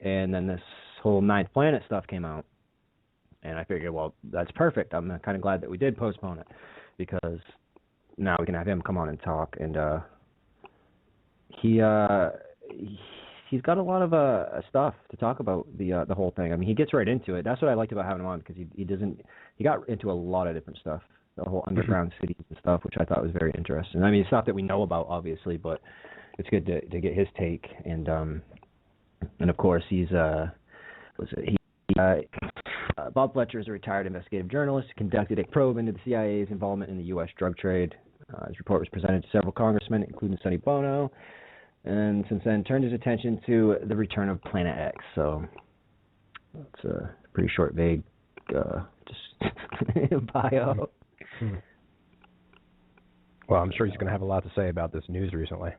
and then this whole ninth planet stuff came out, and I figured, well, that's perfect. I'm kind of glad that we did postpone it, because now we can have him come on and talk, and he's got a lot of stuff to talk about the whole thing. I mean, he gets right into it. That's what I liked about having him on, because he got into a lot of different stuff, the whole underground cities and stuff, which I thought was very interesting. I mean, it's not that we know about, obviously, but it's good to get his take. And of course, Bob Fletcher is a retired investigative journalist who conducted a probe into the CIA's involvement in the U.S. drug trade. His report was presented to several congressmen, including Sonny Bono, and since then turned his attention to the return of Planet X. So it's a pretty short, vague just bio. Well, I'm sure he's going to have a lot to say about this news recently.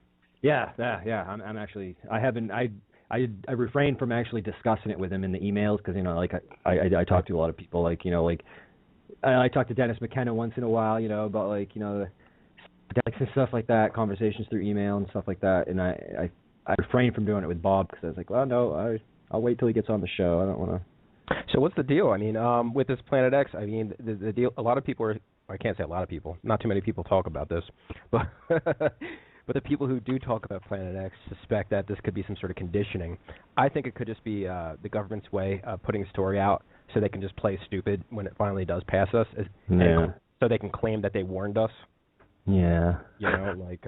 Yeah. I'm actually, I refrained from actually discussing it with him in the emails, because like I talk to a lot of people, like I talk to Dennis McKenna once in a while, about the and stuff like that, conversations through email and stuff like that, and I refrained from doing it with Bob, because I was like, well, no, I'll wait till he gets on the show. I don't want to. So what's the deal? I mean, with this Planet X, I mean, the deal. A lot of people I can't say a lot of people. Not too many people talk about this, but but the people who do talk about Planet X suspect that this could be some sort of conditioning. I think it could just be the government's way of putting a story out so they can just play stupid when it finally does pass us. So they can claim that they warned us. Yeah. Like.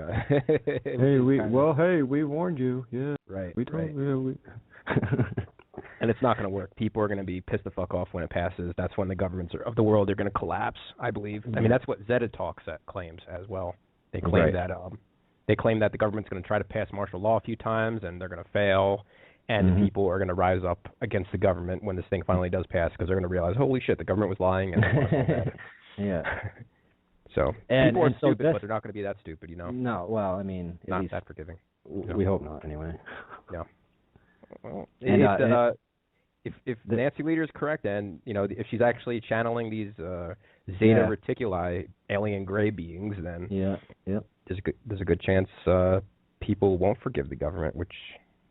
Hey, we warned you. Yeah. Right. We told you. And it's not going to work. People are going to be pissed the fuck off when it passes. That's when the governments of the world are going to collapse, I believe. I mean, that's what Zeta Talk claims as well. They claim that the government's going to try to pass martial law a few times, and they're going to fail, and the people are going to rise up against the government when this thing finally does pass, because they're going to realize, holy shit, the government was lying. And yeah. So people are stupid, but they're not going to be that stupid, No, well, I mean, not that forgiving. We hope not, anyway. Yeah. Well, if the Nancy leader is correct, and if she's actually channeling these Zeta Reticuli alien gray beings, then there's a good chance people won't forgive the government, which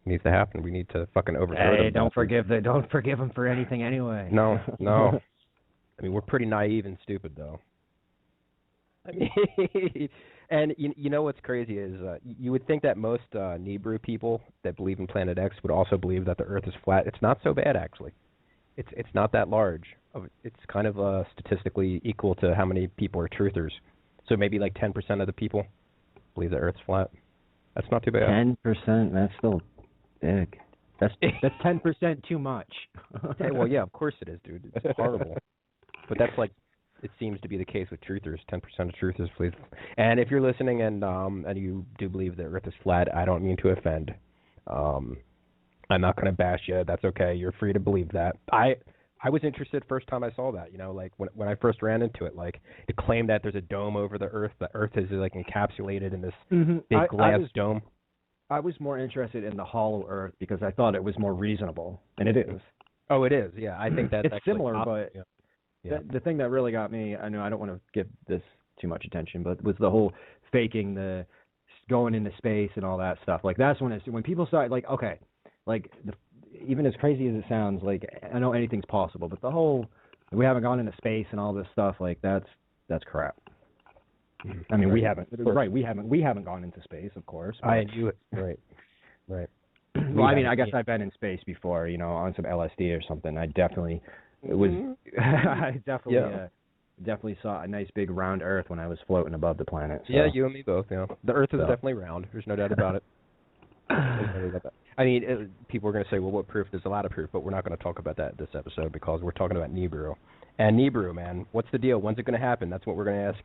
needs to happen. We need to fucking overthrow them. Don't forgive them for anything anyway. No. I mean, we're pretty naive and stupid, though. I mean, and you know what's crazy is you would think that most Nibiru people that believe in Planet X would also believe that the Earth is flat. It's not so bad, actually. It's not that large. It's kind of statistically equal to how many people are truthers. So maybe like 10% of the people believe the Earth's flat. That's not too bad. 10%. That's still big. That's 10% too much. Hey, well, yeah, of course it is, dude. It's horrible. But that's like. It seems to be the case with truthers. 10% of truthers, please. And if you're listening and you do believe the Earth is flat, I don't mean to offend. I'm not going to bash you. That's okay. You're free to believe that. I was interested first time I saw that. Like when I first ran into it, like to claim that there's a dome over the Earth. The Earth is like encapsulated in this big glass dome. I was more interested in the hollow Earth because I thought it was more reasonable, and it is. Oh, it is. Yeah, I think that's it's similar, but. Yeah. The thing that really got me, I know I don't want to give this too much attention, but was the whole faking the going into space and all that stuff. Like that's when people start like, okay, like even as crazy as it sounds, like I know anything's possible, but the whole we haven't gone into space and all this stuff, like that's crap. I mean, we haven't gone into space, of course. I knew it. Right. Well, I mean, I guess I've been in space before, on some LSD or something. I definitely. It was. I definitely saw a nice big round Earth when I was floating above the planet. So. Yeah, you and me both. Yeah, the Earth is definitely round. There's no doubt about it. I mean, people are going to say, "Well, what proof?" There's a lot of proof, but we're not going to talk about that this episode because we're talking about Nibiru. And Nibiru, man, what's the deal? When's it going to happen? That's what we're going to ask.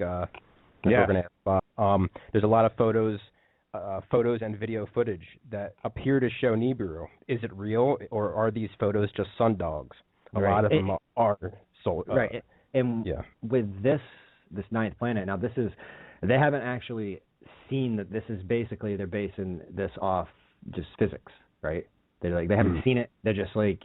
We're going to ask Bob. There's a lot of photos and video footage that appear to show Nibiru. Is it real, or are these photos just sundogs? A lot of them are sold. Right. And with this ninth planet, now they haven't actually seen that this is basically, they're basing this off just physics, right? They haven't seen it. They're just like,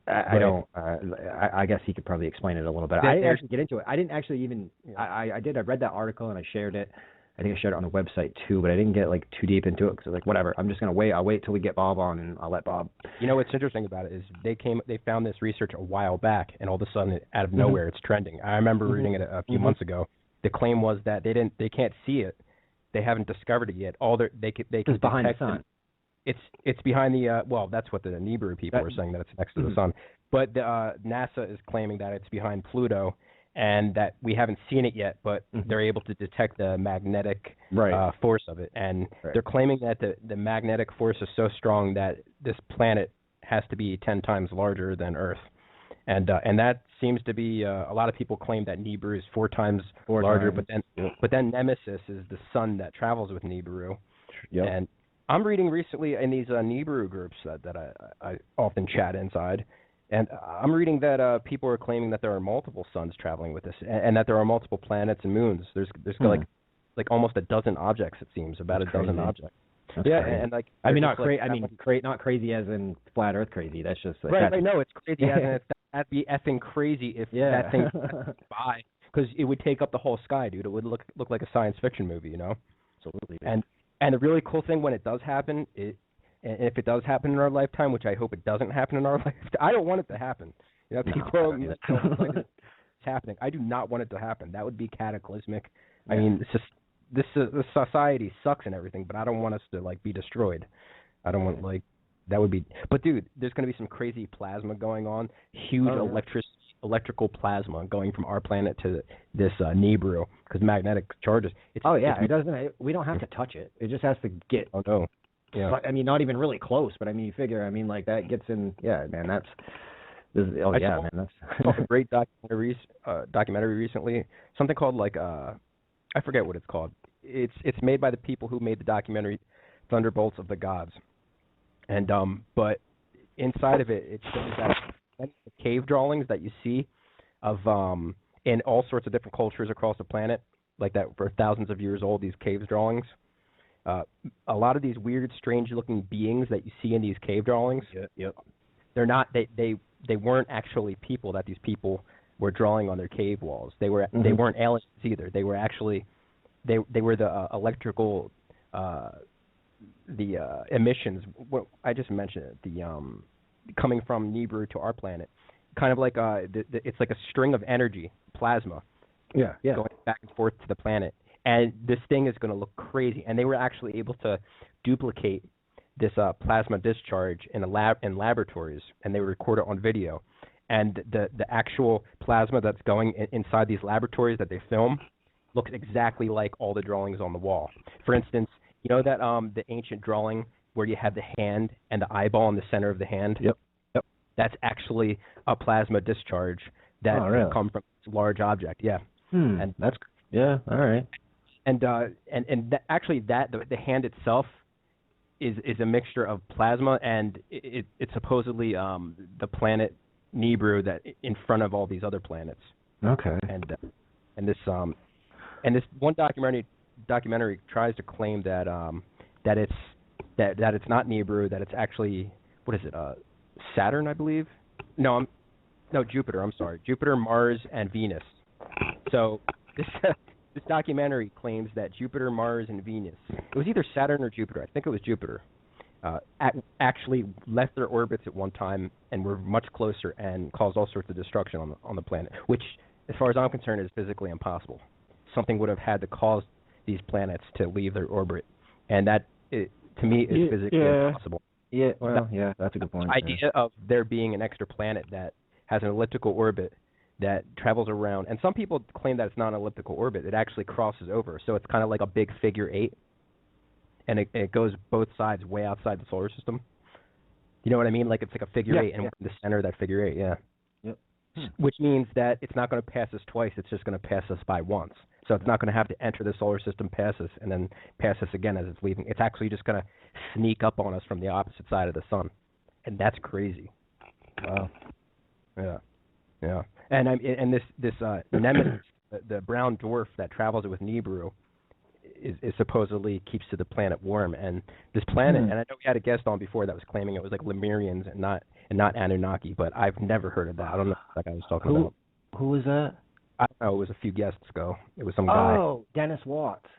I guess he could probably explain it a little bit. I didn't actually get into it. I didn't actually even, I read that article and I shared it. I think I shared it on the website too, but I didn't get like too deep into it because like whatever. I'm just gonna wait. I'll wait till we get Bob on, and I'll let Bob. You know what's interesting about it is they found this research a while back, and all of a sudden, out of nowhere, it's trending. I remember reading it a few months ago. The claim was that they can't see it, they haven't discovered it yet. All they can behind the detect sun. It's behind the well, that's what the Nibiru people are saying, that it's next to the sun. But NASA is claiming that it's behind Pluto, and that we haven't seen it yet, but they're able to detect the magnetic force of it. And they're claiming that the magnetic force is so strong that this planet has to be 10 times larger than Earth. And that seems to be a lot of people claim that Nibiru is four times larger, but then Nemesis is the sun that travels with Nibiru. Yep. And I'm reading recently in these Nibiru groups that I often chat inside, and I'm reading that people are claiming that there are multiple suns traveling with us, and that there are multiple planets and moons. There's like almost a dozen objects, it seems, about a dozen objects. That's yeah, crazy. and like I mean, not crazy. Not crazy as in flat Earth crazy. That's just like, right. No, it's crazy. That'd be effing crazy if that thing by, because it would take up the whole sky, dude. It would look like a science fiction movie, you know. Absolutely. And the really cool thing when it does happen, and if it does happen in our lifetime, which I hope it doesn't happen in our lifetime, I don't want it to happen. You know, people it's happening. I do not want it to happen. That would be cataclysmic. Yeah. I mean, it's just this society sucks and everything, but I don't want us to like be destroyed. I don't want that would be. But dude, there's going to be some crazy plasma going on. Huge electrical plasma going from our planet to this Nibiru, because magnetic charges. It doesn't. We don't have to touch it. It just has to get. Oh no. Yeah. I mean, not even really close, but I mean, you figure. I mean, like that gets in. Yeah, man. That's. That's a great documentary recently. Something called I forget what it's called. It's made by the people who made the documentary Thunderbolts of the Gods, and but inside of it shows that the cave drawings that you see of in all sorts of different cultures across the planet, like that for thousands of years old. These cave drawings. A lot of these weird, strange-looking beings that you see in these cave drawings. Yep. They're not. They weren't actually people that these people were drawing on their cave walls. They were. They weren't aliens either. They were actually. They were the electrical. The emissions. What I just mentioned it. The coming from Nibiru to our planet, kind of like it's like a string of energy, plasma. Yeah. Going back and forth to the planet. And this thing is going to look crazy. And they were actually able to duplicate this plasma discharge in laboratories, and they record it on video. And the actual plasma that's going inside these laboratories that they film looks exactly like all the drawings on the wall. For instance, you know that the ancient drawing where you have the hand and the eyeball in the center of the hand? Yep. That's actually a plasma discharge that come from this large object. Yeah. And that's all right. And actually the hand itself is a mixture of plasma, and it's supposedly the planet Nibiru that in front of all these other planets. Okay. And this one documentary tries to claim that it's not Nibiru, that it's actually, what is it, Saturn, I believe? No, Jupiter. I'm sorry, Jupiter, Mars, and Venus. So this documentary claims that Jupiter, Mars, and Venus, it was either Saturn or Jupiter, I think it was Jupiter, actually left their orbits at one time and were much closer and caused all sorts of destruction on the planet, which, as far as I'm concerned, is physically impossible. Something would have had to cause these planets to leave their orbit, and that, to me, is physically impossible. Yeah, well, that's a good point. The idea of there being an extra planet that has an elliptical orbit that travels around, and some people claim that it's not an elliptical orbit. It actually crosses over, so it's kind of like a big figure 8, and it goes both sides way outside the solar system. You know what I mean? Like it's like a figure 8, and we're in the center of that figure 8, Yep. Which means that it's not going to pass us twice, it's just going to pass us by once. So it's not going to have to enter the solar system, pass us, and then pass us again as it's leaving. It's actually just going to sneak up on us from the opposite side of the sun. And that's crazy. Wow. Yeah. And this Nemesis, the brown dwarf that travels with Nibiru, is supposedly keeps to the planet warm. And this planet, and I know we had a guest on before that was claiming it was like Lemurians and not Anunnaki, but I've never heard of that. I don't know what that guy was talking about. Who was that? I don't know. It was a few guests ago. It was some guy. Oh, Dennis Watts.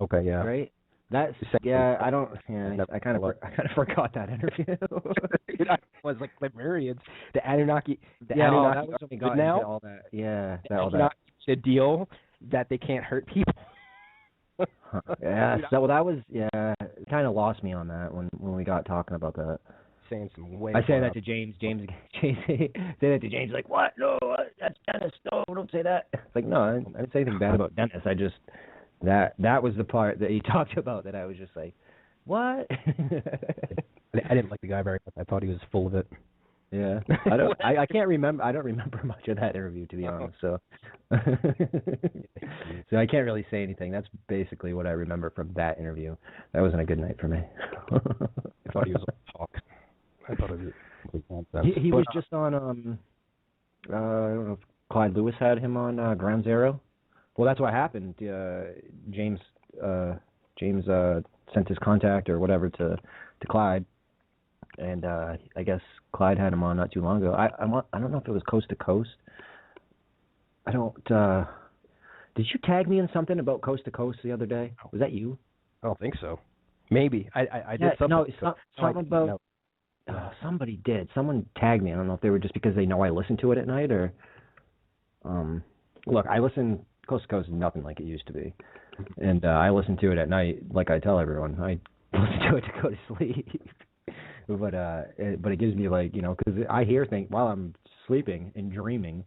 Okay, yeah. right? That's I don't. Yeah, I kind of forgot that interview. It was like Lemurians, the Anunnaki. The Yeah, Anunnaki that was when we got now. into all that. Yeah, all Anunnaki that. the deal that they can't hurt people. Yeah, so that was it kind of lost me on that when we got talking about that. Saying some way. I say that to James. James say that to James. Like, what? No, that's Dennis. No, don't say that. It's like, no, I didn't say anything bad about Dennis. I just that was the part that he talked about that I was just like, what? I didn't like the guy very much. I thought he was full of it. Yeah, I can't remember. I don't remember much of that interview, to be honest. So, so I can't really say anything. That's basically what I remember from that interview. That wasn't a good night for me. I thought he was a talk. I thought it was nonsense. He was just on. I don't know if Clyde Lewis had him on Ground Zero. Well, that's what happened. James sent his contact or whatever to Clyde. And I guess Clyde had him on not too long ago. I don't know if it was Coast to Coast. I don't. Did you tag me in something about Coast to Coast the other day? Was that you? I don't think so. Maybe I did something. No, something about. Somebody did. Someone tagged me. I don't know if they were just because they know I listen to it at night or. Look, I listen. Coast to Coast is nothing like it used to be, and I listen to it at night. Like I tell everyone, I listen to it to go to sleep. But it gives me like, because I hear things while I'm sleeping and dreaming,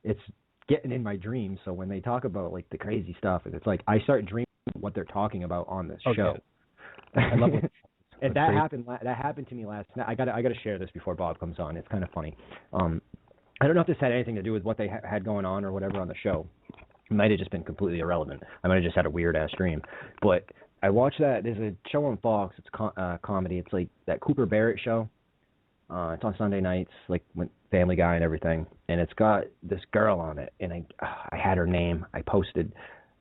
it's getting in my dreams. So when they talk about like the crazy stuff, it's like I start dreaming what they're talking about on this show. I love it. And that happened to me last night. I gotta share this before Bob comes on. It's kind of funny. I don't know if this had anything to do with what they had going on or whatever on the show. It might have just been completely irrelevant. I might have just had a weird ass dream, but. I watched that. There's a show on Fox. It's comedy. It's like that Cooper Barrett show. It's on Sunday nights, like with Family Guy and everything. And it's got this girl on it. And I had her name. I posted.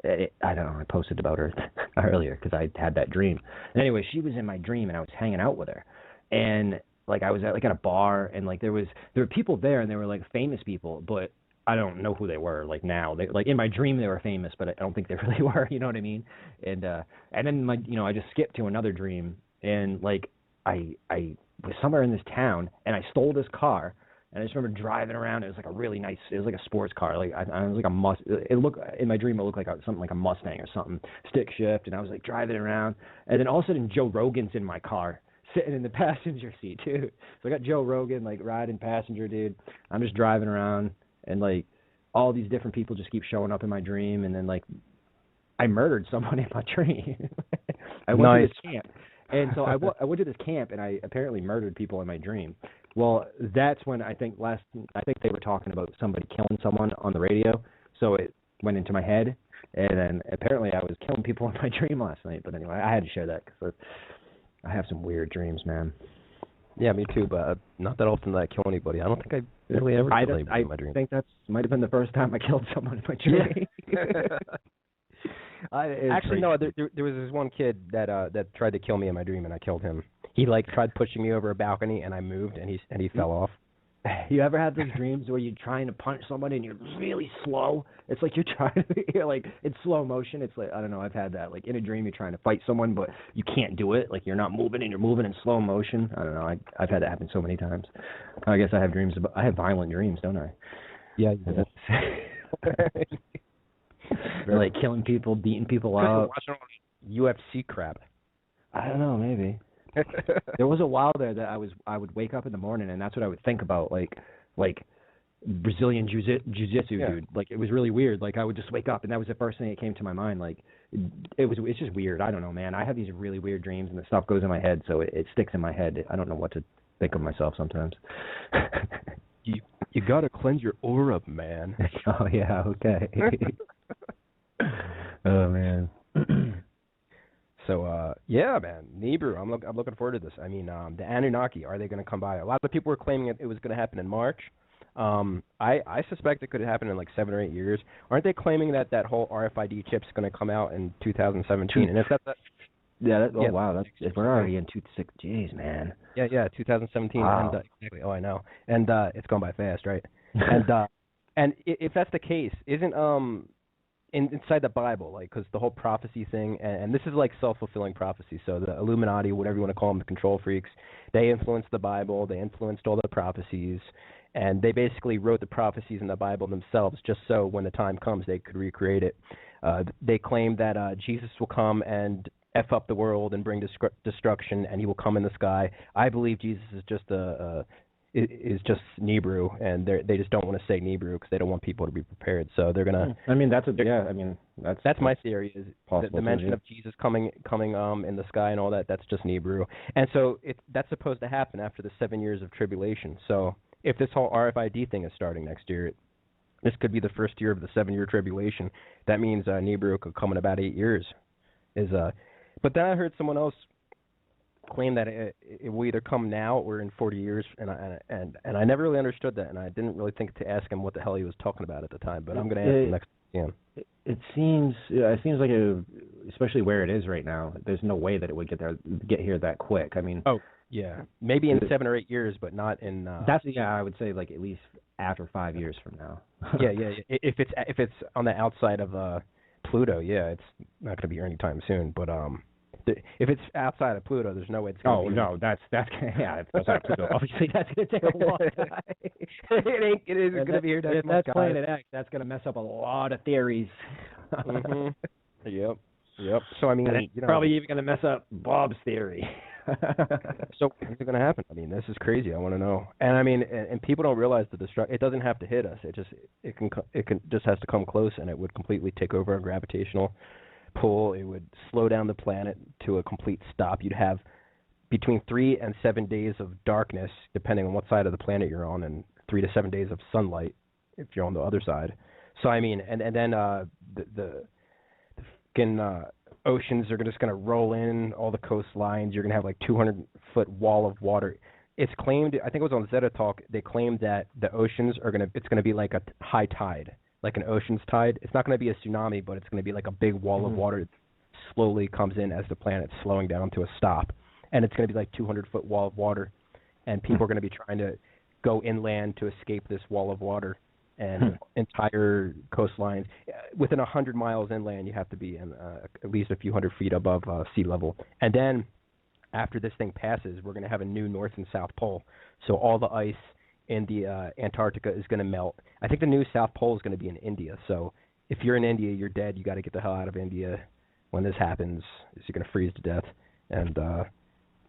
I don't know. I posted about her earlier because I had that dream. And anyway, she was in my dream, and I was hanging out with her. And like I was at a bar, and like there were people there, and they were like famous people, but. I don't know who they were. Like now, like in my dream they were famous, but I don't think they really were. You know what I mean? And then I just skipped to another dream, and like I was somewhere in this town, and I stole this car, and I just remember driving around. It was like a really nice. It was like a sports car. Like I was like a It looked in my dream. It looked like something like a Mustang or something, stick shift, and I was like driving around, and then all of a sudden Joe Rogan's in my car. Sitting in the passenger seat, too. So I got Joe Rogan like riding passenger, dude. I'm just driving around. And, like, all these different people just keep showing up in my dream. And then, like, I murdered someone in my dream. I went to this camp. And so I went to this camp, and I apparently murdered people in my dream. Well, that's when I think they were talking about somebody killing someone on the radio. So it went into my head. And then apparently I was killing people in my dream last night. But anyway, I had to share that because I have some weird dreams, man. Yeah, me too, but not that often that I kill anybody. I don't think I really ever killed anybody in my dream. I think that might have been the first time I killed someone in my dream. Actually, no, there was this one kid that tried to kill me in my dream, and I killed him. He, like, tried pushing me over a balcony, and I moved, and he fell off. You ever had those dreams where you're trying to punch somebody and you're really slow? It's like you're like it's slow motion. It's like, I don't know, I've had that. Like in a dream you're trying to fight someone but you can't do it. Like you're not moving and you're moving in slow motion. I don't know. I've had that happen so many times. I guess I have violent dreams, don't I? Yeah. Like killing people, beating people up. UFC crap. I don't know, maybe. There was a while there that I would wake up in the morning and that's what I would think about, like Brazilian jiu-jitsu, dude. Like it was really weird. Like I would just wake up and that was the first thing that came to my mind. Like it's just weird. I don't know, man. I have these really weird dreams and the stuff goes in my head, so it sticks in my head. I don't know what to think of myself sometimes. You gotta cleanse your aura, man. Oh yeah, okay. Oh man. So, yeah, man, Nibiru, I'm looking forward to this. I mean, the Anunnaki, are they going to come by? A lot of people were claiming it was going to happen in March. I suspect it could happen in like 7 or 8 years. Aren't they claiming that whole RFID chip's going to come out in 2017? And if that's wow, we're already in 26. Jeez, man. Yeah, 2017. Wow. And, exactly. Oh, I know. And it's gone by fast, right? And if that's the case, isn't inside the Bible, like, because the whole prophecy thing, and this is like self-fulfilling prophecy. So the Illuminati, whatever you want to call them, the control freaks, they influenced the Bible, they influenced all the prophecies, and they basically wrote the prophecies in the Bible themselves, just so when the time comes, they could recreate it. They claim that Jesus will come and F up the world and bring destruction, and he will come in the sky. I believe Jesus is just is just Nibiru, and they just don't want to say Nibiru because they don't want people to be prepared. So they're gonna. I mean, that's my theory is the mention of Jesus coming in the sky and all that. That's just Nibiru, and so that's supposed to happen after the 7 years of tribulation. So if this whole RFID thing is starting next year, this could be the first year of the 7-year tribulation. That means Nibiru could come in about 8 years. But then I heard someone else claim that it will either come now or in 40 years, and I never really understood that, and I didn't really think to ask him what the hell he was talking about at the time. But I'm going to ask him next time. It seems like especially where it is right now, there's no way that it would get here that quick. I mean, yeah, maybe in 7 or 8 years, but not in. I would say like at least after 5 years from now. yeah. If it's on the outside of Pluto, yeah, it's not going to be here anytime soon. But if it's outside of Pluto, there's no way it's going to be. Oh, no, that's yeah, if it's outside of Pluto, obviously that's going to take a long time. it is going to be here next if month, that's Planet X, that's going to mess up a lot of theories. Mm-hmm. Yep. So, I mean, probably even going to mess up Bob's theory. So what's going to happen? I mean, this is crazy. I want to know. And I mean, and people don't realize the destruction. It doesn't have to hit us. It can just has to come close, and it would completely take over our gravitational pull. It would slow down the planet to a complete stop. You'd have between 3 and 7 days of darkness, depending on what side of the planet you're on, and 3 to 7 days of sunlight if you're on the other side. So I mean, and then the oceans are just going to roll in all the coastlines. You're going to have like 200-foot wall of water. It's claimed, I think it was on Zeta Talk, they claimed that the oceans it's going to be like a high tide, like an ocean's tide. It's not going to be a tsunami, but it's going to be like a big wall of water that slowly comes in as the planet's slowing down to a stop. And it's going to be like 200-foot wall of water. And people are going to be trying to go inland to escape this wall of water. And entire coastlines. Within 100 miles inland, you have to be in, at least a few hundred feet above sea level. And then, after this thing passes, we're going to have a new North and South Pole. So all the ice in the Antarctica is going to melt. I think the new South Pole is going to be in India. So if you're in India, you're dead. You got to get the hell out of India when this happens. You're going to freeze to death.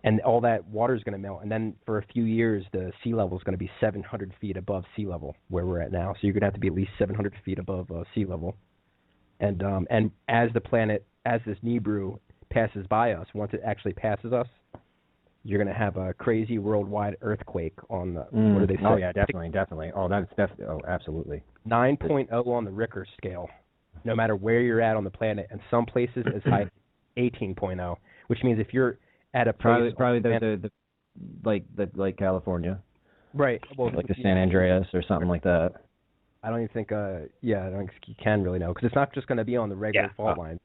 And all that water is going to melt. And then for a few years, the sea level is going to be 700 feet above sea level, where we're at now. So you're going to have to be at least 700 feet above sea level. And as this Nibiru passes by us, once it actually passes us, you're going to have a crazy worldwide earthquake on the, what do they say? Oh, yeah, definitely. Oh, that's definitely, absolutely. 9.0 on the Richter scale, no matter where you're at on the planet. And some places as high as 18.0, which means if you're at a place probably like California, right? Well, like the San Andreas or something like that. I don't even think. I don't think you can really know, because it's not just going to be on the regular fault line.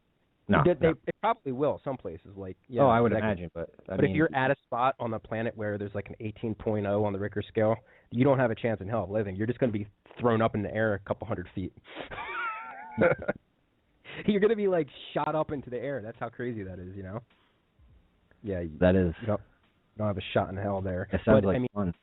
No, they probably will. Some places like I would imagine, but if you're at a spot on the planet where there's like an 18.0 on the Richter scale, you don't have a chance in hell of living. You're just going to be thrown up in the air a couple hundred feet. You're going to be like shot up into the air. That's how crazy that is, Yeah, that is. You don't have a shot in hell there. It sounds fun.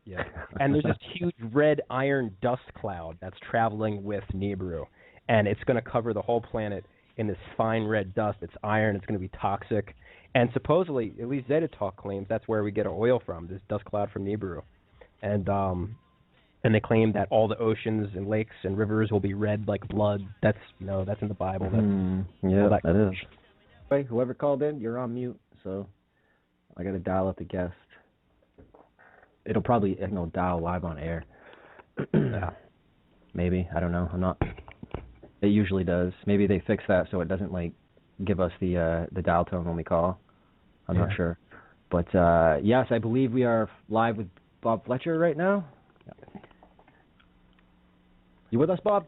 Yeah. And there's this huge red iron dust cloud that's traveling with Nibiru, and it's going to cover the whole planet in this fine red dust. It's iron. It's going to be toxic, and supposedly, at least Zeta Talk claims, that's where we get our oil from. This dust cloud from Nibiru, and they claim that all the oceans and lakes and rivers will be red like blood. That's that's in the Bible. That is. Hey, whoever called in, you're on mute, so I got to dial up the guest. It'll probably dial live on air. Yeah. Maybe, I don't know. I'm not. It usually does. Maybe they fix that so it doesn't give us the dial tone when we call. I'm not sure, but yes, I believe we are live with Bob Fletcher right now. You with us, Bob?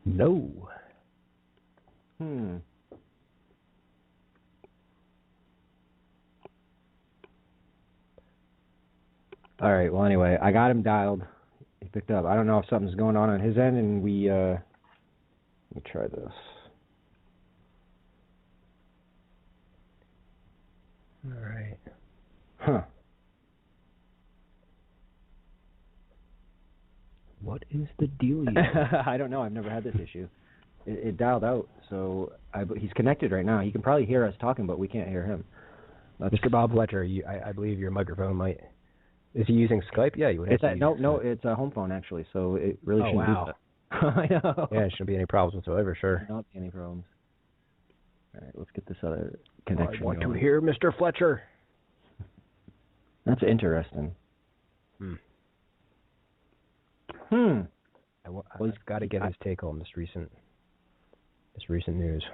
No. All right. Well, anyway, I got him dialed. picked up. I don't know if something's going on his end, and let me try this. All right. Huh. What is the deal? I don't know. I've never had this issue. It dialed out, so he's connected right now. He can probably hear us talking, but we can't hear him. Mr. Bob Fletcher, I believe your microphone might... Is he using Skype? Yeah, you would have to use No, it's a home phone, actually, so it really shouldn't be that. I know. Yeah, it shouldn't be any problems whatsoever, sure. Not any problems. All right, let's get this other connection I want going. to hear Mr. Fletcher. That's interesting. I've got to get his take on this recent news.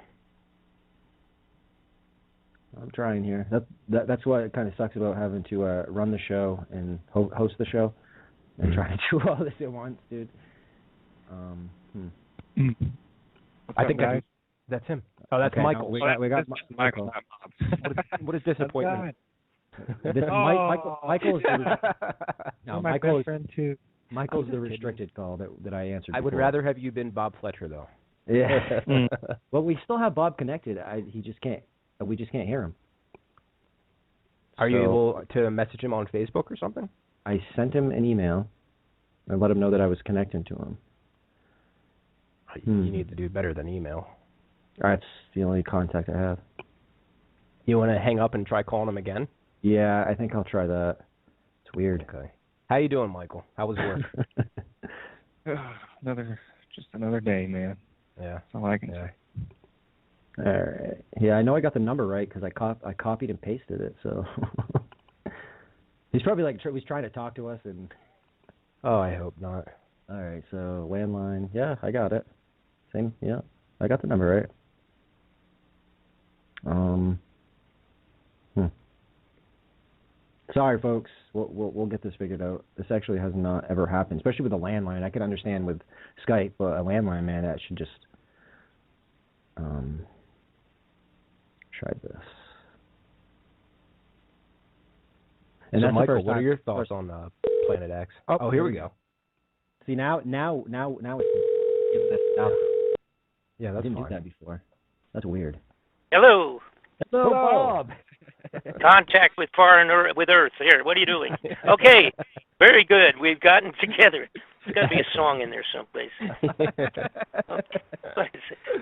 I'm trying here. That's what kind of sucks about having to run the show and host the show and try to do all this at once, dude. I think that's him. Oh, that's okay, Michael. No, we got Michael. What is disappointment? Michael's my friend too. Michael's the restricted call that I answered. I would rather have you been Bob Fletcher, though. Yeah. Well, we still have Bob connected. He just can't. We just can't hear him. Are you able to message him on Facebook or something? I sent him an email and let him know that I was connecting to him. You need to do better than email. That's the only contact I have. You want to hang up and try calling him again? Yeah, I think I'll try that. It's weird. Okay. How you doing, Michael? How was work? Another day, man. Yeah. That's all I can say. All right. Yeah, I know I got the number right because I copied and pasted it. So he's probably he's trying to talk to us and. Oh, I hope not. All right. So landline. Yeah, I got it. Same. Yeah, I got the number right. Sorry, folks. We'll get this figured out. This actually has not ever happened, especially with a landline. I can understand with Skype, but a landline, man, that should just try this. And so, that's Michael, what are your thoughts on Planet X? Oh, here we go. See, now it's now. Yeah, that's I didn't fine. do that before. That's weird. Hello. Hello, Bob. Contact with with Earth. Here, what are you doing? Okay, very good. We've gotten together. There's got to be a song in there someplace.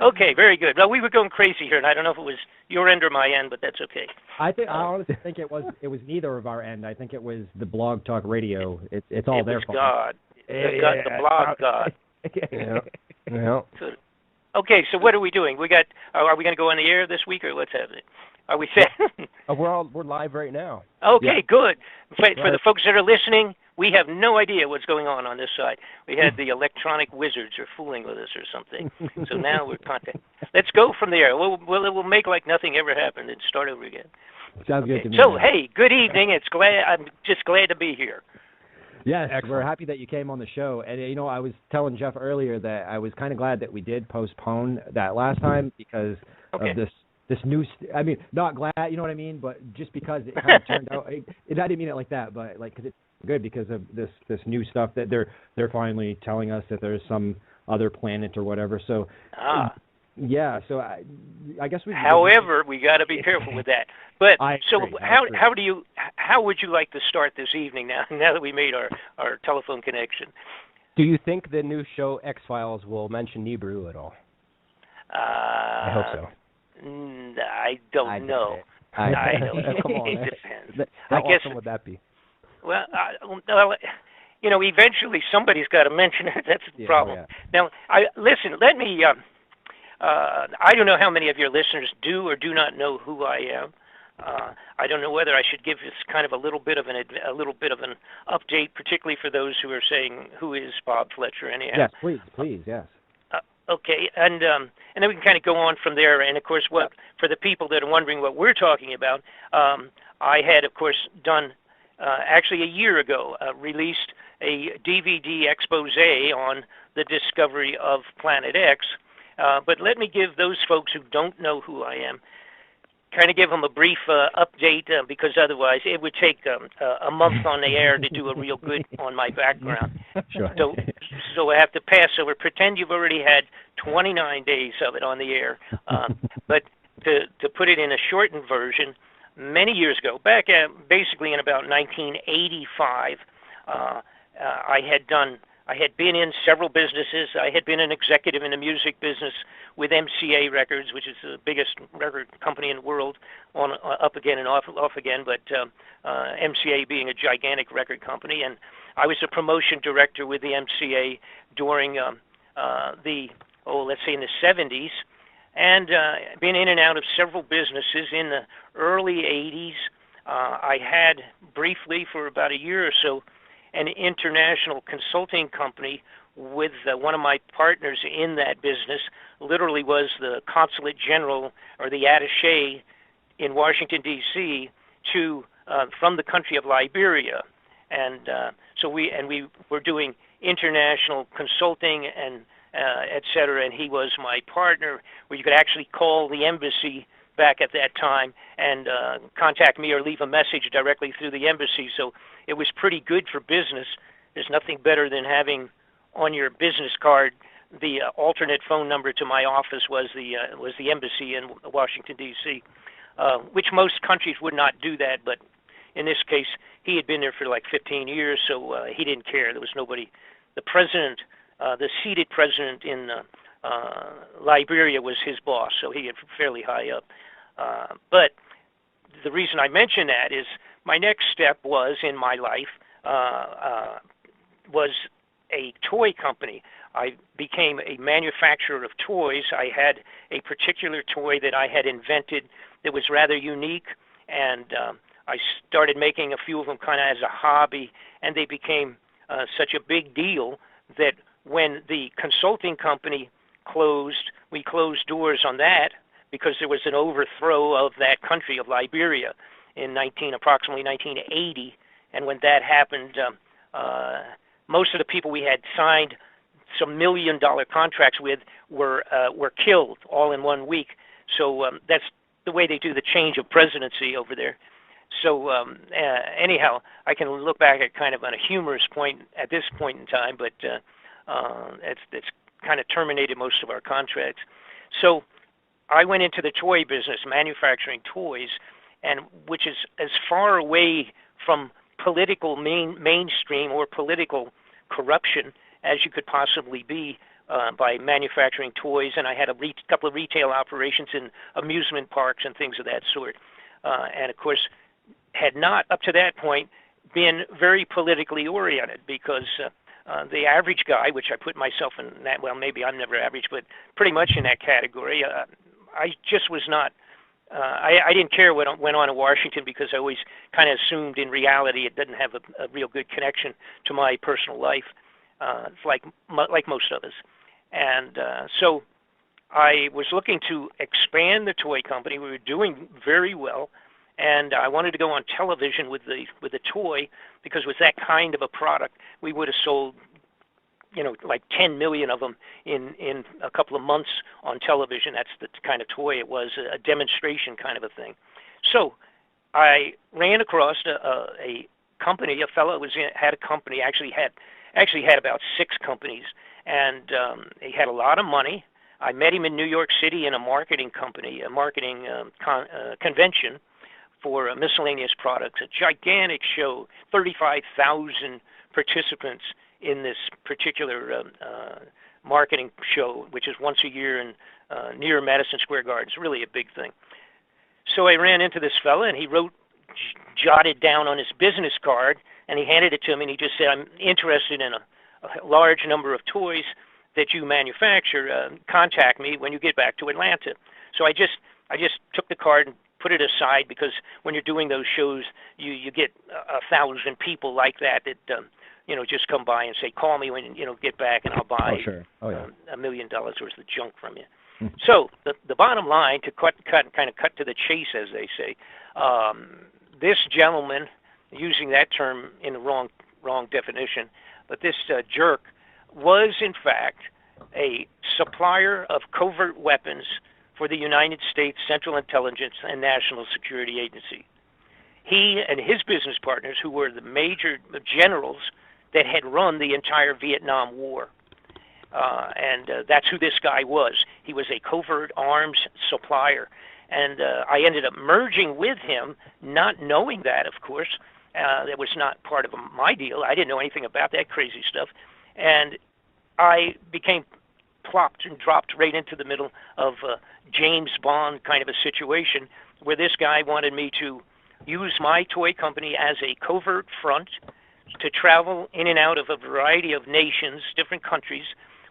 Okay, very good. Well, we were going crazy here, and I don't know if it was your end or my end, but that's okay. I honestly think it was neither of our end. I think it was the Blog Talk Radio. It's all their fault. God. The blog God. Yeah. Okay, so what are we doing? Are we going to go on the air this week, or what's happening? Are we set? We're live right now. Okay, good. For the folks that are listening, we have no idea what's going on this side. We had the electronic wizards are fooling with us or something. So now we're contacting. Let's go from there. We'll make like nothing ever happened and start over again. Sounds good to me. So, hey, good evening. I'm just glad to be here. Yes, excellent. We're happy that you came on the show. And, I was telling Jeff earlier that I was kind of glad that we did postpone that last time because of this new not glad, you know what I mean, but just because it kind of turned out, I didn't mean it like that, but because it's good because of this new stuff that they're finally telling us that there's some other planet or whatever. So, yeah, so I guess we. However, we got to be careful with that. But how would you like to start this evening now that we made our telephone connection? Do you think the new show X-Files will mention Nibiru at all? I hope so. I don't know. I don't know. Come on, it depends. How I guess, awesome would that be? Well, eventually somebody's got to mention it. That's the problem. Yeah. Now, listen. Let me. I don't know how many of your listeners do or do not know who I am. I don't know whether I should give this kind of a little bit of an update, particularly for those who are saying, "Who is Bob Fletcher?" Anyhow. Yes, please, yes. Okay, and then we can kind of go on from there. And of course, for the people that are wondering what we're talking about, I had, of course, done actually a year ago released a DVD expose on the discovery of Planet X. But let me give those folks who don't know who I am kind of give them a brief update because otherwise it would take a month on the air to do a real good on my background. Sure. So I have to pass over. Pretend you've already had 29 days of it on the air. But to put it in a shortened version, many years ago, back basically in about 1985, I had been in several businesses. I had been an executive in the music business with MCA Records, which is the biggest record company in the world, on up again and off again, but MCA being a gigantic record company. And I was a promotion director with the MCA during let's say in the 70s, and been in and out of several businesses. In the early 80s, I had briefly for about a year or so an international consulting company with one of my partners in that business. Literally was the consulate general or the attaché in Washington, D.C. to from the country of Liberia. And so we were doing international consulting and et cetera, and he was my partner, where you could actually call the embassy back at that time and contact me or leave a message directly through the embassy. So it was pretty good for business. There's nothing better than having on your business card the alternate phone number to my office was the embassy in Washington, D.C., which most countries would not do that, but in this case, he had been there for like 15 years, so he didn't care. There was nobody. The president, the seated president in Liberia was his boss, so he had fairly high up. But the reason I mention that is my next step was in my life was a toy company. I became a manufacturer of toys. I had a particular toy that I had invented that was rather unique, and I started making a few of them kind of as a hobby, and they became such a big deal that when the consulting company closed, we closed doors on that because there was an overthrow of that country of Liberia in approximately 1980, and when that happened, most of the people we had signed some $1 million contracts with were killed all in 1 week. So that's the way they do the change of presidency over there. So anyhow, I can look back at kind of on a humorous point at this point in time, but it's kind of terminated most of our contracts. So I went into the toy business, manufacturing toys, and which is as far away from political mainstream or political corruption as you could possibly be by manufacturing toys. And I had a couple of retail operations in amusement parks and things of that sort. And of course, had not up to that point been very politically oriented, because the average guy, which I put myself in that, well, maybe I'm never average, but pretty much in that category, I just was not. I didn't care what went on in Washington, because I always kind of assumed in reality it didn't have a real good connection to my personal life, like most of us. And so I was looking to expand the toy company. We were doing very well, and I wanted to go on television with the toy, because with that kind of a product, we would have sold, like 10 million of them in a couple of months on television. That's the kind of toy it was, a demonstration kind of a thing. So I ran across a company. A fellow had a company, actually had about 6 companies, and he had a lot of money. I met him in New York City in a marketing company, a marketing convention for miscellaneous products, a gigantic show, 35,000 participants in this particular marketing show, which is once a year in near Madison Square Garden. It's really a big thing. So I ran into this fella, and he jotted down on his business card, and he handed it to me, and he just said, "I'm interested in a large number of toys that you manufacture. Contact me when you get back to Atlanta." So I just took the card and put it aside, because when you're doing those shows, you get 1,000 people like that just come by and say, "Call me when get back, and I'll buy $1 million worth of junk from you." So the bottom line, to cut to the chase, as they say, this gentleman, using that term in the wrong definition, but this jerk was in fact a supplier of covert weapons for the United States Central Intelligence and National Security Agency. He and his business partners, who were the major generals that had run the entire Vietnam War, and that's who this guy was. He was a covert arms supplier, and I ended up merging with him, not knowing that, of course. That was not part of my deal. I didn't know anything about that crazy stuff, and I became plopped and dropped right into the middle of James Bond kind of a situation where this guy wanted me to use my toy company as a covert front to travel in and out of a variety of nations, different countries,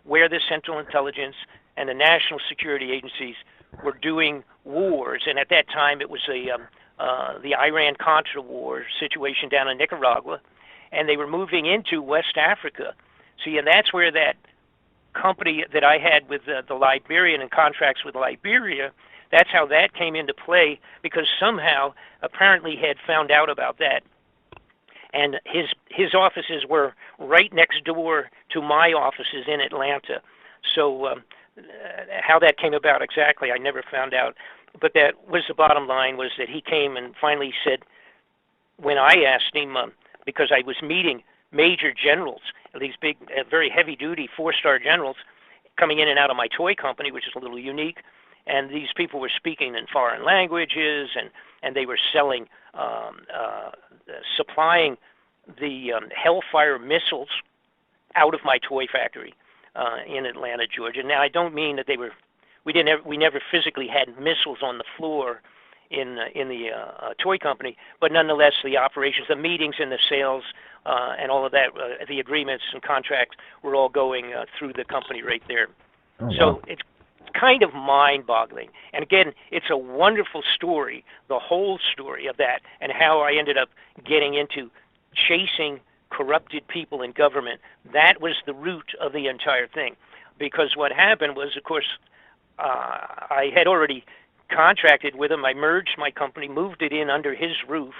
where the Central Intelligence and the National Security Agencies were doing wars. And at that time, it was the Iran-Contra war situation down in Nicaragua, and they were moving into West Africa. See, and that's where that company that I had with the Liberian and contracts with Liberia, that's how that came into play, because somehow apparently he had found out about that. And his offices were right next door to my offices in Atlanta. So how that came about exactly, I never found out. But that was the bottom line, was that he came and finally said, when I asked him, because I was meeting major generals, these big, very heavy-duty four-star generals coming in and out of my toy company, which is a little unique, and these people were speaking in foreign languages, and they were selling, supplying the Hellfire missiles out of my toy factory in Atlanta, Georgia. Now, I don't mean that we never physically had missiles on the floor in the toy company, but nonetheless, the operations, the meetings, and the sales, and all of that, the agreements and contracts were all going through the company right there. Oh, so wow. It's kind of mind-boggling. And again, it's a wonderful story, the whole story of that, and how I ended up getting into chasing corrupted people in government. That was the root of the entire thing. Because what happened was, of course, I had already contracted with him. I merged my company, moved it in under his roof,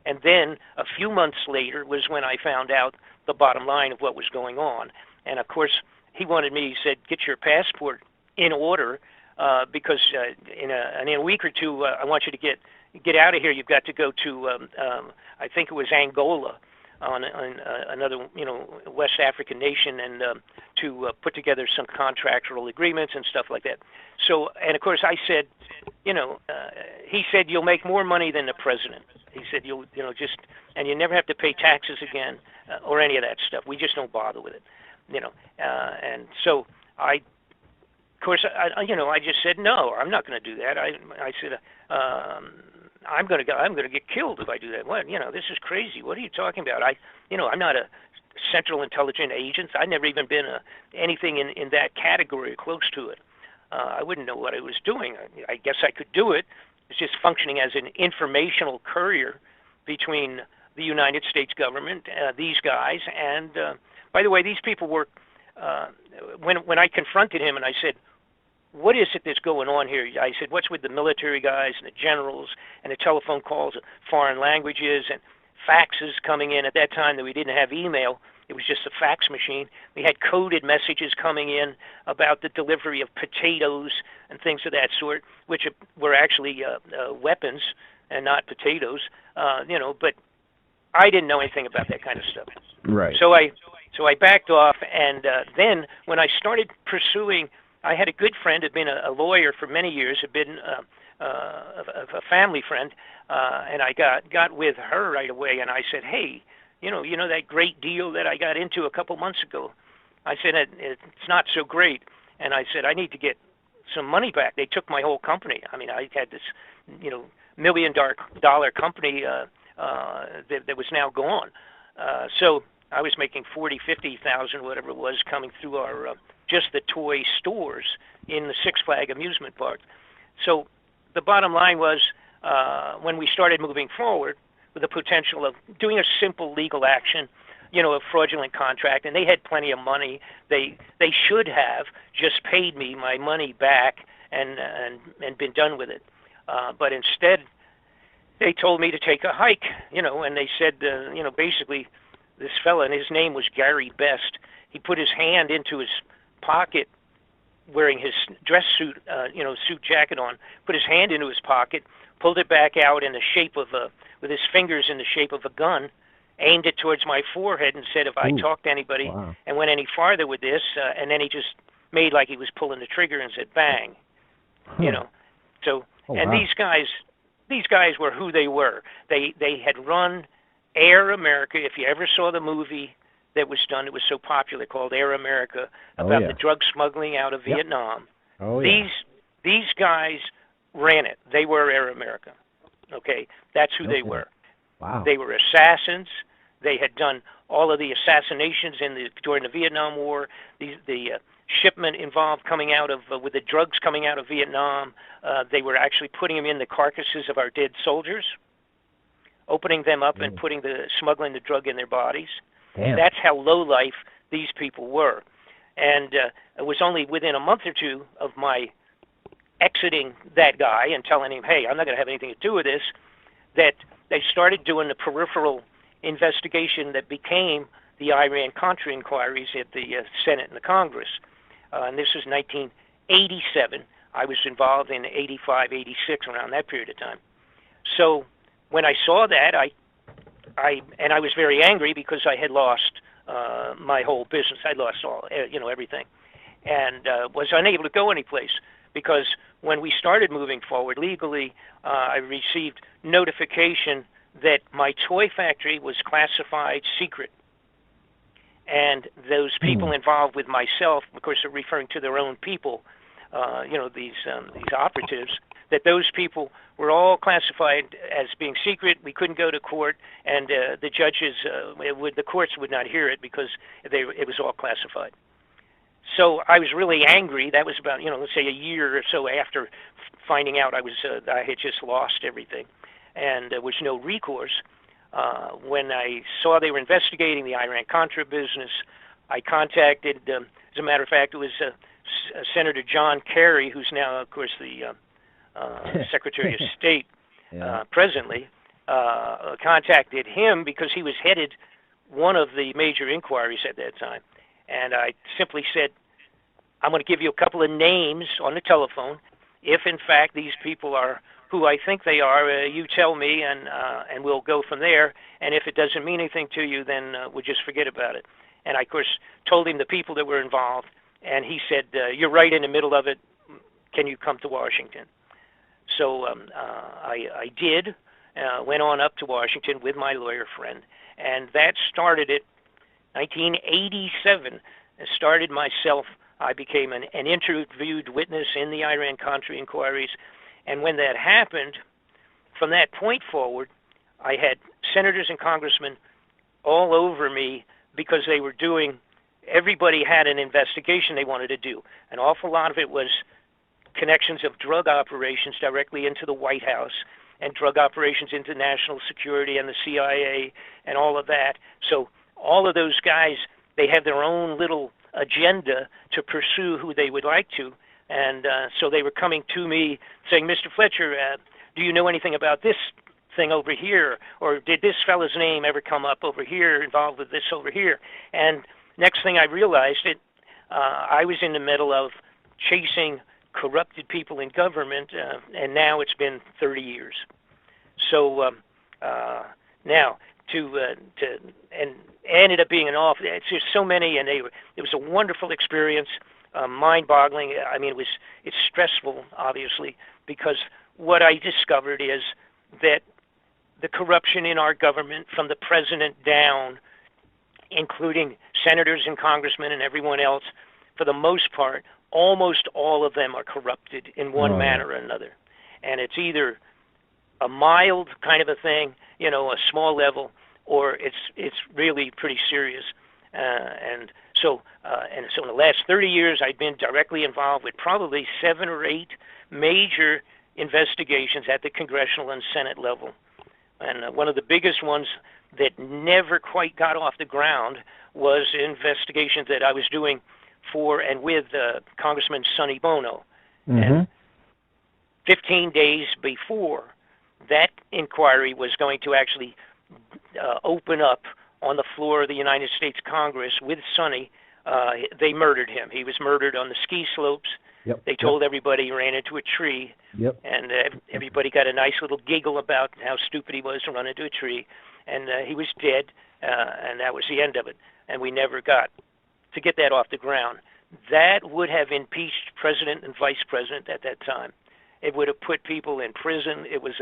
and then a few months later was when I found out the bottom line of what was going on. And of course, he wanted me, he said, get your passport in order, because in a week or two, I want you to get out of here. You've got to go to, I think it was Angola, on another, West African nation, and to put together some contractual agreements and stuff like that. So, and of course, I said, he said, you'll make more money than the president. He said, you'll, and you never have to pay taxes again, or any of that stuff. We just don't bother with it, and so I just said, no, I'm not going to do that. I said, I'm going to get killed if I do that. What? This is crazy. What are you talking about? I'm not a Central Intelligence agent. I've never even been anything in that category or close to it. I wouldn't know what I was doing. I guess I could do it. It's just functioning as an informational courier between the United States government, these guys, and by the way, these people were. When I confronted him and I said, what is it that's going on here? I said, what's with the military guys and the generals and the telephone calls, foreign languages, and faxes coming in? At that time, that we didn't have email. It was just a fax machine. We had coded messages coming in about the delivery of potatoes and things of that sort, which were actually weapons and not potatoes, but I didn't know anything about that kind of stuff. Right. So I backed off, and then when I started pursuing, I had a good friend, had been a lawyer for many years, had been a family friend, and I got with her right away, and I said, hey, you know that great deal that I got into a couple months ago? I said, it's not so great, and I said, I need to get some money back. They took my whole company. I mean, I had this, $1 million company that was now gone. So I was making 40, 50,000, whatever it was, coming through our just the toy stores in the Six Flags amusement park. So the bottom line was, when we started moving forward with the potential of doing a simple legal action, a fraudulent contract, and they had plenty of money. They should have just paid me my money back and been done with it. But instead, they told me to take a hike, and they said, basically, this fella, and his name was Gary Best, he put his hand into his pocket wearing his dress suit, suit jacket on, put his hand into his pocket, pulled it back out in the shape of with his fingers in the shape of a gun, aimed it towards my forehead, and said if I talked to anybody and went any farther with this, and then he just made like he was pulling the trigger and said bang, So these guys were who they were. They had run Air America. If you ever saw the movie that was done, it was so popular, called Air America, about the drug smuggling out of Vietnam. These guys ran it. They were Air America. Okay, that's who they were. Wow. They were assassins. They had done all of the assassinations during the Vietnam War. The shipment involved coming out of with the drugs coming out of Vietnam. They were actually putting them in the carcasses of our dead soldiers, opening them up and smuggling the drug in their bodies. Damn. That's how low life these people were. And it was only within a month or two of my exiting that guy and telling him, hey, I'm not going to have anything to do with this, that they started doing the peripheral investigation that became the Iran-Contra inquiries at the Senate and the Congress. And this was 1987. I was involved in 85, 86, around that period of time. So when I saw that, I was very angry because I had lost my whole business. I lost all, everything, and was unable to go anyplace because when we started moving forward legally, I received notification that my toy factory was classified secret, and those people involved with myself, of course, are referring to their own people, these operatives, that those people were all classified as being secret. We couldn't go to court, and the judges, the courts would not hear it because it was all classified. So I was really angry. That was about, let's say a year or so after finding out I had just lost everything, and there was no recourse. When I saw they were investigating the Iran-Contra business, I contacted, as a matter of fact, it was Senator John Kerry, who's now, of course, the Secretary of State presently, contacted him because he was headed one of the major inquiries at that time. And I simply said, I'm going to give you a couple of names on the telephone. If, in fact, these people are who I think they are, you tell me, and we'll go from there. And if it doesn't mean anything to you, then we'll just forget about it. And I, of course, told him the people that were involved. And he said, you're right in the middle of it. Can you come to Washington? So I did, went on up to Washington with my lawyer friend. And that started it. 1987, started myself. I became an interviewed witness in the Iran-Contra inquiries. And when that happened, from that point forward, I had senators and congressmen all over me because they were everybody had an investigation they wanted to do. An awful lot of it was connections of drug operations directly into the White House and drug operations into national security and the CIA and all of that. So all of those guys, they have their own little agenda to pursue who they would like to. And so they were coming to me saying, Mr. Fletcher, do you know anything about this thing over here? Or did this fellow's name ever come up over here, involved with this over here? And next thing I realized, I was in the middle of chasing corrupted people in government, and now it's been 30 years. So now and ended up being it's just so many, and it was a wonderful experience, mind-boggling. I mean, it's stressful, obviously, because what I discovered is that the corruption in our government, from the president down, including senators and congressmen and everyone else, for the most part, almost all of them are corrupted in one manner or another. And it's either a mild kind of a thing, a small level, or it's really pretty serious. And so in the last 30 years, I've been directly involved with probably 7 or 8 major investigations at the congressional and Senate level. And one of the biggest ones that never quite got off the ground was investigations that I was doing for and with Congressman Sonny Bono. And 15 days before that inquiry was going to actually open up on the floor of the United States Congress with Sonny, They murdered him. He was murdered on the ski slopes. Yep. They told everybody he ran into a tree. Yep. And everybody got a nice little giggle about how stupid he was to run into a tree. And he was dead, and that was the end of it. And we never got to get that off the ground. That would have impeached president and vice president at that time. It would have put people in prison. It was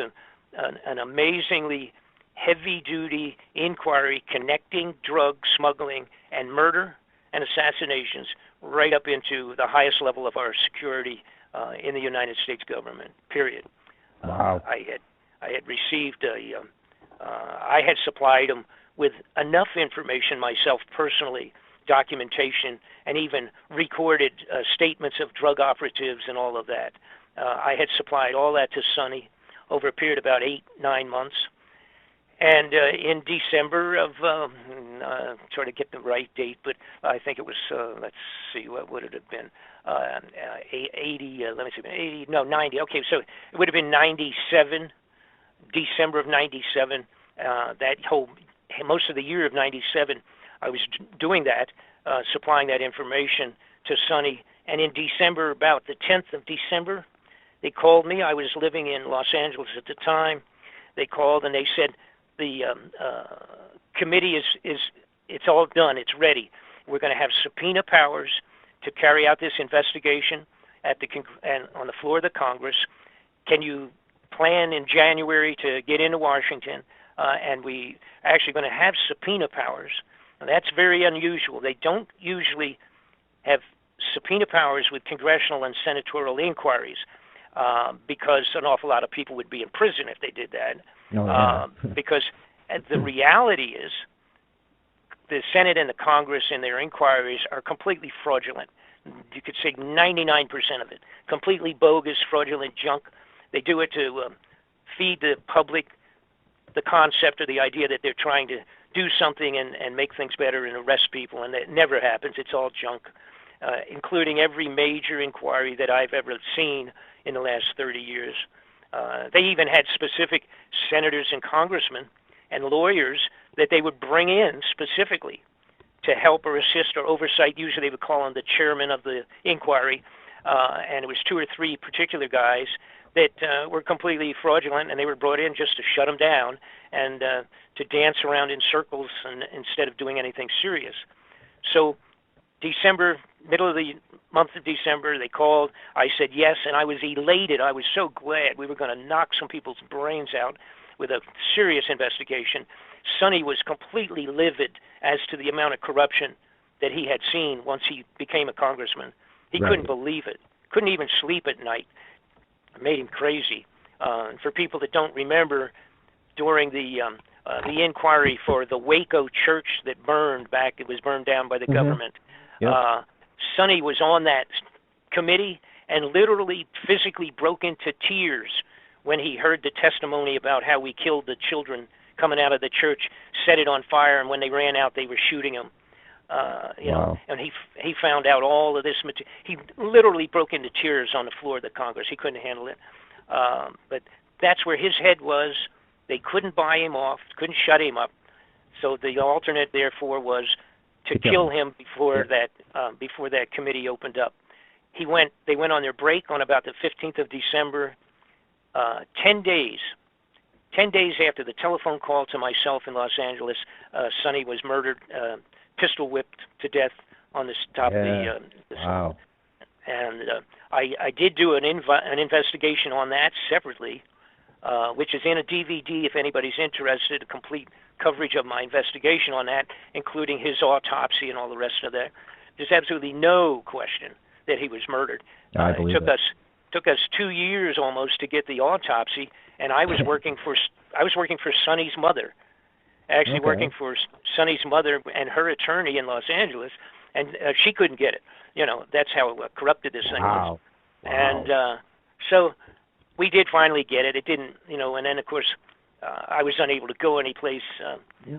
an amazingly heavy-duty inquiry connecting drug smuggling and murder and assassinations right up into the highest level of our security in the United States government, period. Wow. I had received I had supplied them with enough information myself personally, documentation, and even recorded statements of drug operatives and all of that. I had supplied all that to Sonny over a period of about 8-9 months. And in December of, try to get the right date, but I think it was, let's see, what would it have been? 90, okay, so it would have been 97, December of 97, most of the year of 97, I was doing that, supplying that information to Sonny. And in December, about the 10th of December, they called me. I was living in Los Angeles at the time. They called and they said, the committee it's all done. It's ready. We're going to have subpoena powers to carry out this investigation and on the floor of the Congress. Can you plan in January to get into Washington? And we actually going to have subpoena powers. And that's very unusual. They don't usually have subpoena powers with congressional and senatorial inquiries because an awful lot of people would be in prison if they did that. Because the reality is the Senate and the Congress in their inquiries are completely fraudulent. You could say 99% of it. Completely bogus, fraudulent junk. They do it to feed the public the concept or the idea that they're trying to do something and make things better and arrest people, and that never happens. It's all junk, including every major inquiry that I've ever seen in the last 30 years. They even had specific senators and congressmen and lawyers that they would bring in specifically to help or assist or oversight. Usually they would call on the chairman of the inquiry, and it was 2 or 3 particular guys that were completely fraudulent, and they were brought in just to shut them down and to dance around in circles instead of doing anything serious. So December, middle of the month of December, they called. I said yes, and I was elated. I was so glad we were going to knock some people's brains out with a serious investigation. Sonny was completely livid as to the amount of corruption that he had seen once he became a congressman. He couldn't believe it. Couldn't even sleep at night. It made him crazy. For people that don't remember, during the inquiry for the Waco church that burned back, it was burned down by the government. Yep. Sonny was on that committee and literally physically broke into tears when he heard the testimony about how we killed the children coming out of the church, set it on fire, and when they ran out, they were shooting them. You know, and he found out all of this material. He literally broke into tears on the floor of the Congress. He couldn't handle it. But that's where his head was. They couldn't buy him off, couldn't shut him up. So the alternate, therefore, was to kill him before that committee opened up. They went on their break on about the 15th of December. 10 days after the telephone call to myself in Los Angeles, Sonny was murdered, pistol whipped to death on the top of the wow. And I did do an investigation on that separately, which is in a DVD if anybody's interested, a complete coverage of my investigation on that, including his autopsy and all the rest of that. There's absolutely no question that he was murdered. I believe it took us 2 years almost to get the autopsy, and I was working for Sonny's mother, actually working for Sonny's mother and her attorney in Los Angeles, and she couldn't get it. You know, that's how corrupted this thing was. And so we did finally get it. It didn't, you know, and then of course I was unable to go any place.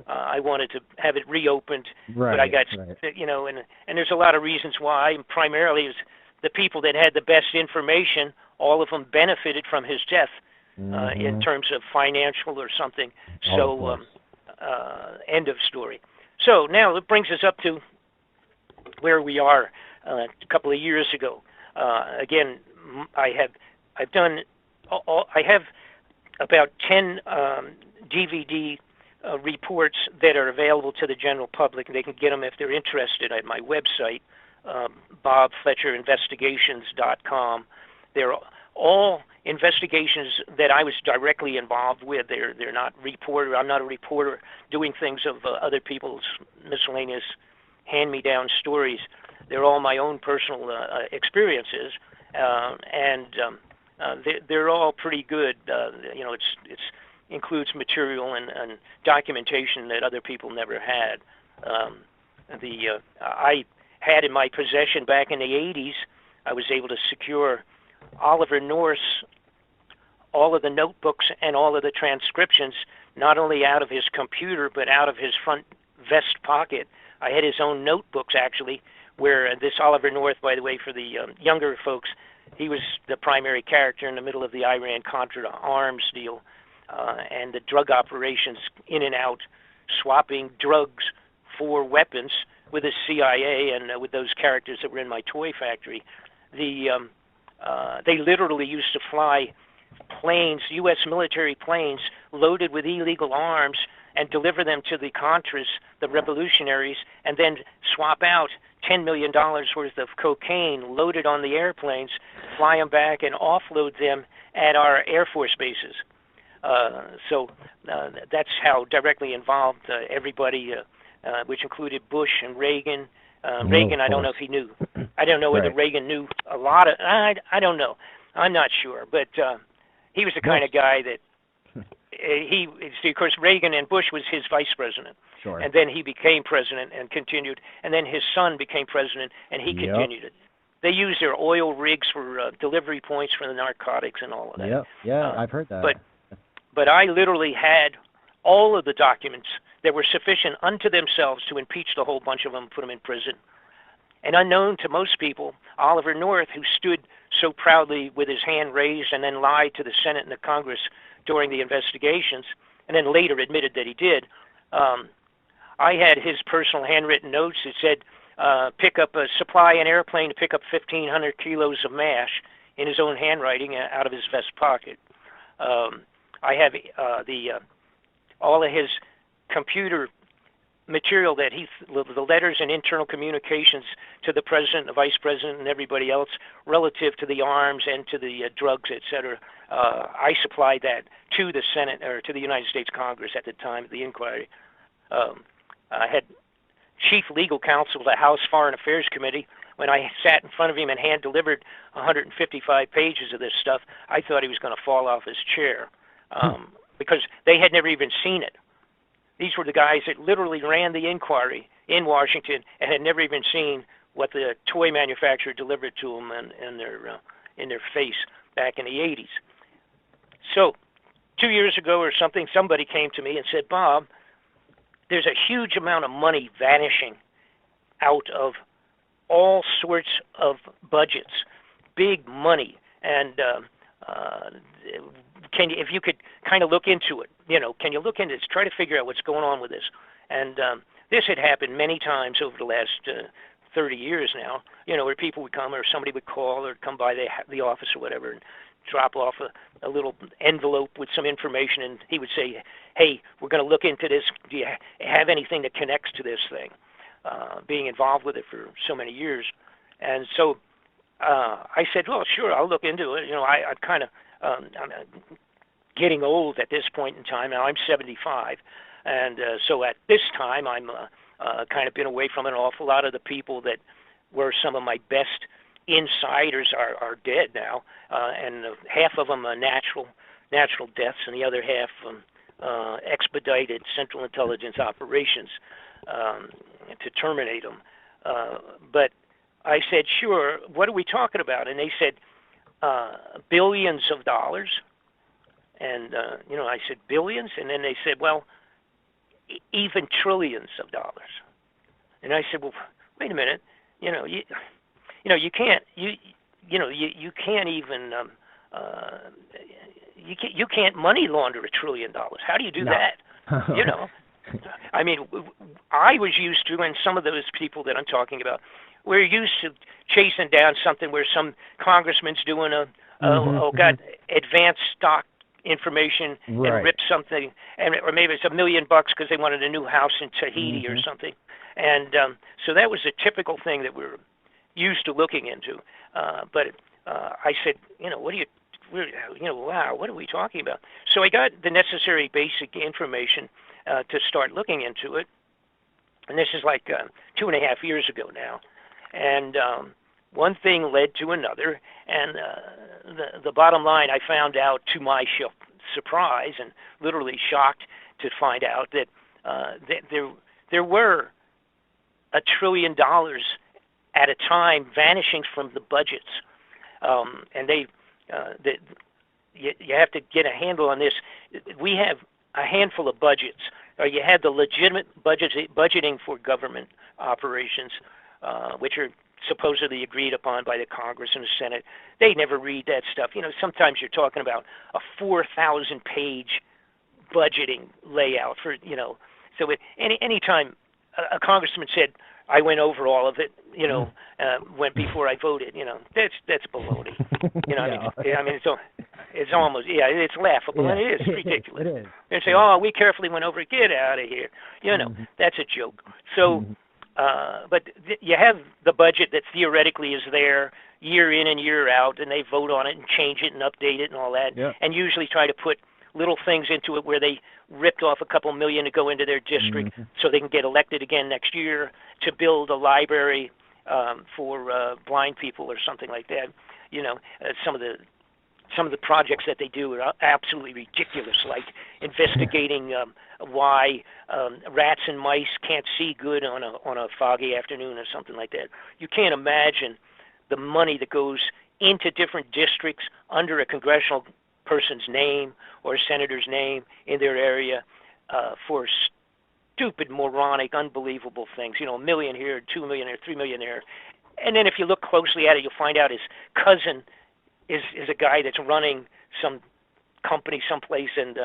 I wanted to have it reopened, but I got, you know, and there's a lot of reasons why. Primarily, it was the people that had the best information. All of them benefited from his death in terms of financial or something. So, end of story. So now it brings us up to where we are a couple of years ago. Again, I have about 10 DVD reports that are available to the general public. They can get them if they're interested at my website, bobfletcherinvestigations.com. They're all investigations that I was directly involved with. They're not reporter. I'm not a reporter doing things of other people's miscellaneous hand-me-down stories. They're all my own personal experiences, and they're all pretty good. It's includes material and documentation that other people never had. I had in my possession back in the 80s, I was able to secure Oliver North's all of the notebooks and all of the transcriptions, not only out of his computer, but out of his front vest pocket. I had his own notebooks, actually, where this Oliver North, by the way, for the younger folks, he was the primary character in the middle of the Iran-Contra arms deal and the drug operations in and out, swapping drugs for weapons with the CIA and with those characters that were in my toy factory. They literally used to fly planes, U.S. military planes, loaded with illegal arms and deliver them to the Contras, the revolutionaries, and then swap out $10 million worth of cocaine loaded on the airplanes, fly them back and offload them at our Air Force bases. So that's how directly involved everybody, which included Bush and Reagan. Reagan, I don't know if he knew. I don't know whether Reagan knew a lot of. I don't know. I'm not sure, but he was the kind of guy that of course, Reagan and Bush was his vice president, and then he became president and continued, and then his son became president and he continued it. They used their oil rigs for delivery points for the narcotics and all of that. I've heard that. But I literally had all of the documents that were sufficient unto themselves to impeach the whole bunch of them and put them in prison. And unknown to most people, Oliver North, who stood so proudly with his hand raised and then lied to the Senate and the Congress during the investigations, and then later admitted that he did, I had his personal handwritten notes that said, pick up a supply an airplane to pick up 1,500 kilos of MASH in his own handwriting out of his vest pocket. I have all of his computer material that the letters and internal communications to the president, the vice president, and everybody else relative to the arms and to the drugs, etc. I supplied that to the Senate or to the United States Congress at the time of the inquiry. I had chief legal counsel of the House Foreign Affairs Committee. When I sat in front of him and hand-delivered 155 pages of this stuff, I thought he was going to fall off his chair because they had never even seen it. These were the guys that literally ran the inquiry in Washington and had never even seen what the toy manufacturer delivered to them in their face back in the 80s. So 2 years ago or something, somebody came to me and said, Bob, there's a huge amount of money vanishing out of all sorts of budgets, big money, and if you could kind of look into it, can you look into this, try to figure out what's going on with this? And this had happened many times over the last 30 years now, where people would come or somebody would call or come by the office or whatever and drop off a little envelope with some information, and he would say, hey, we're going to look into this. Do you have anything that connects to this thing? Being involved with it for so many years. And so I said, well, sure, I'll look into it. I'm kind of I'm getting old at this point in time. Now I'm 75. And so at this time, I'm kind of been away from an awful lot of the people that were some of my best insiders are dead now. And half of them are natural deaths, and the other half expedited Central Intelligence operations to terminate them. But I said, sure, what are we talking about? And they said, billions of dollars. And, I said, billions? And then they said, well, even trillions of dollars. And I said, well, wait a minute. You can't even you can't money launder $1 trillion. How do you do that? I mean, I was used to, and some of those people that I'm talking about, we're used to chasing down something where some congressman's doing got advanced stock information and ripped something, or maybe it's $1 million because they wanted a new house in Tahiti or something. And so that was a typical thing that we're used to looking into. But I said, wow, what are we talking about? So I got the necessary basic information to start looking into it. And this is like 2.5 years ago now. And one thing led to another. And the bottom line, I found out to my surprise and literally shocked to find out that there were $1 trillion at a time vanishing from the budgets. And you have to get a handle on this. We have a handful of budgets. You had the legitimate budgeting for government operations, which are supposedly agreed upon by the Congress and the Senate. They never read that stuff. Sometimes you're talking about a 4,000-page budgeting layout for, So any time a congressman said, I went over all of it, before I voted, that's baloney. I mean, it's almost, it's laughable, and it is ridiculous. It is. They say, oh, we carefully went over it, get out of here. That's a joke. So, but you have the budget that theoretically is there year in and year out, and they vote on it and change it and update it and all that, and usually try to put little things into it where they ripped off a couple million to go into their district so they can get elected again next year to build a library for blind people or something like that. Some of the projects that they do are absolutely ridiculous, like investigating why rats and mice can't see good on a foggy afternoon or something like that. You can't imagine the money that goes into different districts under a congressional person's name or a senator's name in their area for stupid, moronic, unbelievable things. $1 million here, $2 million here, $3 million there. And then if you look closely at it, you'll find out his cousin is a guy that's running some company someplace, and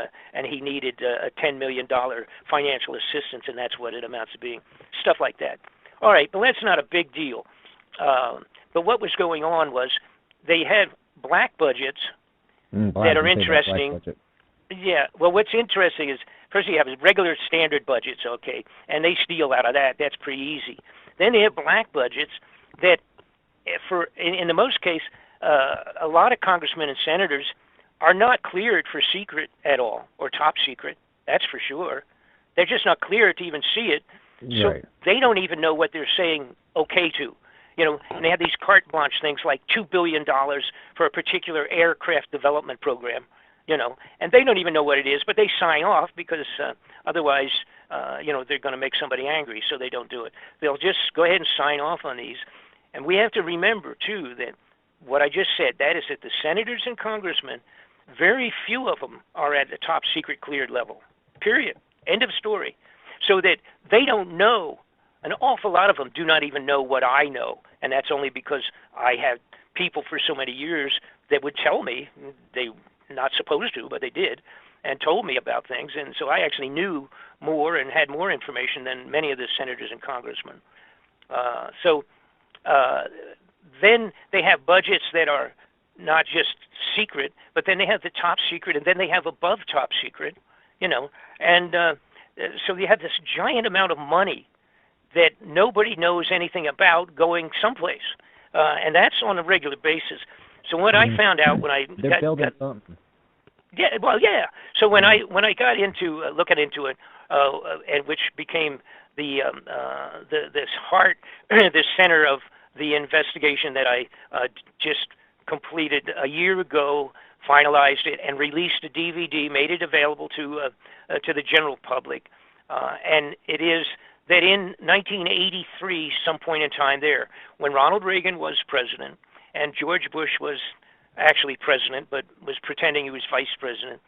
he needed a $10 million financial assistance, and that's what it amounts to being. Stuff like that. All right, but that's not a big deal. But what was going on was they had black budgets that are interesting. Yeah, well, what's interesting is, first you have regular standard budgets, okay, and they steal out of that. That's pretty easy. Then they have black budgets that, in the most case, a lot of congressmen and senators are not cleared for secret at all, or top secret. That's for sure. They're just not cleared to even see it, so they don't even know what they're saying okay to. And they have these carte blanche things like $2 billion for a particular aircraft development program, and they don't even know what it is, but they sign off because otherwise, they're going to make somebody angry, so they don't do it. They'll just go ahead and sign off on these. And we have to remember, too, that what I just said, that is that the senators and congressmen, very few of them are at the top secret cleared level, period. End of story. So that they don't know. An awful lot of them do not even know what I know, and that's only because I had people for so many years that would tell me, they not supposed to, but they did, and told me about things, and so I actually knew more and had more information than many of the senators and congressmen. Then they have budgets that are not just secret, but then they have the top secret, and then they have above top secret, and so you have this giant amount of money that nobody knows anything about going someplace, and that's on a regular basis. So what I found out when they're building something. Yeah, well, yeah. So when I got into looking into it, and which became the this heart, this center of the investigation that I just completed a year ago, finalized it, and released a DVD, made it available to the general public, and it is that in 1983, some point in time there, when Ronald Reagan was president and George Bush was actually president but was pretending he was vice president,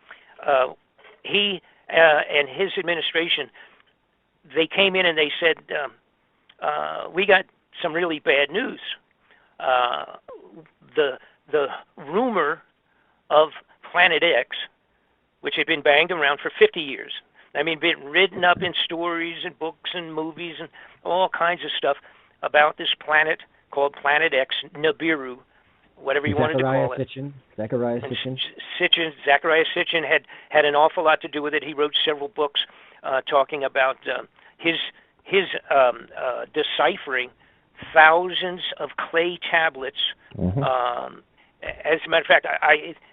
he and his administration, they came in and they said, we got some really bad news. The rumor of Planet X, which had been banged around for 50 years, I mean, been written up in stories and books and movies and all kinds of stuff about this planet called Planet X Nibiru, whatever you wanted to call it. Zacharias Sitchin. Zacharias Sitchin had an awful lot to do with it. He wrote several books talking about his deciphering thousands of clay tablets. As a matter of fact,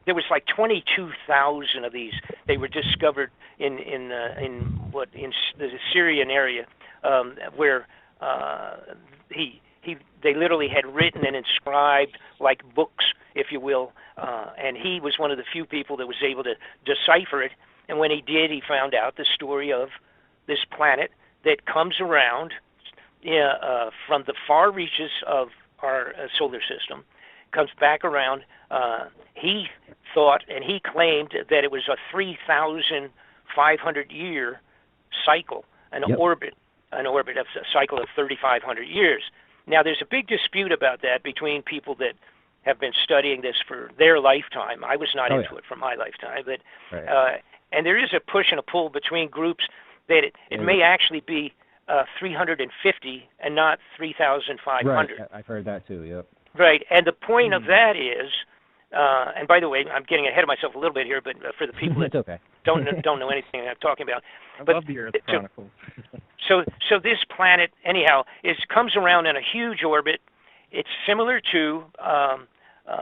there was like 22,000 of these. They were discovered in the Syrian area, where they literally had written and inscribed like books, if you will, and he was one of the few people that was able to decipher it. And when he did, he found out the story of this planet that comes around from the far reaches of our solar system, comes back around. He thought, and he claimed, that it was a 3,500-year cycle, an orbit, a cycle of 3,500 years. Now, there's a big dispute about that between people that have been studying this for their lifetime. I was not into it for my lifetime, but and there is a push and a pull between groups that it may actually be 350 and not 3,500. Right, I've heard that too. Yep. Right, and the point of that is, and by the way, I'm getting ahead of myself a little bit here, but for the people that don't know anything I'm talking about, I love the Earth Chronicles. So this planet, anyhow, comes around in a huge orbit. It's similar to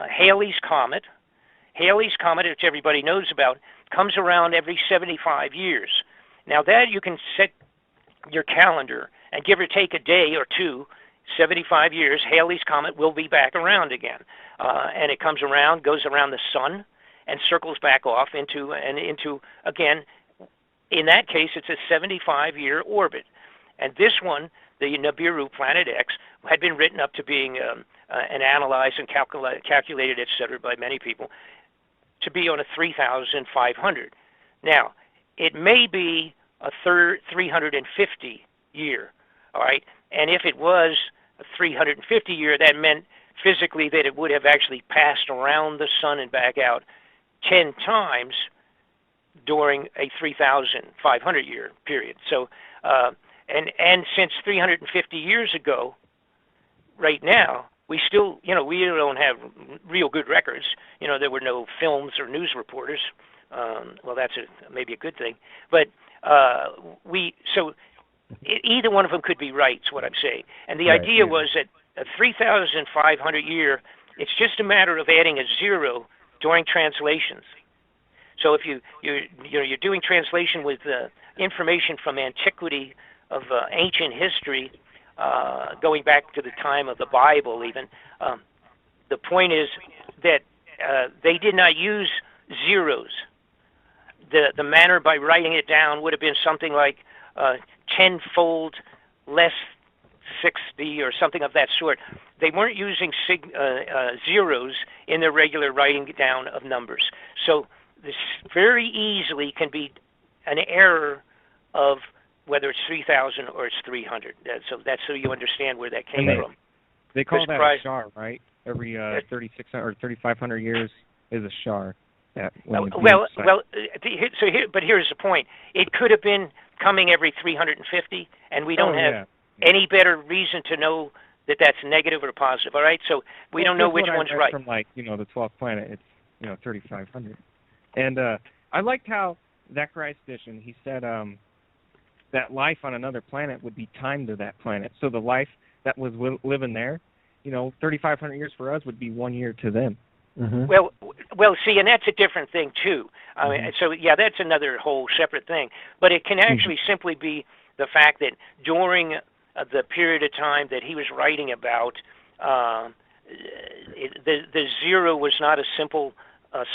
Halley's Comet. Halley's Comet, which everybody knows about, comes around every 75 years. Now that you can set your calendar and give or take a day or two, 75 years, Halley's Comet will be back around again. And it comes around, goes around the sun, and circles back off into, again, in that case, it's a 75-year orbit. And this one, the Nibiru Planet X, had been written up to being and analyzed and calculated, et cetera, by many people, to be on a 3,500. Now, it may be a 350 year, all right? And if it was a 350 year, that meant physically that it would have actually passed around the sun and back out 10 times during a 3,500 year period. So, and since 350 years ago, right now, we still, we don't have real good records. There were no films or news reporters. Well, that's maybe a good thing. But either one of them could be right, is what I'm saying. And the idea was that a 3,500 year, it's just a matter of adding a zero during translations. So if you're doing translation with information from antiquity of ancient history, going back to the time of the Bible even, the point is that they did not use zeros. The manner by writing it down would have been something like 10-fold less 60 or something of that sort. They weren't using zeros in their regular writing down of numbers. So this very easily can be an error of whether it's 3,000 or it's 300. So that's so you understand where that came from. They call that a shar, right? Every 3,600 or 3,500 years is a shar. But here's the point. It could have been coming every 350, and we don't have any better reason to know that that's negative or positive. All right, so we don't know which one's right. From the 12th planet, it's 3,500, and I liked how Zacharias Sitchin, he said that life on another planet would be timed to that planet. So the life that was living there, 3,500 years for us would be 1 year to them. Mm-hmm. Well, see, and that's a different thing too. I mean, so that's another whole separate thing. But it can actually simply be the fact that during the period of time that he was writing about, the zero was not a simple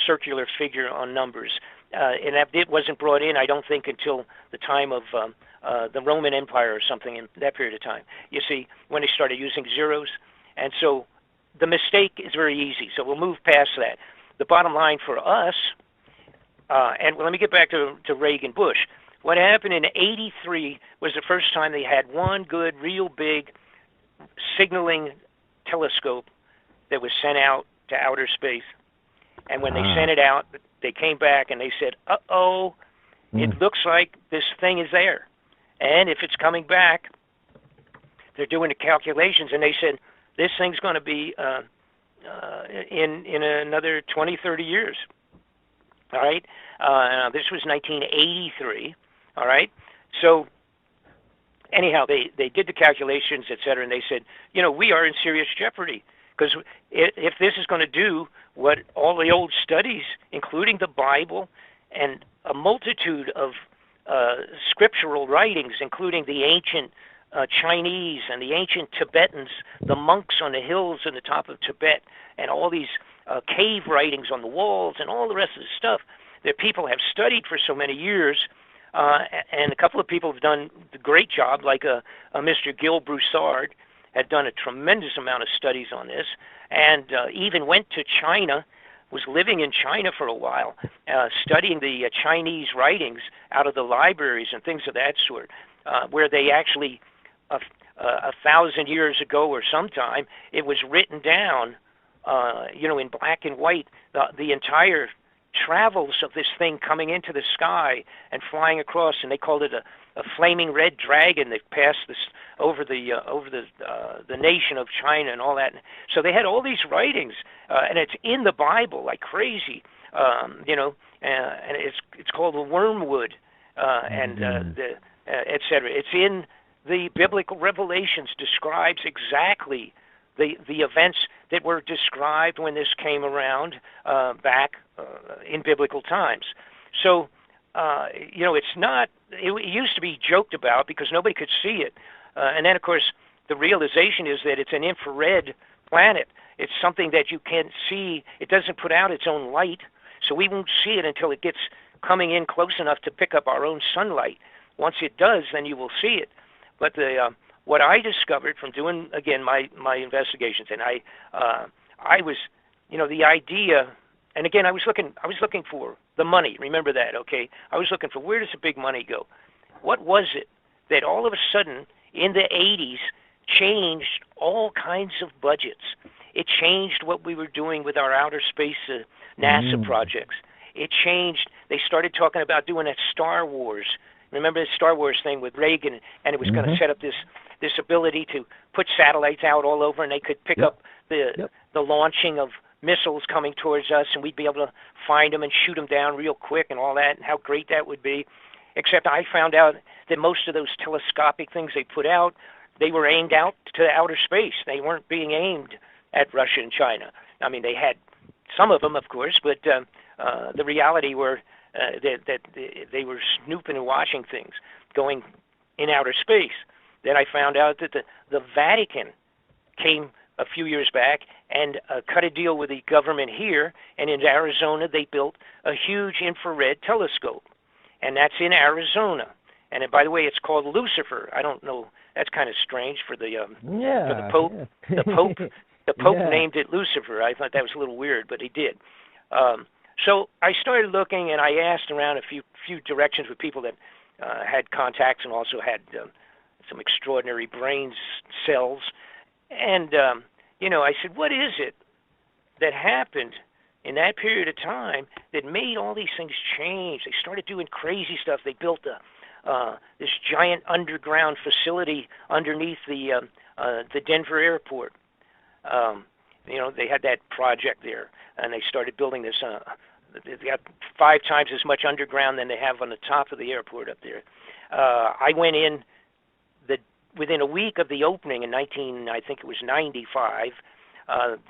circular figure on numbers, and that it wasn't brought in, I don't think, until the time of the Roman Empire or something in that period of time. You see, when they started using zeros, and so the mistake is very easy. So we'll move past that. The bottom line for us, and let me get back to Reagan Bush. What happened in '83 was the first time they had one good, real big signaling telescope that was sent out to outer space. And when they sent it out, they came back and they said, uh-oh, It looks like this thing is there. And if it's coming back, they're doing the calculations, and they said this thing's going to be in another 20, 30 years. All right? This was 1983. All right? So anyhow, they did the calculations, et cetera, and they said, we are in serious jeopardy, because if this is going to do what all the old studies, including the Bible and a multitude of scriptural writings, including the ancient Chinese and the ancient Tibetans, the monks on the hills on the top of Tibet, and all these cave writings on the walls and all the rest of the stuff that people have studied for so many years, and a couple of people have done a great job, like a Mr. Gil Broussard had done a tremendous amount of studies on this, and even went to China, was living in China for a while, studying the Chinese writings out of the libraries and things of that sort, where they actually, 1,000 years ago or sometime, it was written down, in black and white, the entire travels of this thing coming into the sky and flying across, and they called it a flaming red dragon that passed this over the nation of China and all that. So they had all these writings, and it's in the Bible like crazy, and it's called the wormwood, and et cetera. It's in the biblical revelations, describes exactly the events that were described when this came around back in biblical times. So, it's not, it used to be joked about because nobody could see it. And then, of course, the realization is that it's an infrared planet. It's something that you can't see. It doesn't put out its own light, so we won't see it until it gets coming in close enough to pick up our own sunlight. Once it does, then you will see it. But what I discovered from doing, again, my investigations, and I was, the idea, and again, I was looking for the money. Remember that, okay? I was looking for, where does the big money go? What was it that all of a sudden in the 80s changed all kinds of budgets? It changed what we were doing with our outer space NASA projects. It changed. They started talking about doing that Star Wars. Remember the Star Wars thing with Reagan, and it was going to set up this ability to put satellites out all over, and they could pick up the launching of missiles coming towards us, and we'd be able to find them and shoot them down real quick and all that, and how great that would be. Except I found out that most of those telescopic things they put out, they were aimed out to outer space. They weren't being aimed at Russia and China. I mean, they had some of them, of course, but the reality were that they were snooping and watching things going in outer space. Then I found out that the Vatican came a few years back and cut a deal with the government here, and in Arizona they built a huge infrared telescope, and that's in Arizona. And by the way, it's called Lucifer. I don't know. That's kind of strange for the Pope. Yeah. The Pope named it Lucifer. I thought that was a little weird, but he did. So I started looking, and I asked around a few directions with people that had contacts and also had some extraordinary brain cells. And, I said, what is it that happened in that period of time that made all these things change? They started doing crazy stuff. They built this giant underground facility underneath the Denver airport. They had that project there, and they started building this. They got 5 times as much underground than they have on the top of the airport up there. I went in within a week of the opening in 95,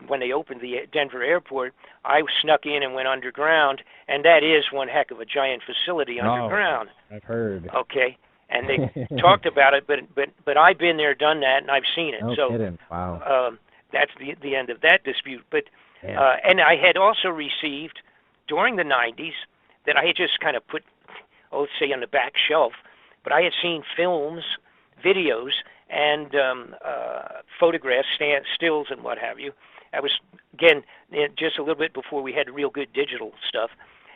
when they opened the Denver airport. I snuck in and went underground, and that is one heck of a giant facility underground. I've heard. Okay, and they talked about it, but I've been there, done that, and I've seen it. No kidding. Wow. That's the end of that dispute. But and I had also received during the 90s that I had just kind of put, let's say, on the back shelf, but I had seen films, videos, and photographs, stills, and what have you. I was, again, just a little bit before we had real good digital stuff,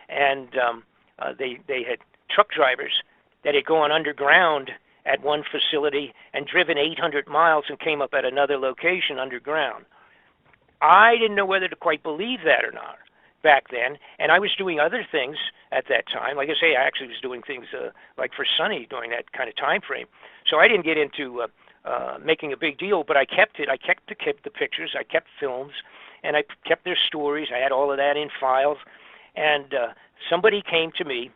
and they had truck drivers that had gone underground at one facility and driven 800 miles and came up at another location underground. I didn't know whether to quite believe that or not. back then, and I was doing other things at that time. Like I say, I actually was doing things like for Sonny during that kind of time frame. So I didn't get into making a big deal, but I kept it. I kept the pictures. I kept films, and I kept their stories. I had all of that in files. And somebody came to me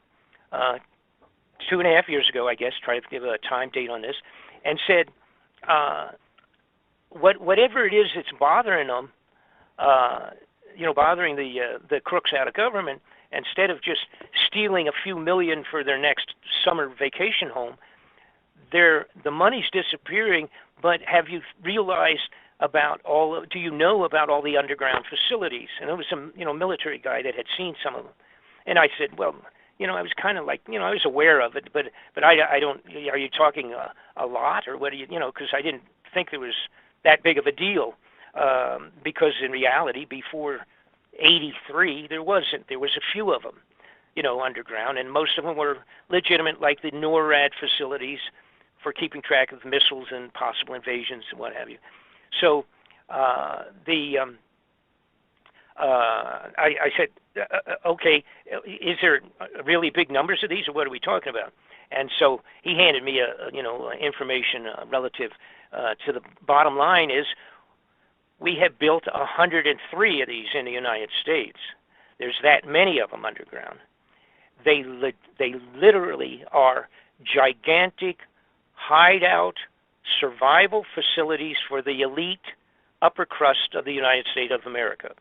2.5 years ago, I guess, try to give a time date on this, and said, whatever it is that's bothering them, bothering the crooks out of government, instead of just stealing a few million for their next summer vacation home, the money's disappearing. But have you realized about do you know about all the underground facilities? And it was some military guy that had seen some of them, and I said, well, I was kind of like, I was aware of it, but I don't. Are you talking a lot, or what do you, because I didn't think there was that big of a deal, because in reality, before '83, there wasn't. There was a few of them, underground, and most of them were legitimate, like the NORAD facilities for keeping track of missiles and possible invasions and what have you. So I said, okay, is there really big numbers of these, or what are we talking about? And so he handed me information relative to the bottom line is we have built 103 of these in the United States. There's that many of them underground. They literally are gigantic hideout survival facilities for the elite upper crust of the United States of America.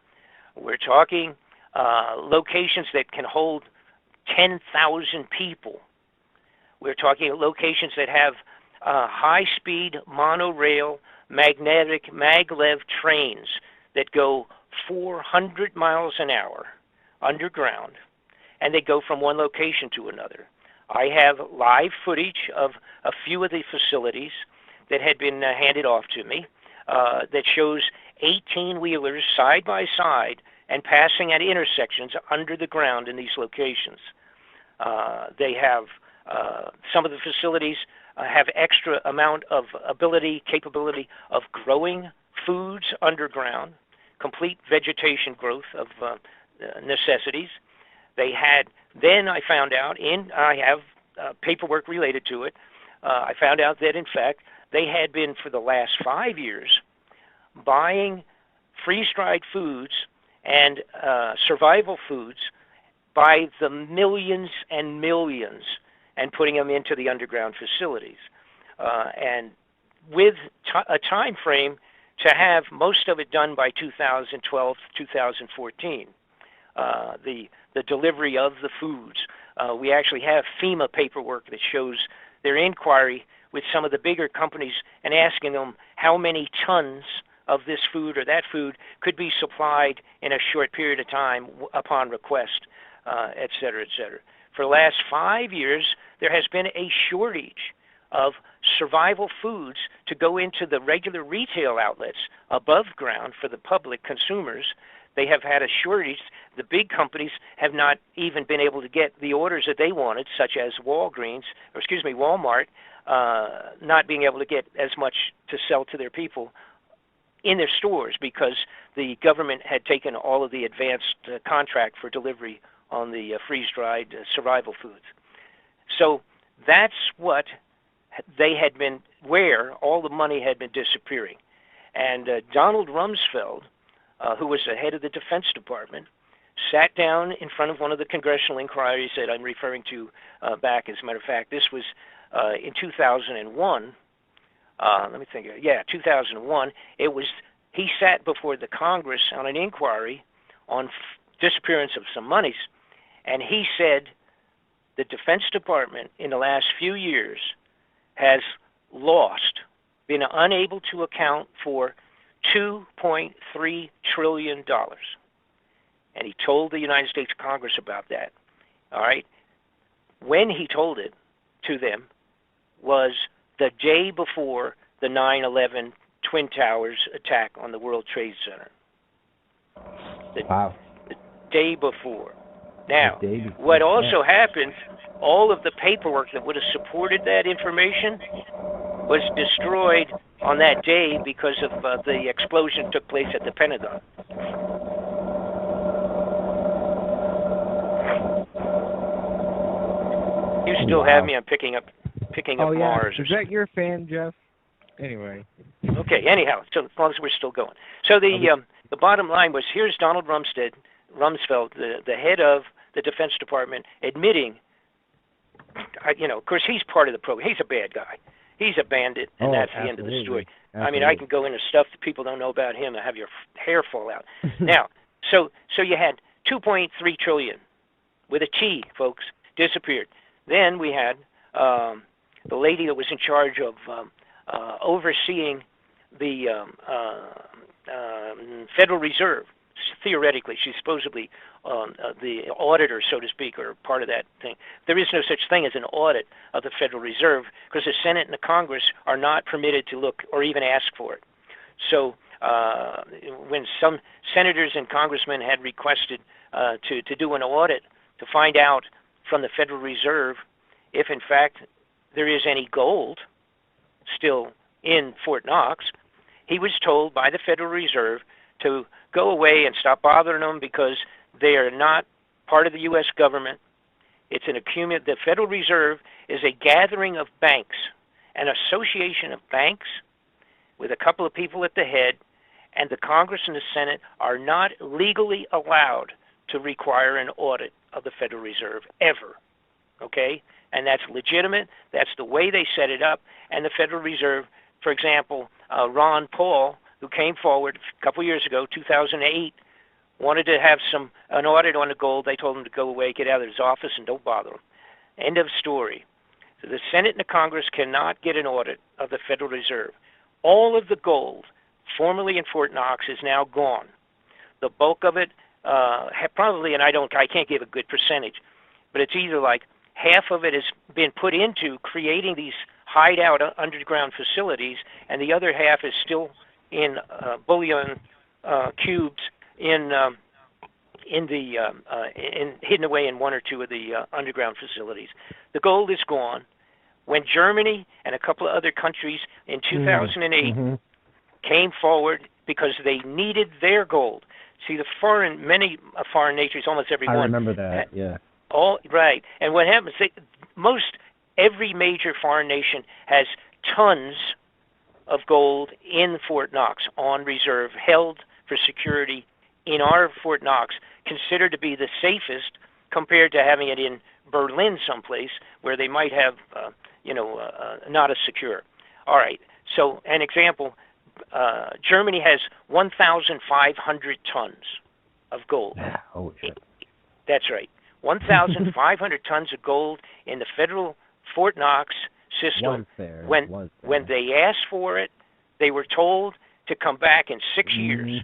We're talking locations that can hold 10,000 people. We're talking locations that have high-speed monorail magnetic maglev trains that go 400 miles an hour underground, and they go from one location to another. I have live footage of a few of the facilities that had been handed off to me that shows 18-wheelers side by side and passing at intersections under the ground in these locations. They have some of the facilities have extra amount of capability of growing foods underground, complete vegetation growth of necessities. They had, then I found out, I have paperwork related to it, I found out that in fact they had been for the last 5 years buying freeze-dried foods and survival foods by the millions and millions and putting them into the underground facilities. And with a time frame to have most of it done by 2012, 2014, the delivery of the foods. We actually have FEMA paperwork that shows their inquiry with some of the bigger companies and asking them how many tons of this food or that food could be supplied in a short period of time upon request, et cetera, et cetera. For the last 5 years, there has been a shortage of survival foods to go into the regular retail outlets above ground for the public consumers. They have had a shortage. The big companies have not even been able to get the orders that they wanted, such as Walmart, not being able to get as much to sell to their people in their stores because the government had taken all of the advanced contract for delivery on the freeze-dried survival foods. So that's what they had been, where all the money had been disappearing. And Donald Rumsfeld, who was the head of the Defense Department, sat down in front of one of the congressional inquiries that I'm referring to back. As a matter of fact, this was in 2001. Let me think. Yeah, 2001. It was, he sat before the Congress on an inquiry on disappearance of some monies, and he said the Defense Department in the last few years has lost, been unable to account for $2.3 trillion. And he told the United States Congress about that. All right? When he told it to them was the day before the 9/11 Twin Towers attack on the World Trade Center. Wow. The day before. Now, what also happened, all of the paperwork that would have supported that information was destroyed on that day because of the explosion that took place at the Pentagon. You still have me on picking up Mars. Is that your fan, Jeff? Anyway. Okay. Anyhow, so as long as we're still going. So the bottom line was, here's Donald Rumsfeld, the head of the Defense Department, admitting, of course, he's part of the program. He's a bad guy. He's a bandit, and that's the end of the story. Absolutely. I mean, I can go into stuff that people don't know about him and have your hair fall out. Now, so you had 2.3 trillion with a T, folks, disappeared. Then we had the lady that was in charge of overseeing the Federal Reserve. Theoretically, she's supposedly the auditor, so to speak, or part of that thing. There is no such thing as an audit of the Federal Reserve because the Senate and the Congress are not permitted to look or even ask for it. So when some senators and congressmen had requested to do an audit to find out from the Federal Reserve if, in fact, there is any gold still in Fort Knox, he was told by the Federal Reserve to go away and stop bothering them because they are not part of the U.S. government. It's an the Federal Reserve is a gathering of banks, an association of banks with a couple of people at the head, and the Congress and the Senate are not legally allowed to require an audit of the Federal Reserve ever, okay? And that's legitimate. That's the way they set it up. And the Federal Reserve, for example, Ron Paul, who came forward a couple years ago, 2008, wanted to have an audit on the gold. They told him to go away, get out of his office, and don't bother him. End of story. So the Senate and the Congress cannot get an audit of the Federal Reserve. All of the gold formerly in Fort Knox is now gone. The bulk of it, probably, and I can't give a good percentage, but it's either like half of it has been put into creating these hideout underground facilities, and the other half is still in bullion cubes hidden away in one or two of the underground facilities. The gold is gone. When Germany and a couple of other countries in 2008 came forward because they needed their gold. See, many foreign nations, almost every one. I remember that, yeah. All right. And what happens, every major foreign nation has tons of gold in Fort Knox on reserve, held for security in our Fort Knox, considered to be the safest compared to having it in Berlin someplace where they might have, not as secure. All right. So an example, Germany has 1,500 tons of gold. Oh, shit. That's right. 1,500 tons of gold in the federal Fort Knox system. When they asked for it, they were told to come back in 6 years.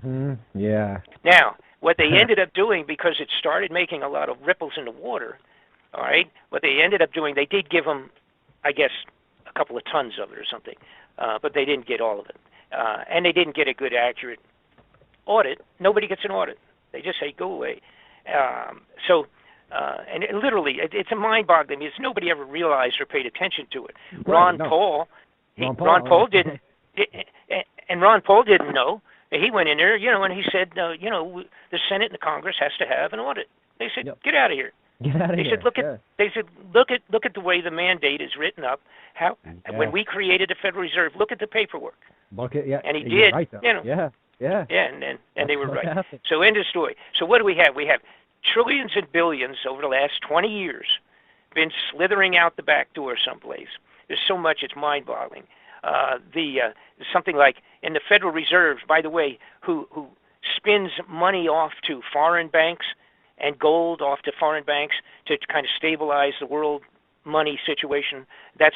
Yeah. Now, what they ended up doing, because it started making a lot of ripples in the water, all right, what they ended up doing, they did give them, I guess, a couple of tons of it or something, but they didn't get all of it. And they didn't get a good, accurate audit. Nobody gets an audit. They just say, go away. And literally, it's a mind-boggling. It's nobody ever realized or paid attention to it. Ron Paul didn't, and Ron Paul didn't know. He went in there, and he said, the Senate and the Congress has to have an audit. They said, get out of here. They said, look at the way the mandate is written up. When we created the Federal Reserve, look at the paperwork. And he did. Right, and they were right. So end of story. So what do we have? We have trillions and billions over the last 20 years been slithering out the back door someplace. There's so much, it's mind-boggling. Something like in the Federal Reserve, by the way, who spins money off to foreign banks and gold off to foreign banks to kind of stabilize the world money situation. That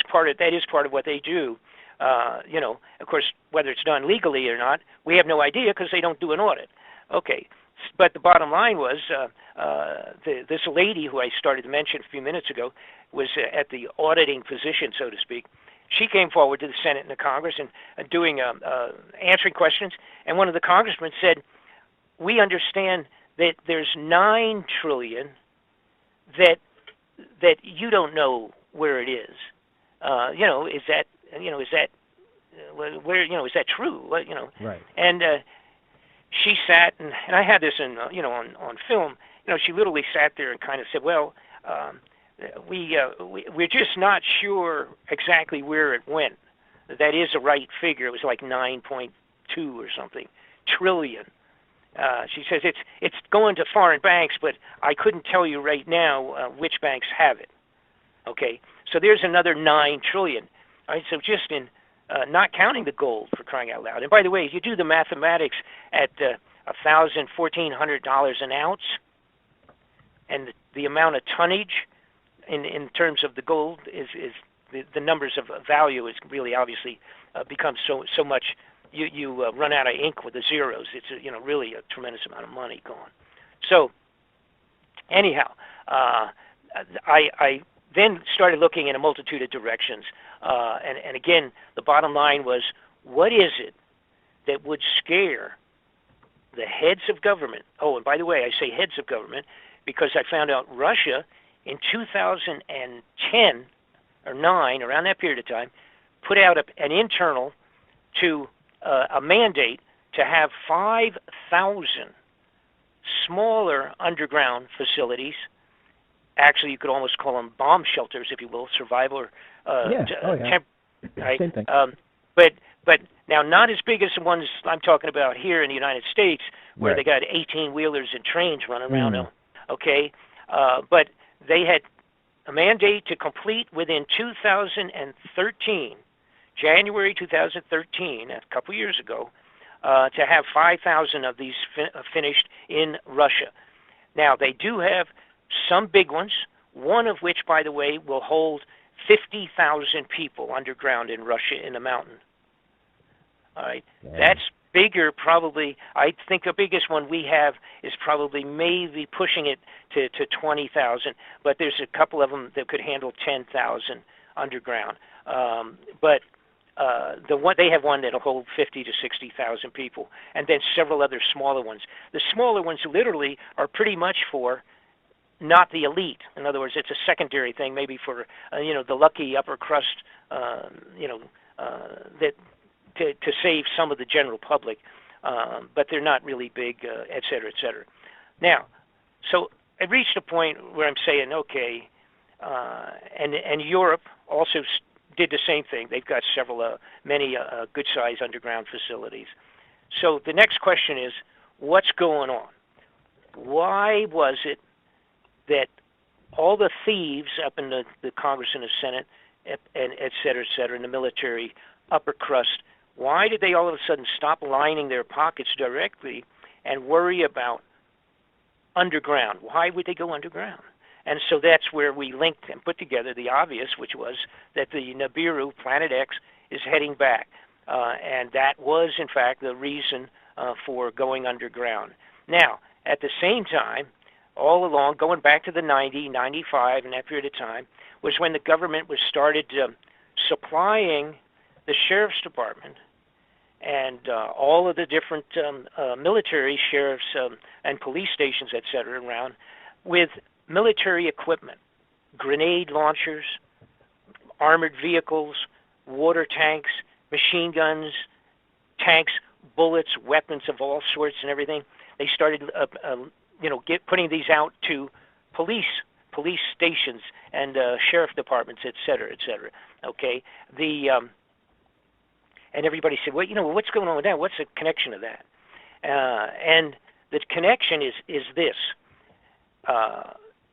is part of what they do. Of course, whether it's done legally or not, we have no idea because they don't do an audit. Okay. But the bottom line was this lady who I started to mention a few minutes ago was at the auditing position, so to speak. She came forward to the Senate and the Congress and doing answering questions. And one of the congressmen said, "We understand that there's $9 trillion that you don't know where it is. Is that true? Right. And she sat and I had this on film. She literally sat there and kind of said, "Well, we're just not sure exactly where it went. That is a right figure. It was like 9.2 or something trillion. She says it's going to foreign banks, but I couldn't tell you right now which banks have it. Okay, so there's another 9 trillion. All right, so just in not counting the gold, for crying out loud. And by the way, if you do the mathematics at $1,400 an ounce, and the amount of tonnage in terms of the gold is the numbers of value is really obviously becomes so much. You run out of ink with the zeros. It's really a tremendous amount of money gone. So anyhow, I then started looking in a multitude of directions, and again, the bottom line was, what is it that would scare the heads of government? Oh, and by the way, I say heads of government because I found out Russia in 2010 or 9, around that period of time, put out an internal to a mandate to have 5,000 smaller underground facilities. Actually, you could almost call them bomb shelters, if you will, survival. Right? Same thing. But now not as big as the ones I'm talking about here in the United States, where right. they got 18-wheelers and trains running around them. Okay, but they had a mandate to complete within 2013, January 2013, a couple years ago, to have 5,000 of these finished in Russia. Now, they do have some big ones, one of which, by the way, will hold 50,000 people underground in Russia in the mountain. All right, that's bigger probably. I think the biggest one we have is probably maybe pushing it to 20,000, but there's a couple of them that could handle 10,000 underground. But they have one that'll hold 50 to 60,000 people, and then several other smaller ones. The smaller ones literally are pretty much for not the elite. In other words, it's a secondary thing, maybe for the lucky upper crust, that to save some of the general public, but they're not really big, et cetera, et cetera. Now, so I reached a point where I'm saying, okay, and Europe also did the same thing. They've got many good-sized underground facilities. So the next question is, what's going on? Why was it that all the thieves up in the Congress and the Senate, and et cetera, in the military, upper crust, why did they all of a sudden stop lining their pockets directly and worry about underground? Why would they go underground? And so that's where we linked and put together the obvious, which was that the Nibiru Planet X is heading back. And that was, in fact, the reason for going underground. Now, at the same time, all along, going back to the 90, 95, and that period of time, was when the government was started supplying the sheriff's department and all of the different military sheriffs and police stations, et cetera, around with military equipment, grenade launchers, armored vehicles, water tanks, machine guns, tanks, bullets, weapons of all sorts and everything. They started putting these out to police stations and sheriff departments, et cetera, et cetera. Okay, and everybody said, well, what's going on with that? What's the connection to that? And the connection is this.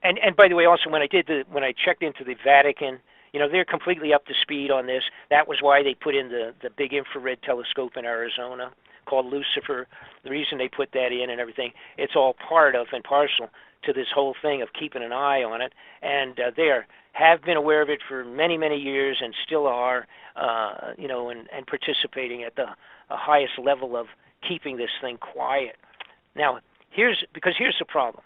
And by the way, also when I checked into the Vatican, they're completely up to speed on this. That was why they put in the big infrared telescope in Arizona called Lucifer. The reason they put that in and everything, it's all part of and parcel to this whole thing of keeping an eye on it. And they have been aware of it for many, many years and still are, and participating at the highest level of keeping this thing quiet. Now, here's the problem.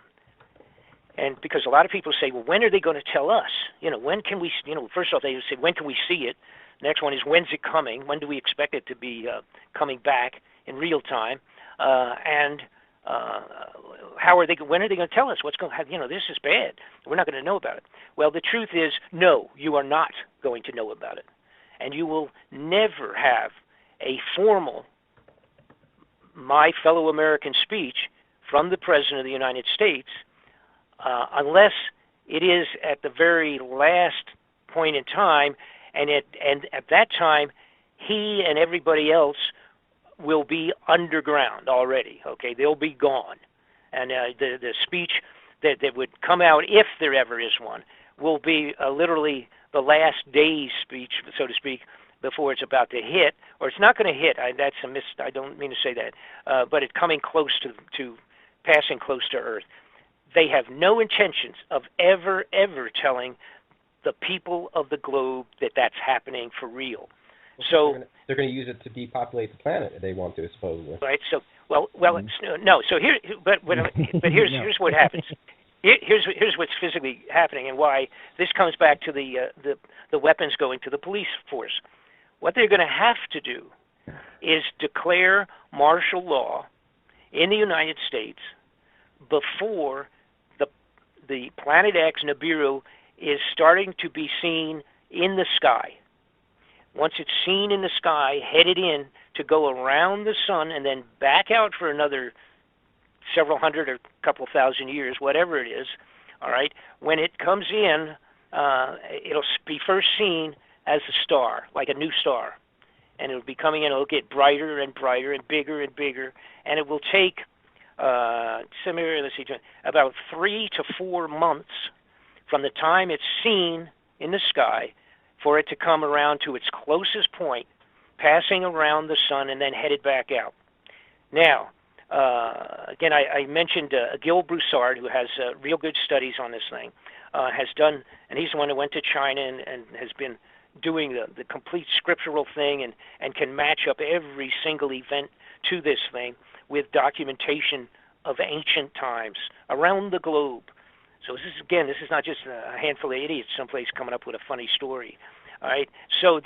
And because a lot of people say, well, when are they going to tell us? When can we, first off, they say, when can we see it? Next one is, when's it coming? When do we expect it to be coming back in real time? And when are they going to tell us what's going to happen? This is bad. We're not going to know about it. Well, the truth is, no, you are not going to know about it. And you will never have a formal, my fellow American speech from the President of the United States unless it is at the very last point in time, and at that time, he and everybody else will be underground already. Okay, they'll be gone, and the speech that would come out, if there ever is one, will be literally the last day's speech, so to speak, before it's about to hit, or it's not going to hit. That's a I don't mean to say that, but it's coming close to passing close to Earth. They have no intentions of ever telling the people of the globe that that's happening for real. So they're going to use it to depopulate the planet if they want to, supposedly. Right. So no. So here, but here's what happens. Here's what's physically happening, and why this comes back to the weapons going to the police force. What they're going to have to do is declare martial law in the United States before the Planet X Nibiru is starting to be seen in the sky. Once it's seen in the sky, headed in to go around the sun and then back out for another several hundred or a couple thousand years, whatever it is, all right, when it comes in, it'll be first seen as a star, like a new star. And it'll be coming in, it'll get brighter and brighter and bigger, and it will take about 3 to 4 months from the time it's seen in the sky for it to come around to its closest point, passing around the sun and then headed back out. Now, again, I mentioned Gil Broussard, who has real good studies on this thing, has done, and he's the one who went to China and has been doing the complete scriptural thing and can match up every single event to this thing with documentation of ancient times around the globe. So this is not just a handful of idiots someplace coming up with a funny story. All right. So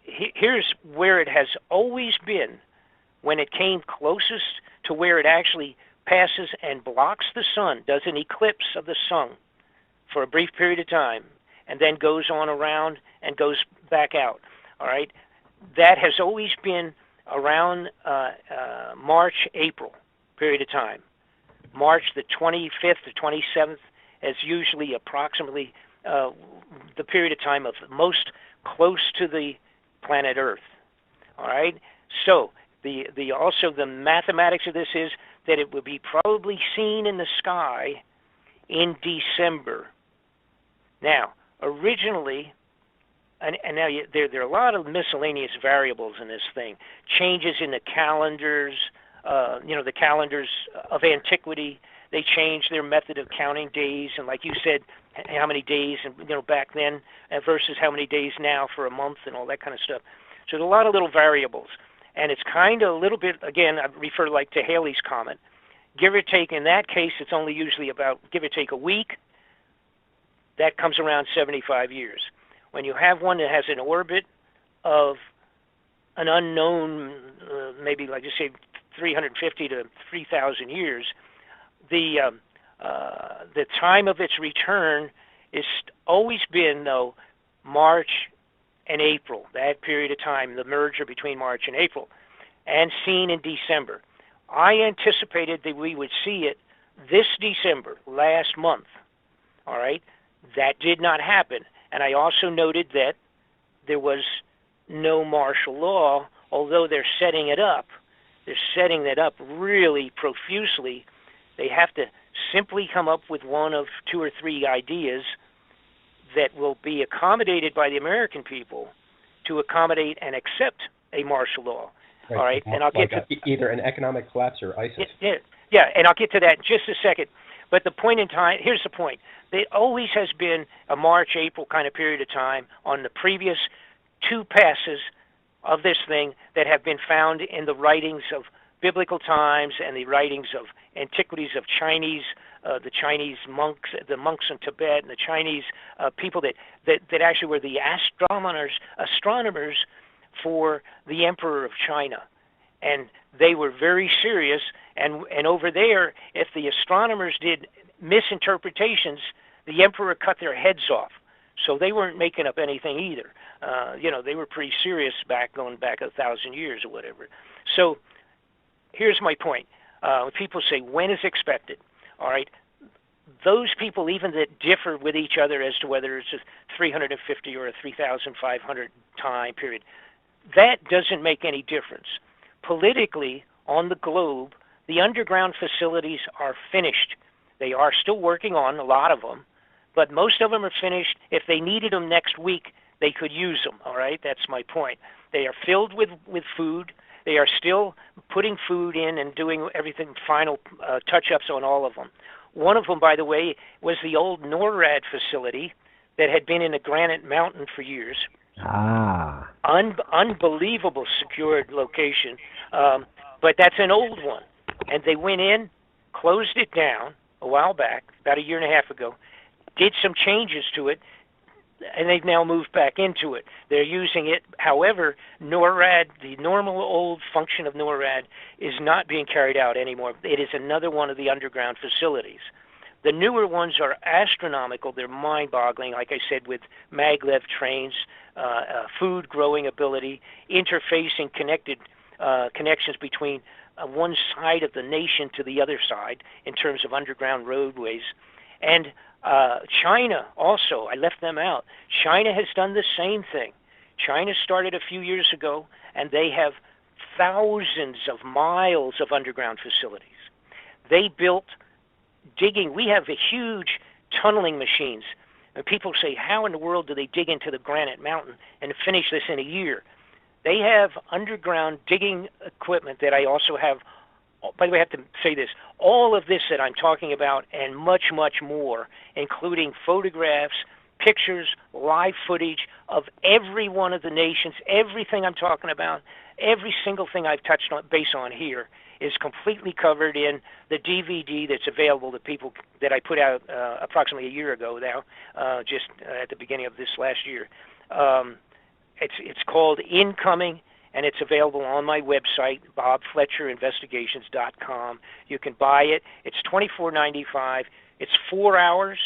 here's where it has always been when it came closest to where it actually passes and blocks the sun, does an eclipse of the sun for a brief period of time, and then goes on around and goes back out. All right. That has always been around March, April period of time. March the 25th to 27th is usually approximately the period of time of most close to the planet Earth. All right. So also the mathematics of this is that it would be probably seen in the sky in December. Now, originally, and now there are a lot of miscellaneous variables in this thing. Changes in the calendars, the calendars of antiquity. They changed their method of counting days, and like you said, how many days, and back then versus how many days now for a month, and all that kind of stuff. So there's a lot of little variables, and it's kind of a little bit. Again, I refer like to Haley's comment. Give or take, in that case, it's only usually about give or take a week. That comes around 75 years. When you have one that has an orbit of an unknown, maybe like just say 350 to 3,000 years, the time of its return is always been, though, March and April, that period of time, the merger between March and April, and seen in December. I anticipated that we would see it this December, last month, all right? That did not happen. And I also noted that there was no martial law, although they're setting it up. They're setting that up really profusely. They have to simply come up with one of 2 or 3 ideas that will be accommodated by the American people to accommodate and accept a martial law. Right. All right, and I'll get to either an economic collapse or ISIS. Yeah, and I'll get to that in just a second. But the point in time, here's the point. It always has been a March, April kind of period of time on the previous 2 passes of this thing that have been found in the writings of biblical times and the writings of antiquities of Chinese, the Chinese monks, the monks in Tibet, and the Chinese people that actually were the astronomers for the Emperor of China. And they were very serious, and over there, if the astronomers did misinterpretations, the emperor cut their heads off. So they weren't making up anything either. They were pretty serious going back 1,000 years or whatever. So here's my point. When people say, when is expected? All right, those people, even that differ with each other as to whether it's a 350 or a 3,500 time period, that doesn't make any difference. Politically, on the globe, the underground facilities are finished. They are still working on a lot of them, but most of them are finished. If they needed them next week, they could use them, all right? That's my point. They are filled with food. They are still putting food in and doing everything, final touch-ups on all of them. One of them, by the way, was the old NORAD facility that had been in a granite mountain for years. Unbelievable secured location, but that's an old one. And they went in, closed it down a while back, about a year and a half ago, did some changes to it, and they've now moved back into it. They're using it. However, NORAD, the normal old function of NORAD, is not being carried out anymore. It is another one of the underground facilities. The newer ones are astronomical. They're mind-boggling, like I said, with maglev trains, food growing ability, interfacing connections between one side of the nation to the other side in terms of underground roadways. And China also, I left them out. China has done the same thing. China started a few years ago, and they have thousands of miles of underground facilities. They built digging. We have a huge tunneling machines. And people say, how in the world do they dig into the granite mountain and finish this in a year? They have underground digging equipment that I also have. By the way, I have to say this. All of this that I'm talking about and much, much more, including photographs, pictures, live footage of every one of the nations, everything I'm talking about, every single thing I've touched on base on here is completely covered in the DVD that's available to people that I put out approximately a year ago now, just at the beginning of this last year. It's called Incoming, and it's available on my website, bobfletcherinvestigations.com. You can buy it. It's $24.95. It's 4 hours,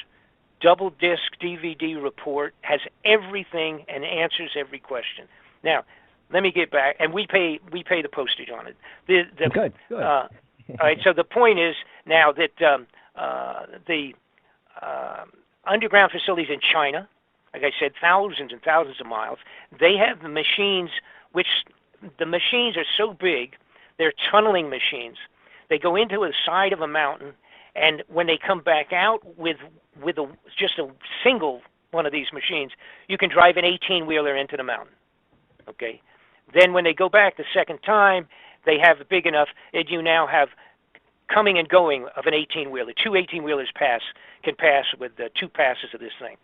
double disc DVD report, has everything and answers every question. Now, let me get back, and we pay the postage on it. Good. All right. So the point is now that the underground facilities in China, like I said, thousands and thousands of miles, they have the machines, which the machines are so big, they're tunneling machines. They go into the side of a mountain, and when they come back out with just a single one of these machines, you can drive an 18-wheeler into the mountain. Okay. Then when they go back the second time, they have big enough that you now have coming and going of an 18-wheeler. Two 18-wheelers can pass with the two passes of this thing.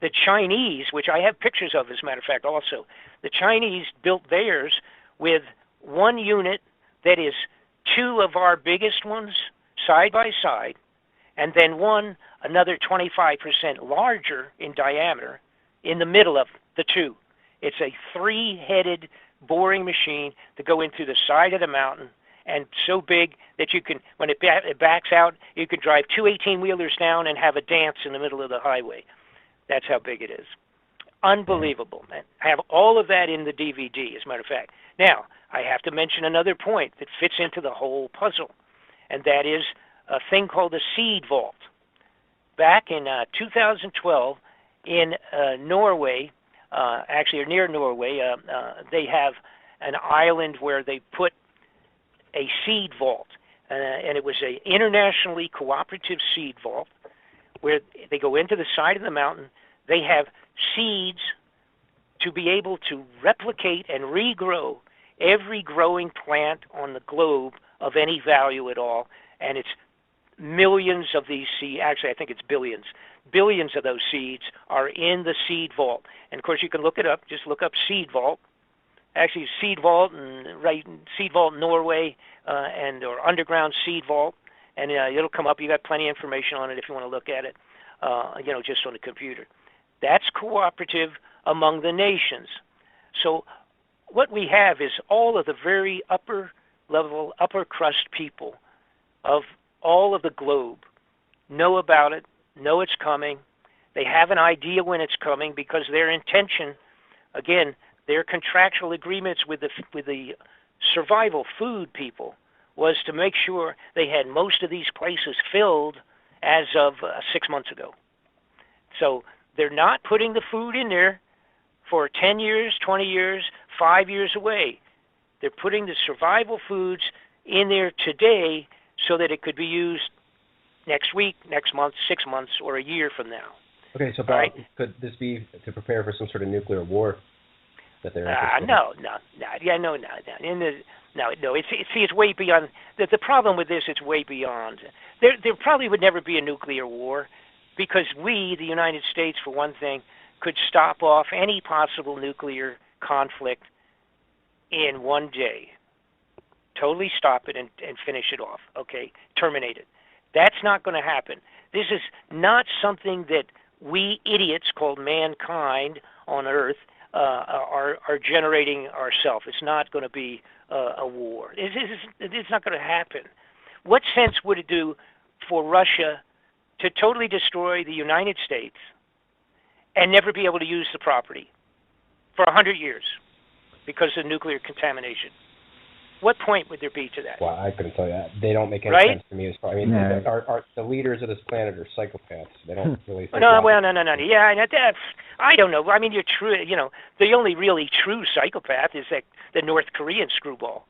The Chinese, which I have pictures of, as a matter of fact, also, the Chinese built theirs with one unit that is two of our biggest ones side by side, and then another 25% larger in diameter in the middle of the two. It's a three-headed boring machine to go in through the side of the mountain, and so big that you can, when it backs out, you can drive two 18-wheelers down and have a dance in the middle of the highway. That's how big it is. Unbelievable, man. I have all of that in the DVD, as a matter of fact. Now, I have to mention another point that fits into the whole puzzle, and that is a thing called the seed vault. Back in 2012, in Norway, actually, or near Norway, they have an island where they put a seed vault, and it was an internationally cooperative seed vault where they go into the side of the mountain. They have seeds to be able to replicate and regrow every growing plant on the globe of any value at all, and it's millions of these seeds. Actually, I think it's billions. Billions of those seeds are in the seed vault. And, of course, you can look it up. Just look up seed vault. Actually, seed vault and write seed vault Norway or underground seed vault, and it'll come up. You got plenty of information on it if you want to look at it, just on the computer. That's cooperative among the nations. So what we have is all of the very upper level, upper crust people of all of the globe know about it, know it's coming. They have an idea when it's coming because their intention, again, their contractual agreements with the survival food people was to make sure they had most of these places filled as of 6 months ago. So they're not putting the food in there for 10 years, 20 years, 5 years away. They're putting the survival foods in there today so that it could be used next week, next month, 6 months, or a year from now. Okay, so Bob, could this be to prepare for some sort of nuclear war that they're interested in? No. It's way beyond. The problem with this, it's way beyond. There probably would never be a nuclear war because we, the United States, for one thing, could stop off any possible nuclear conflict in one day. Totally stop it and finish it off, okay? Terminate it. That's not going to happen. This is not something that we idiots called mankind on Earth are generating ourselves. It's not going to be a war. It's not going to happen. What sense would it do for Russia to totally destroy the United States and never be able to use the property for 100 years because of nuclear contamination? What point would there be to that? Well, I couldn't tell you that. They don't make any sense to me. The leaders of this planet are psychopaths. They don't really think No. Yeah, I don't know. I mean, you're true. You know, the only really true psychopath is the North Korean screwball.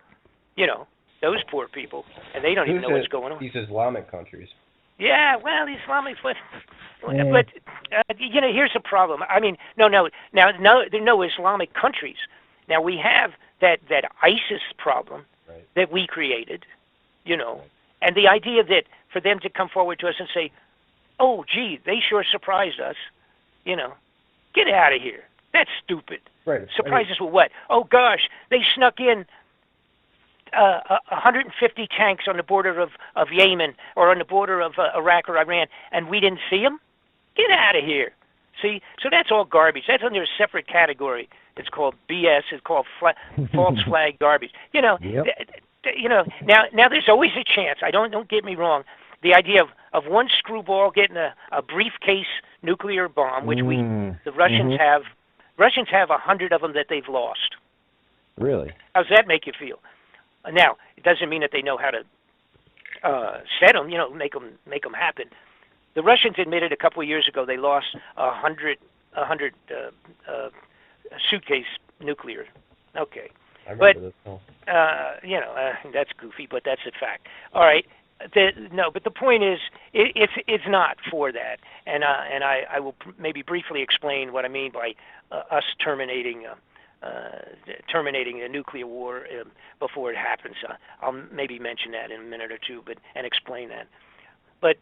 You know, those poor people, and they don't even know what's going on. These Islamic countries. Yeah, well, Islamic, but you know, here's the problem. I mean, no, there are no Islamic countries. Now we have that ISIS problem that we created, you know, and the idea that for them to come forward to us and say, "Oh, gee, they sure surprised us," you know, get out of here. That's stupid. Right. Surprise us with what? Oh gosh, they snuck in 150 tanks on the border of Yemen or on the border of Iraq or Iran, and we didn't see them? Get out of here. See? So that's all garbage. That's under a separate category. It's called BS. It's called false flag garbage. You know, you know. Now there's always a chance. Don't get me wrong. The idea of one screwball getting a briefcase nuclear bomb, which the Russians have. Russians have 100 of them that they've lost. Really? How does that make you feel? Now, it doesn't mean that they know how to set them, you know, make them happen. The Russians admitted a couple of years ago they lost 100 suitcase nuclear. Okay. I remember this. You know, that's goofy, but that's a fact. All right. But the point is, it's not for that, and I will maybe briefly explain what I mean by us terminating a nuclear war before it happens. I'll maybe mention that in a minute or two, and explain that. But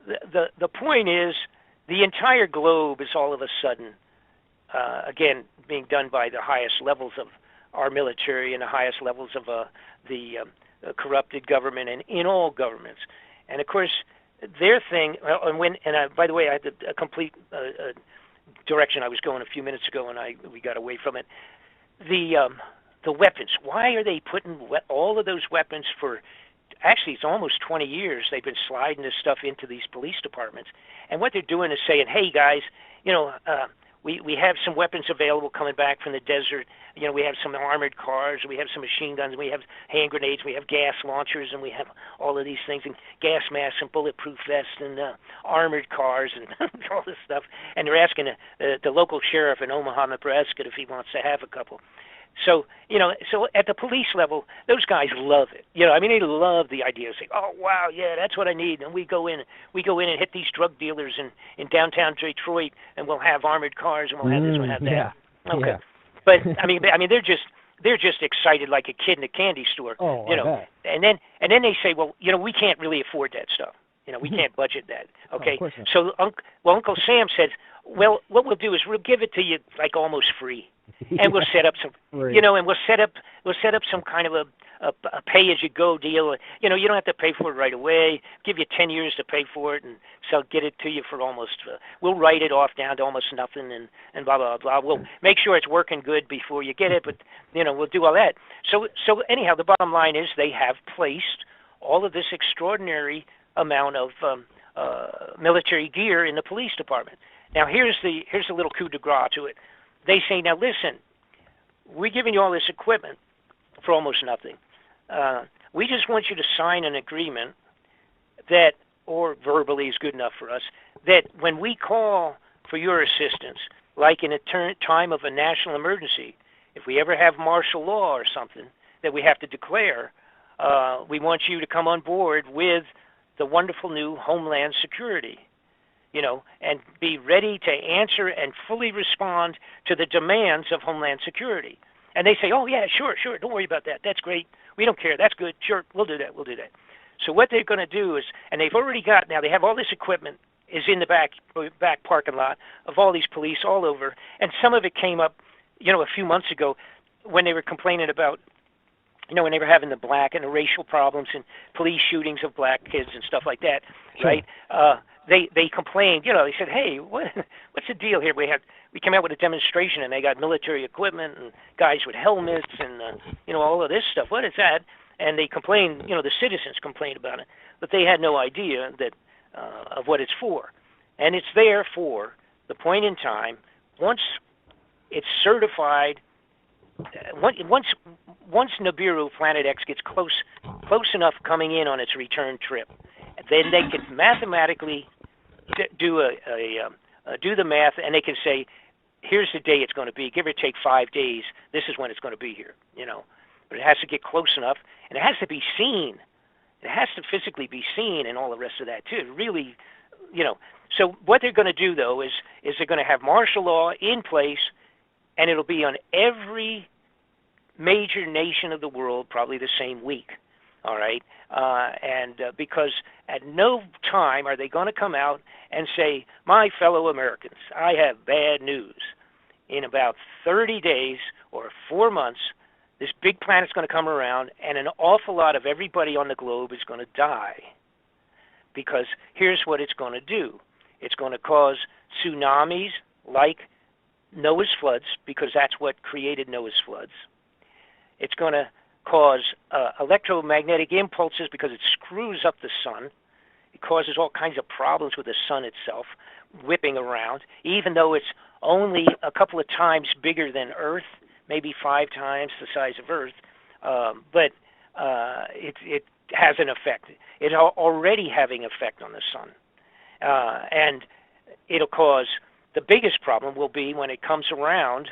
the point is, the entire globe is all of a sudden, again, being done by the highest levels of our military and the highest levels of the corrupted government and in all governments. And of course, their thing. By the way, I had a complete direction I was going a few minutes ago, and we got away from it. The weapons. Why are they putting all of those weapons for? Actually, it's almost 20 years they've been sliding this stuff into these police departments, and what they're doing is saying, "Hey guys, you know, we have some weapons available coming back from the desert. You know, we have some armored cars, we have some machine guns, we have hand grenades, we have gas launchers, and we have all of these things, and gas masks and bulletproof vests and armored cars and all this stuff." And they're asking the local sheriff in Omaha, Nebraska, if he wants to have a couple. So, you know, at the police level, those guys love it. You know, I mean, they love the idea of saying, "Oh, wow, yeah, that's what I need." And we go in and hit these drug dealers in downtown Detroit, and we'll have armored cars, and we'll have this, we'll have that. Yeah. Okay. Yeah. But I mean, they're just excited like a kid in a candy store. Oh, you know. And then they say, "Well, you know, we can't really afford that stuff. You know, we can't budget that." Okay. Oh, of course not. So Uncle Sam says, "Well, what we'll do is we'll give it to you like almost free." And we'll set up some, you know, and we'll set up some kind of a pay-as-you-go deal. You know, you don't have to pay for it right away. Give you 10 years to pay for it, and so get it to you for almost. We'll write it off down to almost nothing, and blah blah blah. We'll make sure it's working good before you get it, but you know, we'll do all that. So anyhow, the bottom line is they have placed all of this extraordinary amount of military gear in the police department. Now here's a little coup de grace to it. They say, "Now listen, we're giving you all this equipment for almost nothing. We just want you to sign an agreement that or verbally is good enough for us, that when we call for your assistance, like in a time of a national emergency, if we ever have martial law or something that we have to declare, we want you to come on board with the wonderful new Homeland Security, and be ready to answer and fully respond to the demands of Homeland Security. And they say, oh, yeah, sure, don't worry about that. That's great. We don't care. That's good. Sure, we'll do that. So what they're going to do is, and they've already got, now they have all this equipment is in the back parking lot of all these police all over, and some of it came up, a few months ago when they were complaining about, when they were having the black and the racial problems and police shootings of black kids and stuff like that, sure. Right? They complained, they said, hey, what's the deal here? We came out with a demonstration and they got military equipment and guys with helmets and, all of this stuff. What is that? And they complained, the citizens complained about it, but they had no idea that of what it's for. And it's there for the point in time, once it's certified, once Nibiru Planet X gets close enough coming in on its return trip, then they can mathematically do the math, and they can say, here's the day it's going to be, give or take 5 days, this is when it's going to be here, But it has to get close enough, and it has to be seen. It has to physically be seen and all the rest of that, too. Really, So what they're going to do, though, is they're going to have martial law in place, and it'll be on every major nation of the world probably the same week, all right? Because at no time are they going to come out and say, my fellow Americans, I have bad news. In about 30 days or 4 months, this big planet's going to come around, and an awful lot of everybody on the globe is going to die. Because here's what it's going to do. It's going to cause tsunamis like Noah's floods, because that's what created Noah's floods. It's going to cause electromagnetic impulses because it screws up the sun. It causes all kinds of problems with the sun itself, whipping around, even though it's only a couple of times bigger than Earth, maybe 5 times the size of Earth, but it has an effect. It's already having effect on the sun. And it'll cause, the biggest problem will be when it comes around,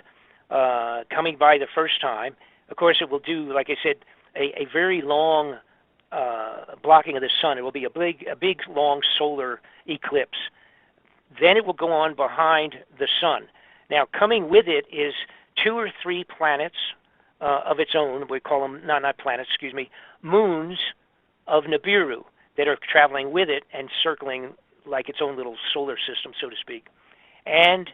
coming by the first time. Of course, it will do, like I said, a very long blocking of the sun. It will be a big, long solar eclipse. Then it will go on behind the sun. Now, coming with it is 2 or 3 planets of its own. We call them, not planets, moons of Nibiru that are traveling with it and circling like its own little solar system, so to speak. And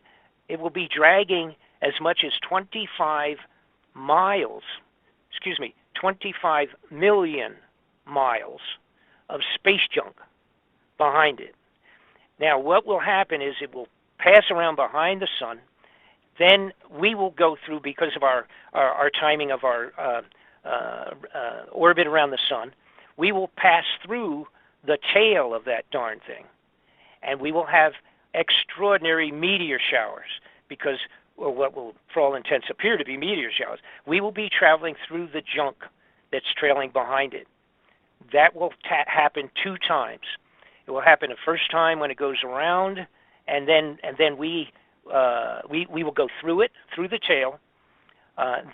it will be dragging as much as 25 million miles of space junk behind it. Now, what will happen is it will pass around behind the sun. Then we will go through, because of our timing of our orbit around the sun, we will pass through the tail of that darn thing. And we will have extraordinary meteor showers, because, or what will, for all intents, appear to be meteor showers. We will be traveling through the junk that's trailing behind it. That will happen 2 times. It will happen the first time when it goes around, and then we will go through it, through the tail.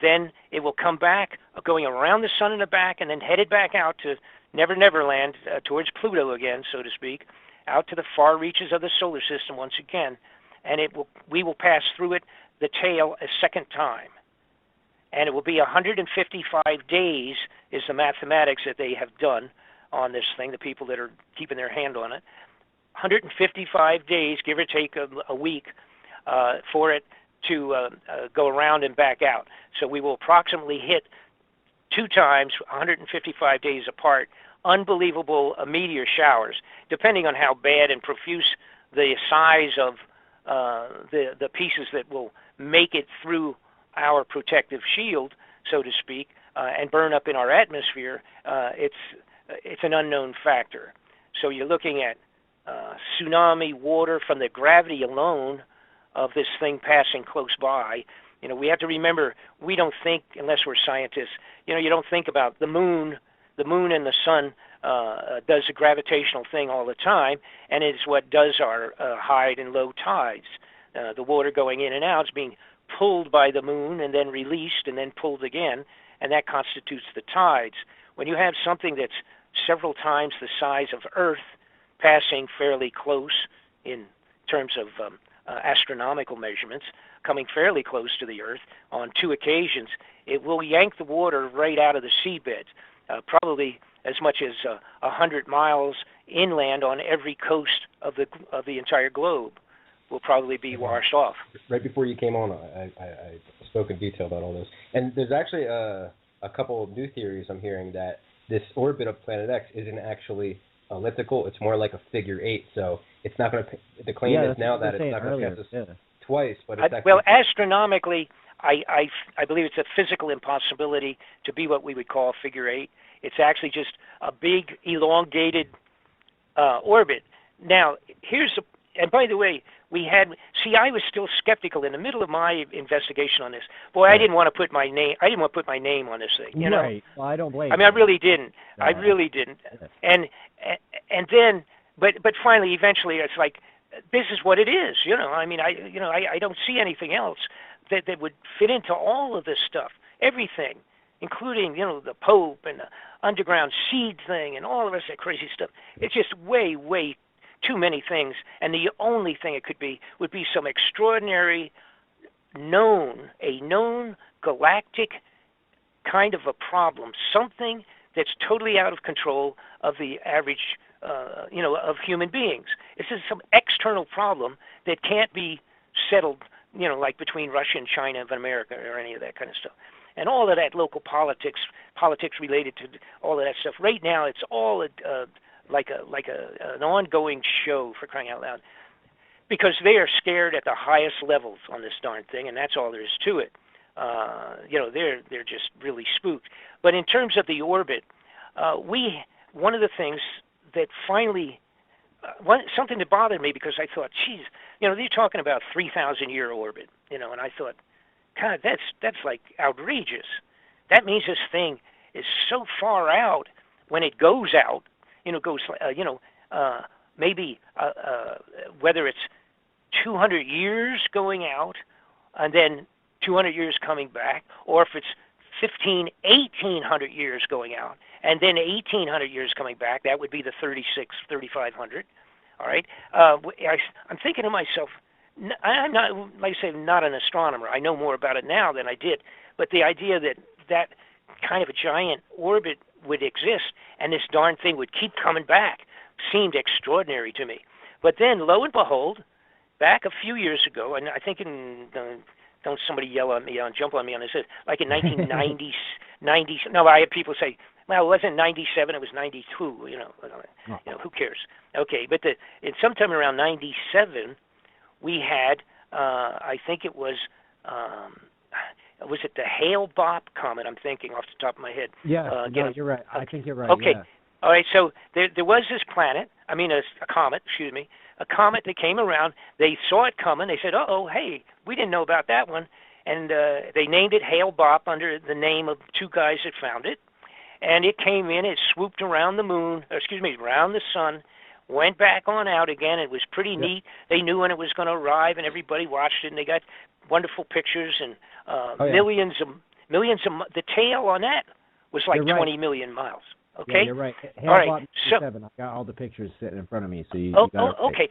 Then it will come back, going around the sun in the back, and then headed back out to Never Land, towards Pluto again, so to speak, out to the far reaches of the solar system once again. And we will pass through it, the tail, a second time. And it will be 155 days is the mathematics that they have done on this thing, the people that are keeping their hand on it. 155 days, give or take a week, for it to go around and back out. So we will approximately hit 2 times, 155 days apart, unbelievable meteor showers, depending on how bad and profuse the size of the pieces that will make it through our protective shield, so to speak, and burn up in our atmosphere. It's an unknown factor. So you're looking at tsunami water from the gravity alone of this thing passing close by. We have to remember, we don't think, unless we're scientists, you don't think about the moon and the sun does a gravitational thing all the time, and it's what does our high and low tides. The water going in and out is being pulled by the moon and then released and then pulled again, and that constitutes the tides. When you have something that's several times the size of Earth passing fairly close in terms of astronomical measurements, coming fairly close to the Earth on 2 occasions, it will yank the water right out of the seabed, probably as much as 100 miles inland on every coast of the entire globe will probably be washed off. Right before you came on, I spoke in detail about all this. And there's actually a couple of new theories I'm hearing that this orbit of Planet X isn't actually elliptical. It's more like a figure 8. So it's not going to, the claim is now that it's not going to pass us twice. But it's actually... Well, astronomically, I believe it's a physical impossibility to be what we would call a figure 8. It's actually just a big, elongated orbit. Now, and by the way, I was still skeptical in the middle of my investigation on this. Boy, right. I didn't want to put my name on this thing. You know? Right. Well, I don't blame you. I mean, I really didn't. I really didn't. And then, but finally, eventually, it's like, this is what it is. You know, I mean, I don't see anything else that would fit into all of this stuff. Everything, including, the Pope and the underground seed thing and all the rest of that crazy stuff. It's just way, way too many things, and the only thing it could be would be some extraordinary known galactic kind of a problem, something that's totally out of control of the average, of human beings. This is some external problem that can't be settled, like between Russia and China and America or any of that kind of stuff. And all of that local politics related to all of that stuff. Right now, it's all an ongoing show, for crying out loud, because they are scared at the highest levels on this darn thing, and that's all there is to it. They're just really spooked. But in terms of the orbit, one of the things that finally something that bothered me, because I thought, geez, they're talking about 3,000-year orbit, and I thought, God, that's like outrageous. That means this thing is so far out when it goes out. Maybe whether it's 200 years going out and then 200 years coming back, or if it's 1,800 years going out and then 1,800 years coming back, that would be the 3,500. All right. I'm thinking to myself, I'm not, like I say, not an astronomer. I know more about it now than I did, but the idea that kind of a giant orbit would exist and this darn thing would keep coming back seemed extraordinary to me. But then, lo and behold, back a few years ago, and I think don't somebody yell at me, jump on me on this, like in 1990s, I had people say, well, it wasn't 97, it was 92, who cares? Okay, but sometime around 97, we had, I think it was it the Hale-Bopp comet? I'm thinking off the top of my head. Yeah, you're right. I think you're right. Okay. Yeah. All right, so there was this a comet that came around. They saw it coming. They said, hey, we didn't know about that one. And they named it Hale-Bopp under the name of 2 guys that found it. And it came in, it swooped around around the sun, went back on out again. It was pretty neat. They knew when it was going to arrive, and everybody watched it, and they got wonderful pictures and millions of the tail on that was like 20 million miles. Okay. Yeah, you're right. All right. So I got all the pictures sitting in front of me. So you. Okay.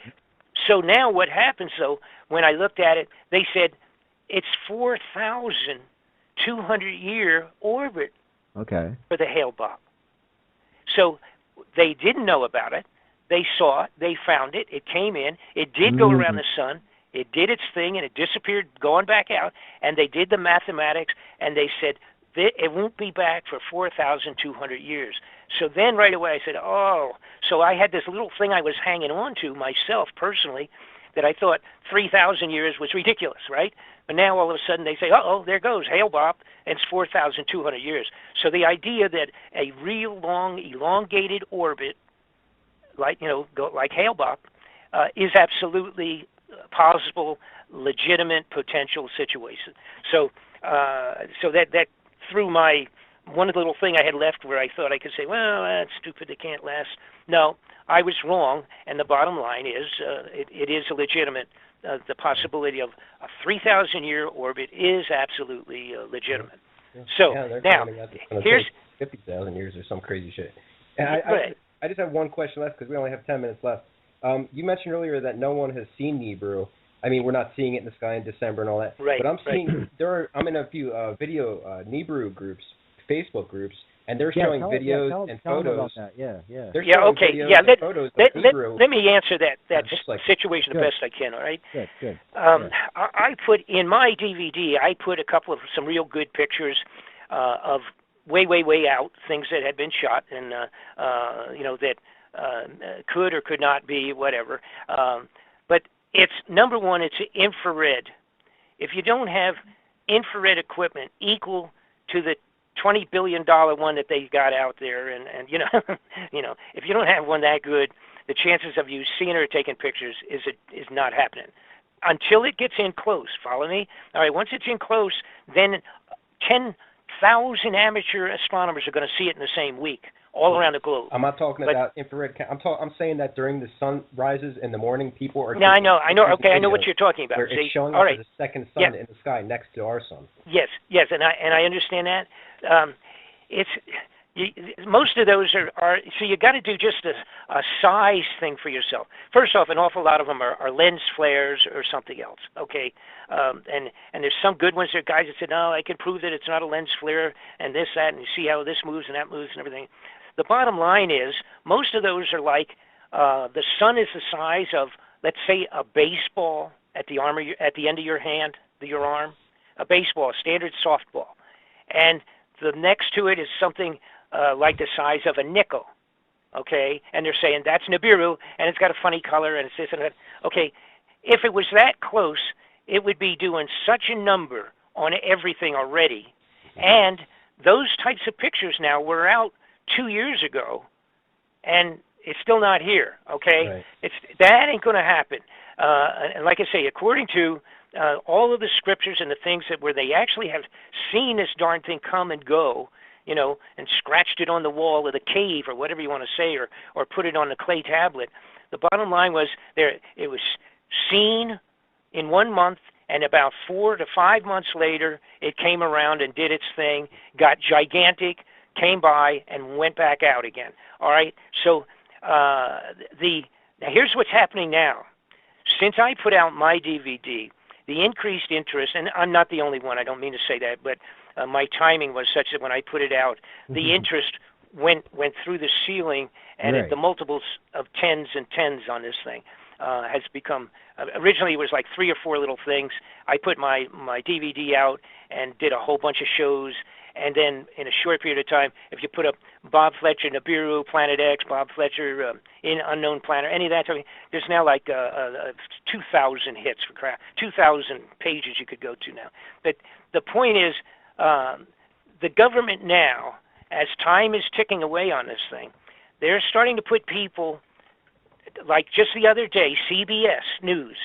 So now what happens though? When I looked at it, they said it's 4,200-year orbit. Okay. For the Hale-Bopp. So they didn't know about it. They saw it. They found it. It came in. It did go around the sun. It did its thing, and it disappeared, going back out. And they did the mathematics, and they said it won't be back for 4,200 years. So then right away I said, so I had this little thing I was hanging on to myself personally that I thought 3,000 years was ridiculous, right? But now all of a sudden they say, there goes Hale-Bopp, and it's 4,200 years. So the idea that a real long, elongated orbit, like Hale-Bopp, is absolutely possible, legitimate, potential situation. So that threw my one little thing I had left where I thought I could say, well, that's stupid, it can't last. No, I was wrong, and the bottom line is it is a legitimate, the possibility of a 3,000-year orbit is absolutely legitimate. Yeah. So, now, here's 50,000 years or some crazy shit. And I just have one question left because we only have 10 minutes left. You mentioned earlier that no one has seen Nibiru. I mean, we're not seeing it in the sky in December and all that. Right. But I'm seeing I'm in a few video Nibiru groups, Facebook groups, and they're showing videos and photos. About that. Yeah. They're showing videos and photos of Nibiru. Let me answer that situation the best I can. All right. Good. I put in my DVD. I put some real good pictures of way out things that had been shot and that could or could not be whatever. But it's number one. It's infrared. If you don't have infrared equipment equal to the $20 billion one that they got out there, and if you don't have one that good, the chances of you seeing or taking pictures is not happening until it gets in close. Follow me? All right. Once it's in close, then 10,000 amateur astronomers are going to see it in the same week, all around the globe. I'm not talking about infrared. I'm saying that during the sun rises in the morning, people are. No, I know. Okay, I know what you're talking about. It's showing up as a second sun in the sky next to our sun. Yes, and I understand that. Most of those are so you got to do just a size thing for yourself. First off, an awful lot of them are lens flares or something else. Okay, and there's some good ones. There are guys that said, no, I can prove that it's not a lens flare and this, that, and you see how this moves and that moves and everything. The bottom line is most of those are like the sun is the size of, let's say, a baseball at the end of your hand, your arm, a baseball, a standard softball, and the next to it is something like the size of a nickel, okay? And they're saying that's Nibiru, and it's got a funny color, and it's this and that. Okay, if it was that close, it would be doing such a number on everything already. And those types of pictures now were out 2 years ago, and it's still not here, okay? Right. That ain't going to happen. And like I say, according to all of the scriptures and the things where they actually have seen this darn thing come and go, and scratched it on the wall of the cave or whatever you want to say, or put it on the clay tablet. The bottom line was it was seen in 1 month, and about 4 to 5 months later, it came around and did its thing, got gigantic, came by, and went back out again. All right? So now here's what's happening now. Since I put out my DVD, the increased interest, and I'm not the only one, I don't mean to say that, but my timing was such that when I put it out, the interest went through the ceiling, and the multiples of tens and tens on this thing has become. Originally, it was like 3 or 4 little things. I put my DVD out and did a whole bunch of shows, and then in a short period of time, if you put up Bob Fletcher, Nibiru, Planet X, Bob Fletcher, in Unknown Planet, any of that, there's now like 2,000 hits for crap, 2,000 pages you could go to now. But the point is, the government now, as time is ticking away on this thing, they're starting to put people, like just the other day, CBS News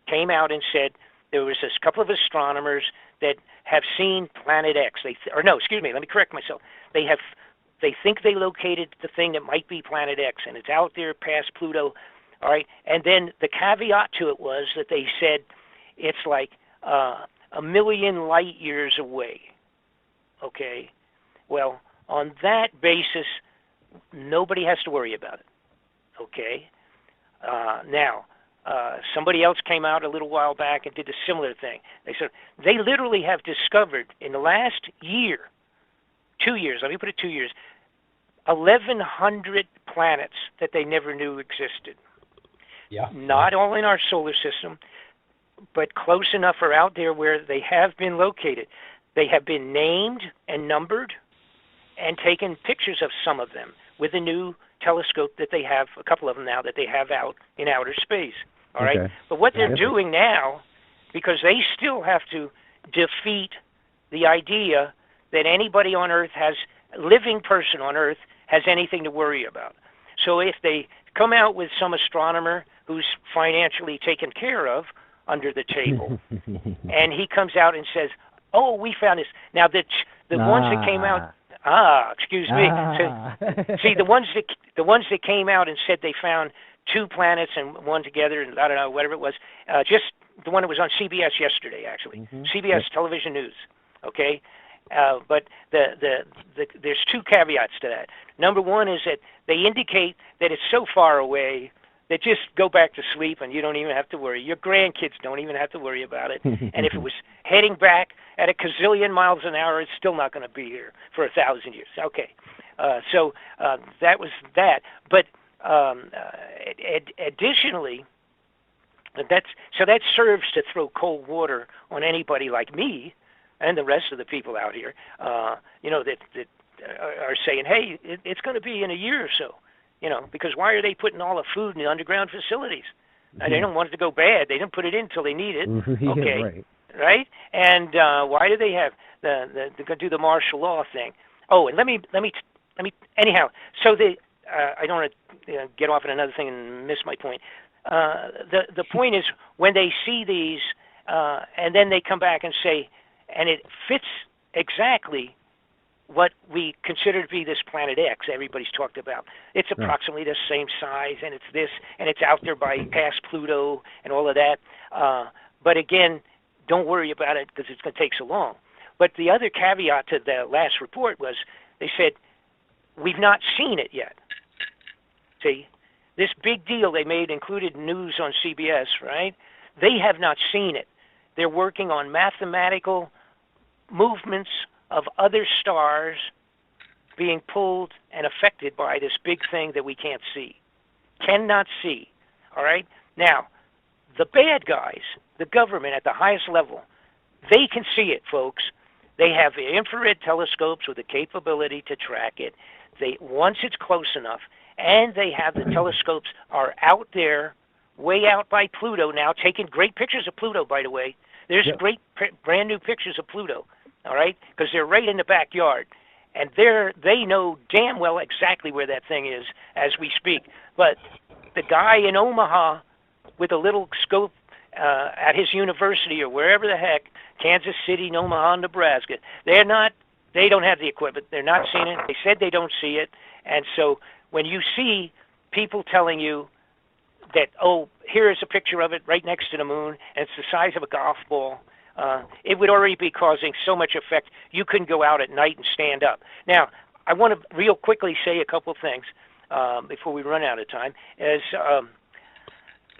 came out and said there was this couple of astronomers that have seen Planet X. Let me correct myself. They think they located the thing that might be Planet X, and it's out there past Pluto. All right, and then the caveat to it was that they said it's like 1 million light years away. Okay, well, on that basis, nobody has to worry about it. Okay, now. Somebody else came out a little while back and did a similar thing. They said they literally have discovered in the last year, 2 years, let me put it 2 years, 1,100 planets that they never knew existed. Yeah. Not all in our solar system, but close enough or out there where they have been located. They have been named and numbered and taken pictures of some of them with a new telescope that they have, a couple of them now, that they have out in outer space. All right? But what they're doing now, because they still have to defeat the idea that anybody on Earth living person on Earth has anything to worry about. So if they come out with some astronomer who's financially taken care of under the table, and he comes out and says, oh, we found this. Now, the ones that came out, Excuse me. So, see, the ones that came out and said they found 2 planets and one together, and I don't know, whatever it was, just the one that was on CBS yesterday, actually. Mm-hmm. CBS television news. Okay. But there's 2 caveats to that. Number one is that they indicate that it's so far away that just go back to sleep and you don't even have to worry. Your grandkids don't even have to worry about it. And if it was heading back at a gazillion miles an hour, it's still not going to be here for 1,000 years. Okay. So that was that. But additionally, that serves to throw cold water on anybody like me and the rest of the people out here, that are saying, hey, it's going to be in a year or so, because why are they putting all the food in the underground facilities? Mm-hmm. They don't want it to go bad. They didn't put it in until they need it. Okay, right? And why do they have they're going to do the martial law thing? Oh, and let me anyhow. So I don't want to get off on another thing and miss my point. The point is when they see these, and then they come back and say, and it fits exactly what we consider to be this Planet X everybody's talked about. It's approximately the same size, and it's this, and it's out there past Pluto and all of that. But again, don't worry about it because it's going to take so long. But the other caveat to the last report was they said, we've not seen it yet. See, this big deal they made included news on CBS, right? They have not seen it. They're working on mathematical movements of other stars being pulled and affected by this big thing that we can't see, cannot see, all right? Now, the bad guys, the government at the highest level, they can see it, folks. They have infrared telescopes with the capability to track it. Once it's close enough, and they have the telescopes are out there, way out by Pluto now, taking great pictures of Pluto, by the way. There's great brand new pictures of Pluto, all right, because they're right in the backyard. And they know damn well exactly where that thing is as we speak. But the guy in Omaha with a little scope at his university or wherever the heck, Kansas City, Omaha, Nebraska, they don't have the equipment. They're not seeing it. They said they don't see it. And so when you see people telling you that, oh, here is a picture of it right next to the moon, and it's the size of a golf ball, it would already be causing so much effect you couldn't go out at night and stand up. Now, I want to real quickly say a couple of things before we run out of time.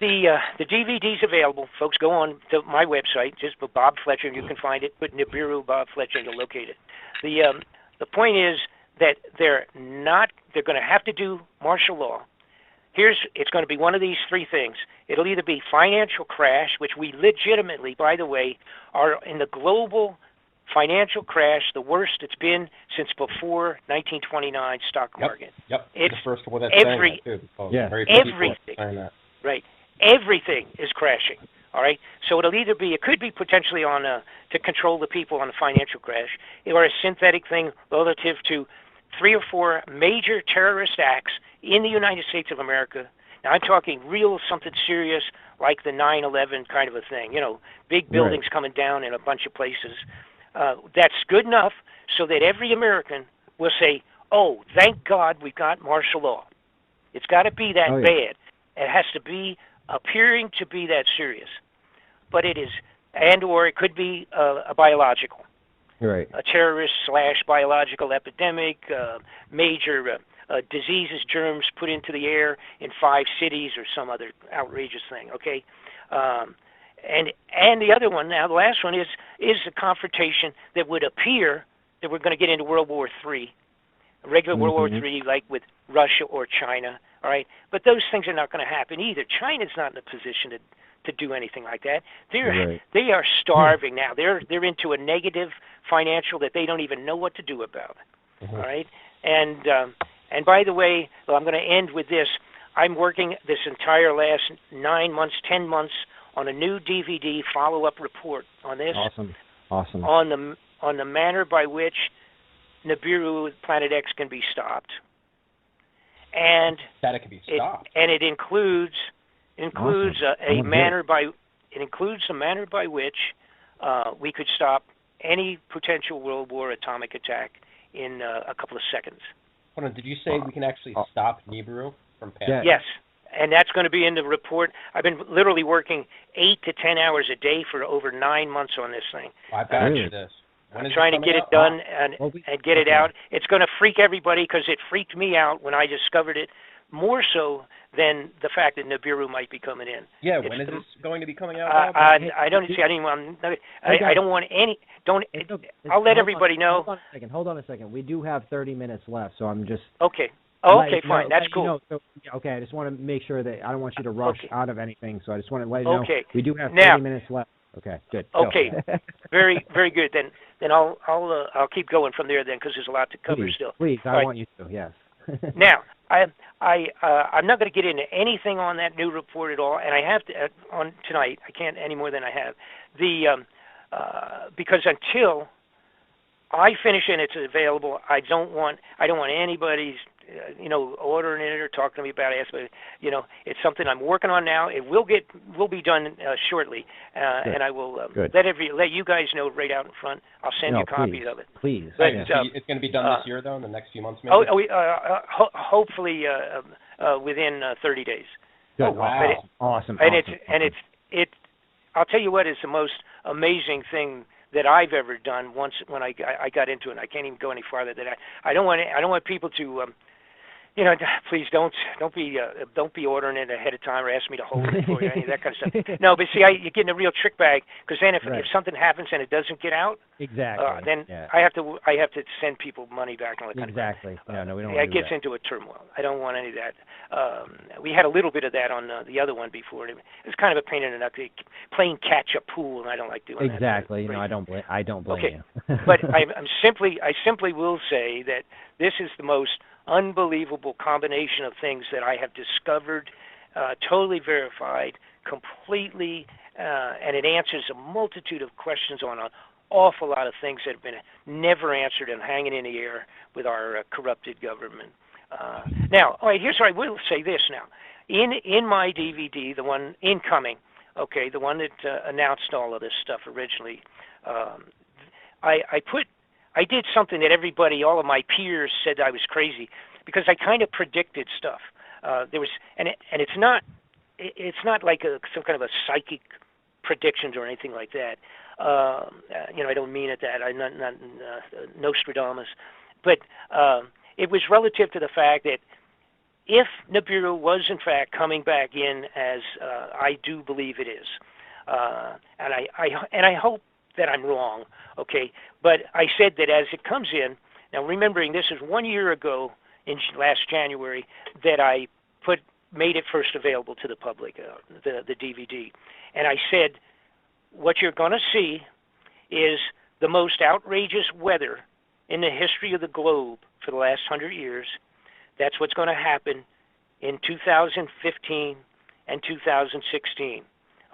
The DVD's available. Folks, go on to my website, just put Bob Fletcher, and you can find it. Put Nibiru Bob Fletcher, and you'll locate it. The point is that they're going to have to do martial law. It's going to be one of these 3 things. It'll either be financial crash, which we legitimately, by the way, are in the global financial crash, the worst it's been since before 1929 stock market. Yep. It's the first one that's saying that too. Everything. Right. Everything is crashing. All right. So it could be potentially on to control the people on a financial crash, or a synthetic thing relative to 3 or 4 major terrorist acts in the United States of America. Now, I'm talking real something serious like the 9/11 kind of a thing, big buildings coming down in a bunch of places. That's good enough so that every American will say, oh, thank God we've got martial law. It's got to be that bad. It has to be appearing to be that serious. But it is, or it could be a biological. Right. A terrorist/biological epidemic, major diseases, germs put into the air in 5 cities or some other outrageous thing, okay? And the other one, now the last one is a confrontation that would appear that we're going to get into World War III, regular World War III like with Russia or China, all right? But those things are not going to happen either. China's not in a position to do anything like that. They are starving now. They're into a negative financial that they don't even know what to do about. All right, and by the way, I'm going to end with this. I'm working this entire last 9 months, 10 months on a new DVD follow-up report on this. Awesome. On the manner by which Nibiru Planet X can be stopped, and that it can be stopped, and it includes a manner by which we could stop any potential World War atomic attack in a couple of seconds. Hold on, did you say we can actually stop Nibiru from passing? Yeah. Yes, and that's going to be in the report. I've been literally working 8 to 10 hours a day for over 9 months on this thing. I've got this. I'm trying to get it done and get it out. It's going to freak everybody because it freaked me out when I discovered it, more so than the fact that Nibiru might be coming in. Yeah, when is this going to be coming out? I don't see. I don't want any. I'll let everybody know. Hold on a second. We do have 30 minutes left, so I'm just. Okay. Okay, fine. That's cool. Okay, I just want to make sure that I don't want you to rush out of anything, so I just want to let you know. Okay. We do have 30 minutes left. Okay, good. Okay, very good. Then I'll keep going from there then because there's a lot to cover still. Please, I want you to. Yes. Now, I'm not going to get into anything on that new report at all, and I have to on tonight. I can't any more than I have because until I finish and it's available, I don't want anybody's ordering it or talking to me about it. But it's something I'm working on now. It will be done shortly, and I will let you guys know right out in front. I'll send you copies of it. Please. But, it's going to be done this year, though, in the next few months, maybe. Hopefully within 30 days. Good. Wow. Awesome. And it's I'll tell you what is the most amazing thing that I've ever done. Once when I got into it, and I can't even go any farther than that. I don't want people to. Please don't be ordering it ahead of time or ask me to hold it for you, any of that kind of stuff. No, but see, you get in a real trick bag because then if something happens and it doesn't get out, then I have to send people money back and all that kind of stuff. Exactly. No, we don't. It gets into a turmoil. I don't want any of that. We had a little bit of that on the other one before. It was kind of a pain in the neck, playing catch up pool, and I don't like doing that. Exactly. No, I don't blame you. But I simply will say that this is the most unbelievable combination of things that I have discovered, totally verified, completely, and it answers a multitude of questions on an awful lot of things that have been never answered and hanging in the air with our corrupted government. Now, all right, here's what I will say this now. In my DVD, the one incoming, the one that announced all of this stuff originally, I did something that all of my peers said I was crazy because I kind of predicted stuff. There was, and it's not like some kind of a psychic predictions or anything like that. I don't mean it that. I'm not Nostradamus, but it was relative to the fact that if Nibiru was in fact coming back in as I do believe it is, and I hope that I'm wrong, but I said that as it comes in, now remembering this is 1 year ago in last January that I made it first available to the public, the DVD, and I said what you're going to see is the most outrageous weather in the history of the globe for the last 100 years. That's what's going to happen in 2015 and 2016.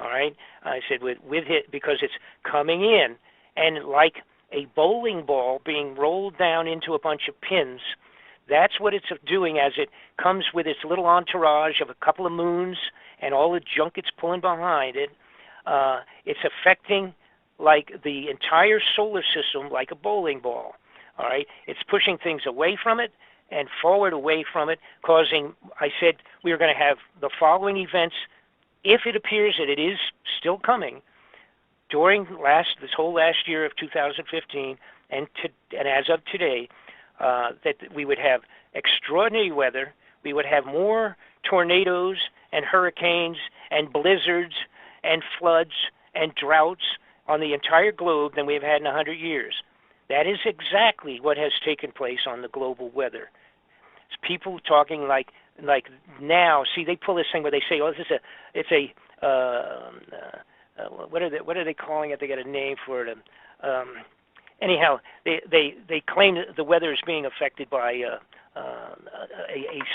All right, I said with it because it's coming in, and like a bowling ball being rolled down into a bunch of pins. That's what it's doing as it comes with its little entourage of a couple of moons and all the junk it's pulling behind it. It's affecting like the entire solar system like a bowling ball. All right, it's pushing things away from it and forward away from it, causing. I said we were going to have the following events. If it appears that it is still coming during this whole last year of 2015 and as of today, that we would have extraordinary weather, we would have more tornadoes and hurricanes and blizzards and floods and droughts on the entire globe than we've had in 100 years. That is exactly what has taken place on the global weather. It's people talking like now, see, they pull this thing where they say, "Oh, what are they calling it? They got a name for it." Anyhow, they claim that the weather is being affected by a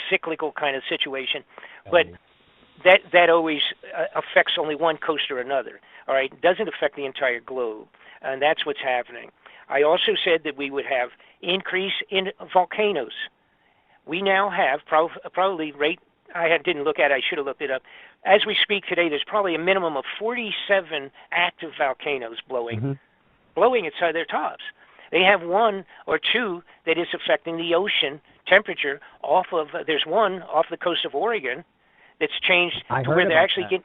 cyclical kind of situation, but that always affects only one coast or another. All right, it doesn't affect the entire globe, and that's what's happening. I also said that we would have increase in volcanoes. We now have probably I didn't look at it. I should have looked it up. As we speak today, there's probably a minimum of 47 active volcanoes blowing inside their tops. They have one or two that is affecting the ocean temperature off of. There's one off the coast of Oregon that's changed to where they're actually getting.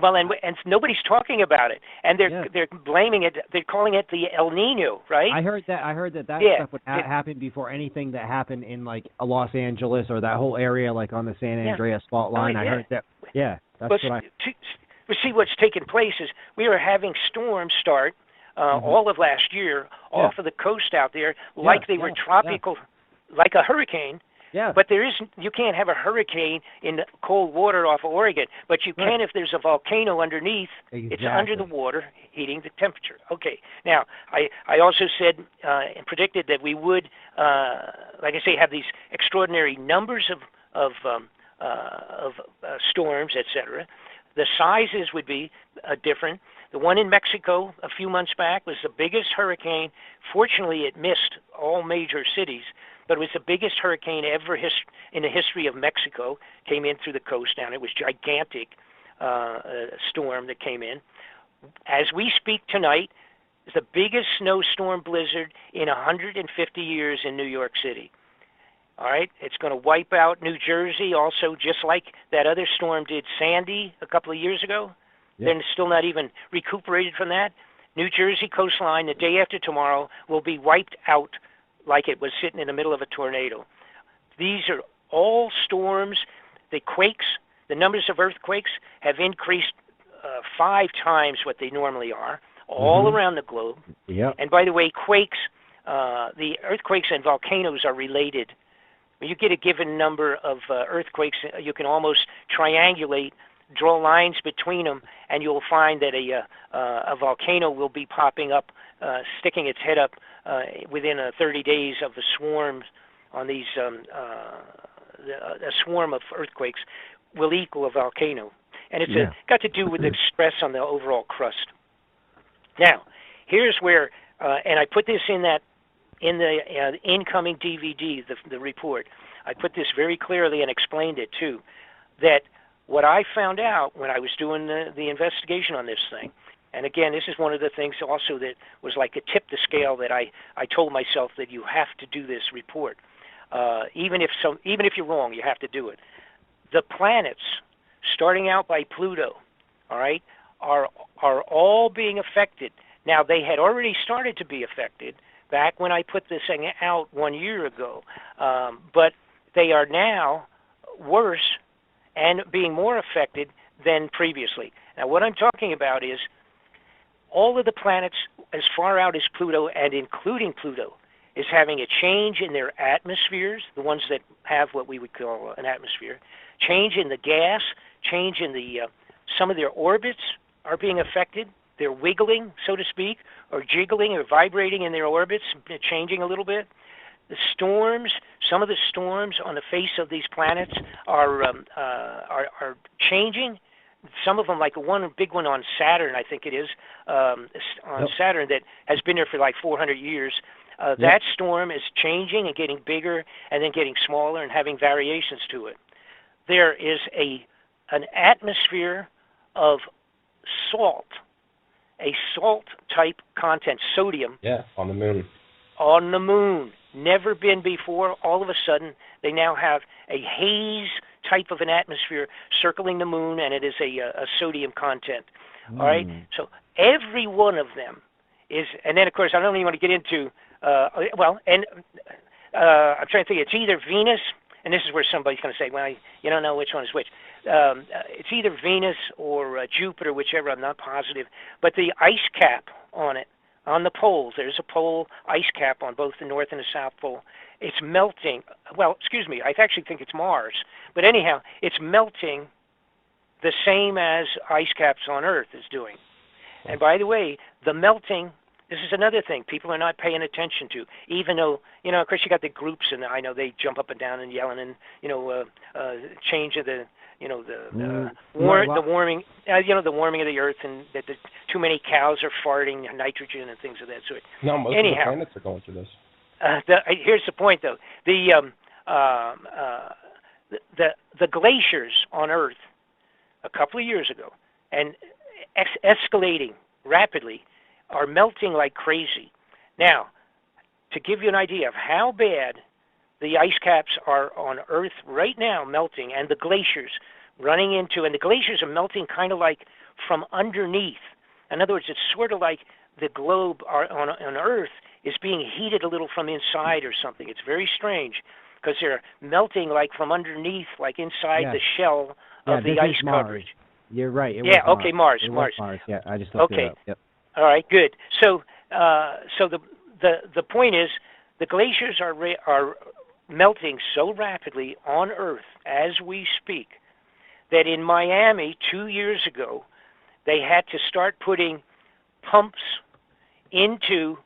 Well, and nobody's talking about it, and they're blaming it. They're calling it the El Nino, right? I heard that stuff would happen before anything that happened in like Los Angeles or that whole area, like on the San Andreas fault line. I heard that. Yeah, that's what I. See, what's taking place is we were having storms start all of last year off of the coast out there, like they were tropical, like a hurricane. Yeah. But you can't have a hurricane in cold water off of Oregon, but you can if there's a volcano underneath. Exactly. It's under the water, heating the temperature. Okay. Now, I also said and predicted that we would, like I say, have these extraordinary numbers of storms, etc. The sizes would be different. The one in Mexico a few months back was the biggest hurricane. Fortunately, it missed all major cities, but it was the biggest hurricane ever in the history of Mexico. Came in through the coast down. It was gigantic storm that came in. As we speak tonight, it's the biggest snowstorm blizzard in 150 years in New York City. All right, it's going to wipe out New Jersey also, just like that other storm did Sandy a couple of years ago. Yep. They're still not even recuperated from that. New Jersey coastline, the day after tomorrow, will be wiped out like it was sitting in the middle of a tornado. These are all storms. The quakes, the numbers of earthquakes have increased 5 times what they normally are, all around the globe. Yep. And by the way, quakes, the earthquakes and volcanoes are related. When you get a given number of earthquakes, you can almost triangulate, draw lines between them, and you'll find that a volcano will be popping up, sticking its head up within 30 days of the swarms on these. A swarm of earthquakes will equal a volcano, and it's got to do with the stress on the overall crust. Now, here's where, and I put this in the incoming DVD, the report. I put this very clearly and explained it too, that what I found out when I was doing the investigation on this thing, and again, this is one of the things also that was like a tip the scale that I told myself that you have to do this report. Even if you're wrong, you have to do it. The planets, starting out by Pluto, all right, are all being affected. Now, they had already started to be affected back when I put this thing out 1 year ago, but they are now worse and being more affected than previously. Now, what I'm talking about is all of the planets as far out as Pluto, and including Pluto, is having a change in their atmospheres, the ones that have what we would call an atmosphere, change in the gas, change in the some of their orbits are being affected. They're wiggling, so to speak, or jiggling or vibrating in their orbits, changing a little bit. The storms, some of the storms on the face of these planets are changing. Some of them, like one big one on Saturn, I think it is, on Saturn that has been there for like 400 years. That storm is changing and getting bigger and then getting smaller and having variations to it. There is an atmosphere of salt, a salt-type content, sodium. Yeah, on the moon. On the moon. Never been before. All of a sudden, they now have a haze type of an atmosphere circling the moon, and it is a sodium content. All right? So every one of them is, and then, of course, I don't even want to get into, I'm trying to think, it's either Venus, and this is where somebody's going to say, well, you don't know which one is which. It's either Venus or Jupiter, whichever, I'm not positive. But the ice cap on it, on the poles, there's a pole ice cap on both the North and the South Pole. It's melting. Well, excuse me, I actually think it's Mars. But anyhow, it's melting the same as ice caps on Earth is doing. And by the way, the melting, this is another thing people are not paying attention to, even though, of course, you got the groups, and I know they jump up and down and yelling and, change of the, the warming, the warming of the Earth, and that too many cows are farting nitrogen and things of that sort. No, most of the planets are going through this. Here's the point, though. The glaciers on Earth a couple of years ago, and escalating rapidly, are melting like crazy. Now, to give you an idea of how bad the ice caps are on Earth right now melting, and the glaciers running into, and the glaciers are melting kind of like from underneath. In other words, it's sort of like the globe on Earth is being heated a little from inside or something. It's very strange because they're melting like from underneath, like inside the shell of the ice coverage. You're right. Mars. Mars. Yeah, I just looked it up. Yep. All right, good. So, the point is, the glaciers are melting so rapidly on Earth as we speak that in Miami 2 years ago, they had to start putting pumps into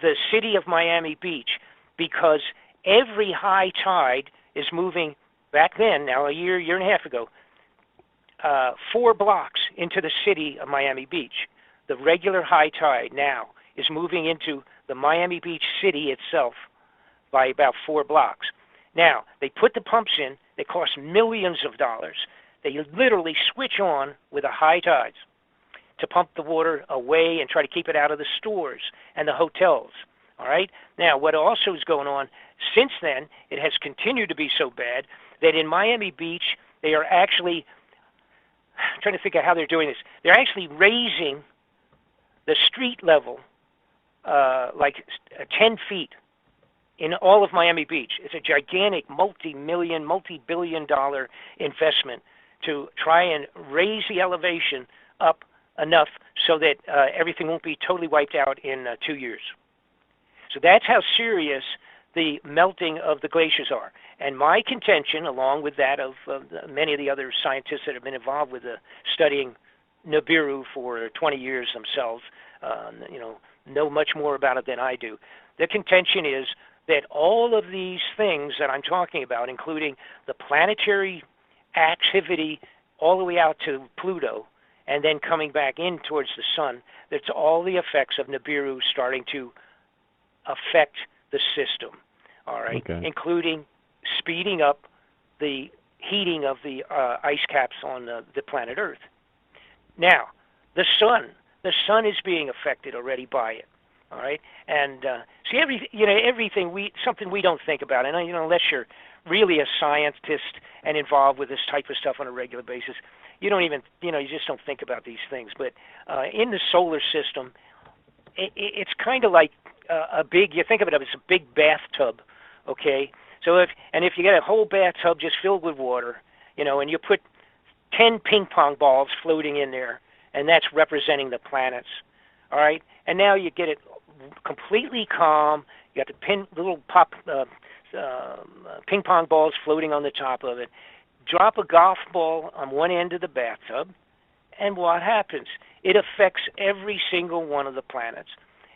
the city of Miami Beach because every high tide is moving back then, now a year and a half ago, 4 blocks into the city of Miami Beach. The regular high tide now is moving into the Miami Beach city itself by about 4 blocks. Now, they put the pumps in. They cost millions of dollars. They literally switch on with the high tides to pump the water away and try to keep it out of the stores and the hotels. All right? Now, what also is going on, since then, it has continued to be so bad that in Miami Beach, they are actually, I'm trying to think of how they're doing this, they're actually raising the street level like 10 feet in all of Miami Beach. It's a gigantic multi-billion-dollar investment to try and raise the elevation up enough so that everything won't be totally wiped out in 2 years. So that's how serious the melting of the glaciers are. And my contention, along with that of many of the other scientists that have been involved with studying Nibiru for 20 years themselves, know much more about it than I do. The contention is that all of these things that I'm talking about, including the planetary activity all the way out to Pluto and then coming back in towards the sun, that's all the effects of Nibiru starting to affect the system, all right, including speeding up the heating of the ice caps on the planet Earth. Now, the sun is being affected already by it, all right, and see everything something we don't think about, and unless you're really a scientist and involved with this type of stuff on a regular basis, you don't even you just don't think about these things. But in the solar system, it's kind of like you think of it as a big bathtub, okay? So if you get a whole bathtub just filled with water, and you put 10 ping pong balls floating in there, and that's representing the planets, all right? And now you get it completely calm. You got the little ping pong balls floating on the top of it. Drop a golf ball on one end of the bathtub, and what happens? It affects every single one of the planets,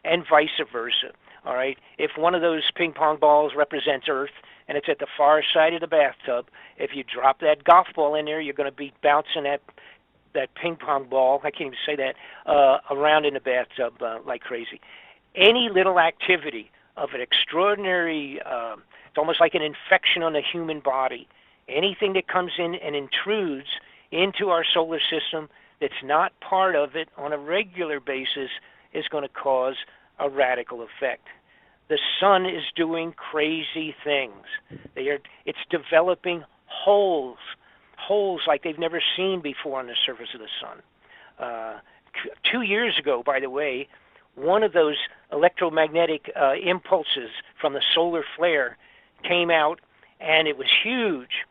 and vice versa. All right. If one of those ping pong balls represents Earth and it's at the far side of the bathtub, if you drop that golf ball in there, you're going to be bouncing that ping pong ball, I can't even say that, around in the bathtub like crazy. Any little activity of an extraordinary, it's almost like an infection on the human body. Anything that comes in and intrudes into our solar system that's not part of it on a regular basis is going to cause a radical effect. The sun is doing crazy things. It's developing holes like they've never seen before on the surface of the sun. 2 years ago, by the way, one of those electromagnetic impulses from the solar flare came out, and it was huge,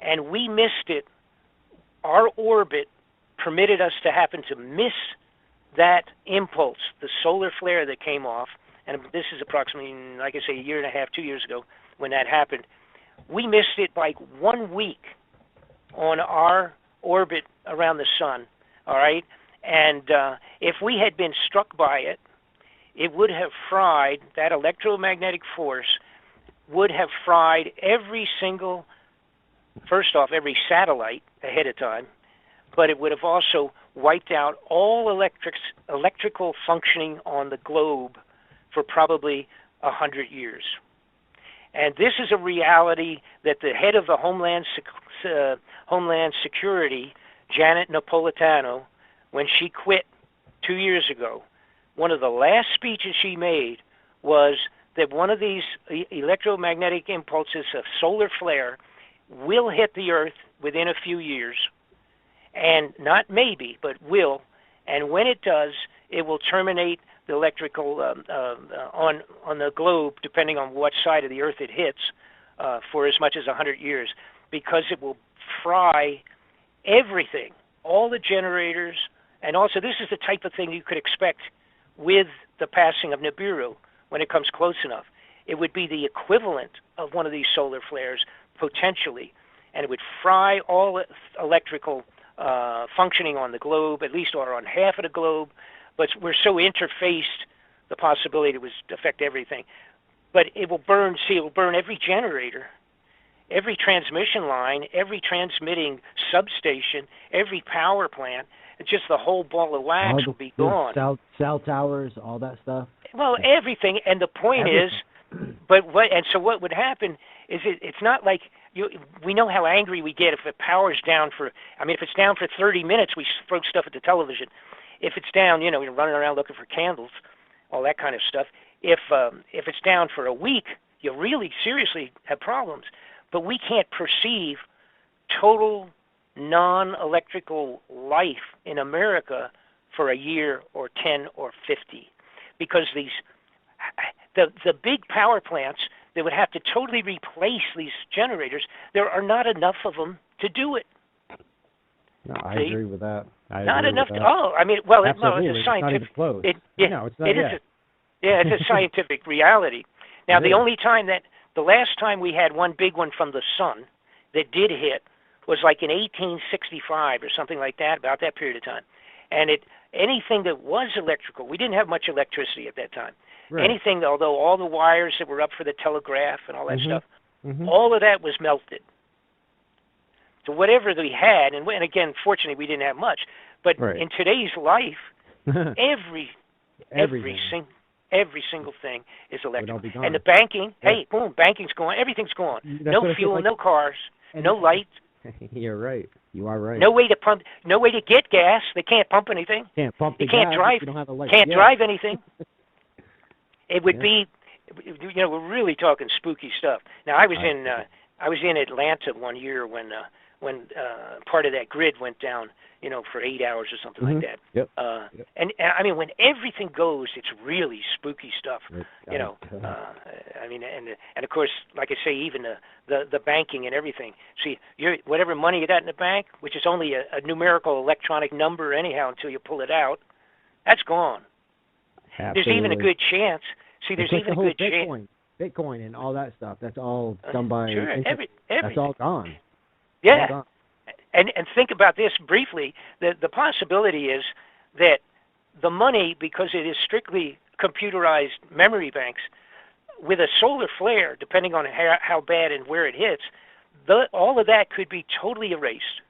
and we missed it. Our orbit permitted us to happen to miss that impulse, the solar flare that came off, and this is approximately, like I say, 1.5 years, 2 years ago when that happened. We missed it by 1 week on our orbit around the sun, all right? And if we had been struck by it, it would have fried, that electromagnetic force would have fried every single, first off, every satellite ahead of time, but it would have also wiped out all electrical functioning on the globe for probably 100 years. And this is a reality that the head of the Homeland Security, Janet Napolitano, when she quit 2 years ago, one of the last speeches she made was that one of these electromagnetic impulses, a solar flare, will hit the Earth within a few years, and not maybe, but will. And when it does, it will terminate the electrical on the globe, depending on what side of the Earth it hits, for as much as 100 years, because it will fry everything, all the generators, and also this is the type of thing you could expect with the passing of Nibiru when it comes close enough. It would be the equivalent of one of these solar flares, potentially, and it would fry all electrical functioning on the globe, at least or on half of the globe, but we're so interfaced, the possibility would affect everything. But it will burn, it will burn every generator, every transmission line, every transmitting substation, every power plant. It's just the whole ball of wax will be gone. Cell towers, all that stuff. Well, everything. And the point is, so what would happen is it's not like we know how angry we get if the power's down for. I mean, if it's down for 30 minutes, we throw stuff at the television. If it's down, you're running around looking for candles, all that kind of stuff. If it's down for a week, you really seriously have problems. But we can't perceive total non-electrical life in America for a year or 10 or 50, because the big power plants that would have to totally replace these generators, there are not enough of them to do it. No, I agree with that. Not enough. I mean, well, it's a scientific. It's not even close. No, it's not yet. It's a scientific reality. Now, the last time we had one big one from the sun that did hit was like in 1865 or something like that, about that period of time. And anything that was electrical, we didn't have much electricity at that time. Right. Anything, although all the wires that were up for the telegraph and all that stuff, all of that was melted. So whatever we had, and again, fortunately, we didn't have much. But in today's life, every single thing is electrical. And the banking, boom, banking's gone. Everything's gone. No fuel, no cars, no light. You're right. You are right. No way to pump. No way to get gas. They can't pump anything. Can't pump. You can't drive. You don't have a light. Can't drive anything. It would be, we're really talking spooky stuff. Now, I was in Atlanta one year when part of that grid went down, for 8 hours or something like that. Yep. And I mean, when everything goes, it's really spooky stuff. I mean, and of course, like I say, even the banking and everything. See, whatever money you got in the bank, which is only a numerical electronic number anyhow until you pull it out, that's gone. Absolutely. There's even a good chance. See, there's even a good chance. Bitcoin and all that stuff. That's all done by. Sure, everything. That's all gone. Yeah. All gone. And think about this briefly. The possibility is that the money, because it is strictly computerized memory banks, with a solar flare, depending on how bad and where it hits, all of that could be totally erased.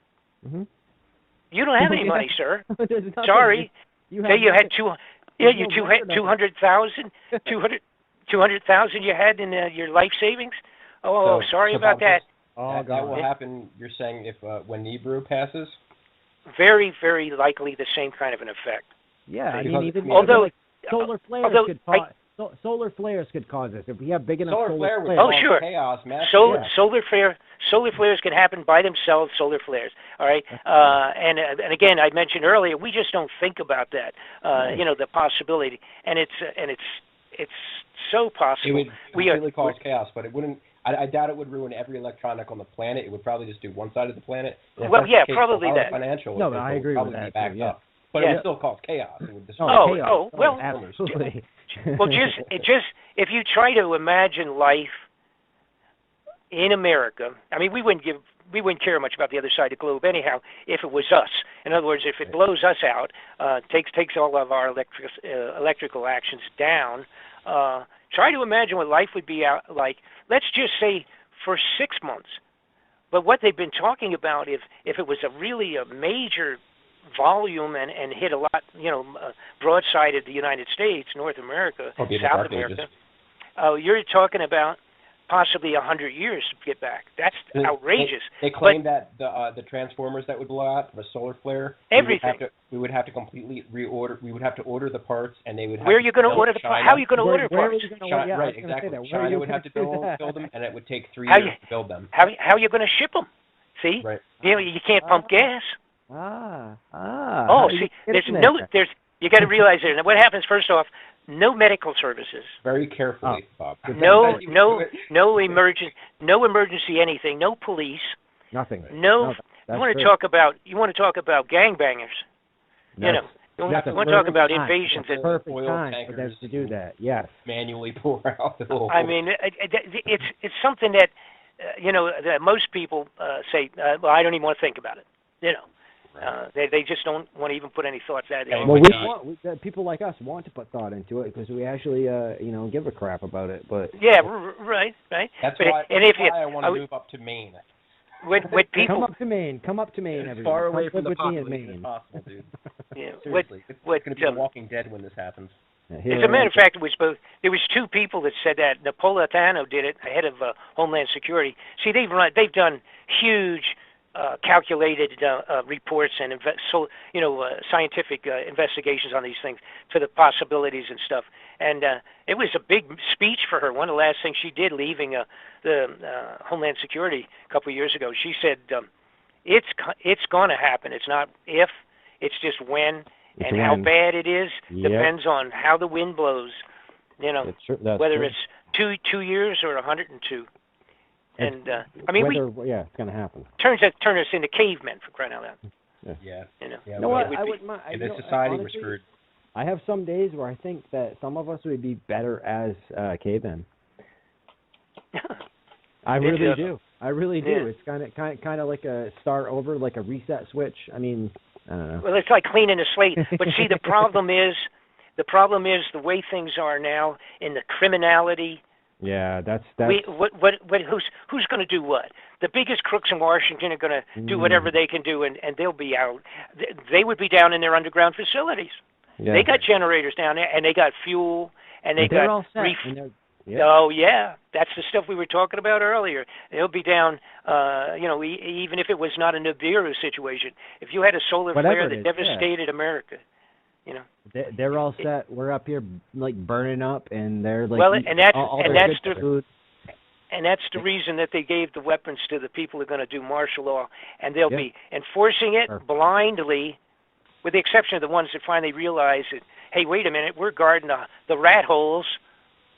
Mm-hmm. You don't have any money, sir. Sorry. You had 200,000 you had in your life savings. Sorry about that. That will happen, you're saying, if when Nibiru passes? Very, very likely the same kind of an effect. Yeah, I mean, even solar flares could cause this. If we have big enough solar flares. Sure. Chaos, Solar flares can happen by themselves. Solar flares. All right. And again, I mentioned earlier, we just don't think about that. The possibility, and it's so possible. It would completely cause chaos, but it wouldn't. I doubt it would ruin every electronic on the planet. It would probably just do one side of the planet. Probably that. Financial. No, I agree with that. But it would still cause chaos. It would destroy chaos. Well, absolutely. Well, just if you try to imagine life in America, I mean, we wouldn't care much about the other side of the globe anyhow if it was us. In other words, if it blows us out, takes all of our electrical actions down. Try to imagine what life would be like. Let's just say for 6 months. But what they've been talking about, if it was a major volume and hit a lot, broadside of the United States, North America, South America, you're talking about possibly 100 years to get back. That's outrageous. They claim that the transformers that would blow out, the solar flare, everything. We would have to completely reorder. We would have to order the parts, and they would. Where are you going to order the parts? How are you going to order parts? Right, exactly. China would have to build them, and it would take 3 years to build them. How are you going to ship them? See, right. You can't pump gas. Oh, see, you got to realize there. Now, what happens first off? No medical services. Very carefully, Bob. No emergency anything. No police. Nothing. No. You want to talk about gangbangers? No. You know. You want to talk about invasions and perfect time for them to do that. Yes. Manually pour out the whole. I mean, it's something that that most people say. Well, I don't even want to think about it. You know. They just don't want to even put any thoughts out there. Well, people like us want to put thought into it because we actually, give a crap about it. But yeah, right. That's why I want to move up to Maine. With people come up to Maine, everyone. As far away from the population as possible, dude. Yeah, seriously, it's going to be The Walking Dead when this happens. As a matter of fact, there was two people that said that. Napolitano did it, head of Homeland Security. See, they've done huge. Calculated reports and scientific investigations on these things for the possibilities and stuff. And it was a big speech for her. One of the last things she did leaving the Homeland Security a couple of years ago, she said, it's going to happen. It's not if, it's just when. And how bad it is depends on how the wind blows, whether it's 2 years or 102. And I mean, it's going to happen. Turn us into cavemen, for crying out loud. Yeah. You know what? I wouldn't mind. In this society, honestly, we're screwed. I have some days where I think that some of us would be better as cavemen. I really do. I really do. Yeah. It's kind of like a start over, like a reset switch. I mean, I don't know. Well, it's like cleaning a slate. But see, the problem is the way things are now in the criminality. Yeah, that's. Who's going to do what? The biggest crooks in Washington are going to do whatever they can do, and they'll be out. They would be down in their underground facilities. Yeah. They got generators down there, and they got fuel, and they got. All set. Oh yeah, that's the stuff we were talking about earlier. They'll be down. Even if it was not a Nibiru situation, if you had a solar flare that devastated America. They're all set. We're up here like burning up, and they're like that's the reason that they gave the weapons to the people who are going to do martial law, and they'll be enforcing it blindly, with the exception of the ones that finally realize that, hey, wait a minute, we're guarding the rat holes,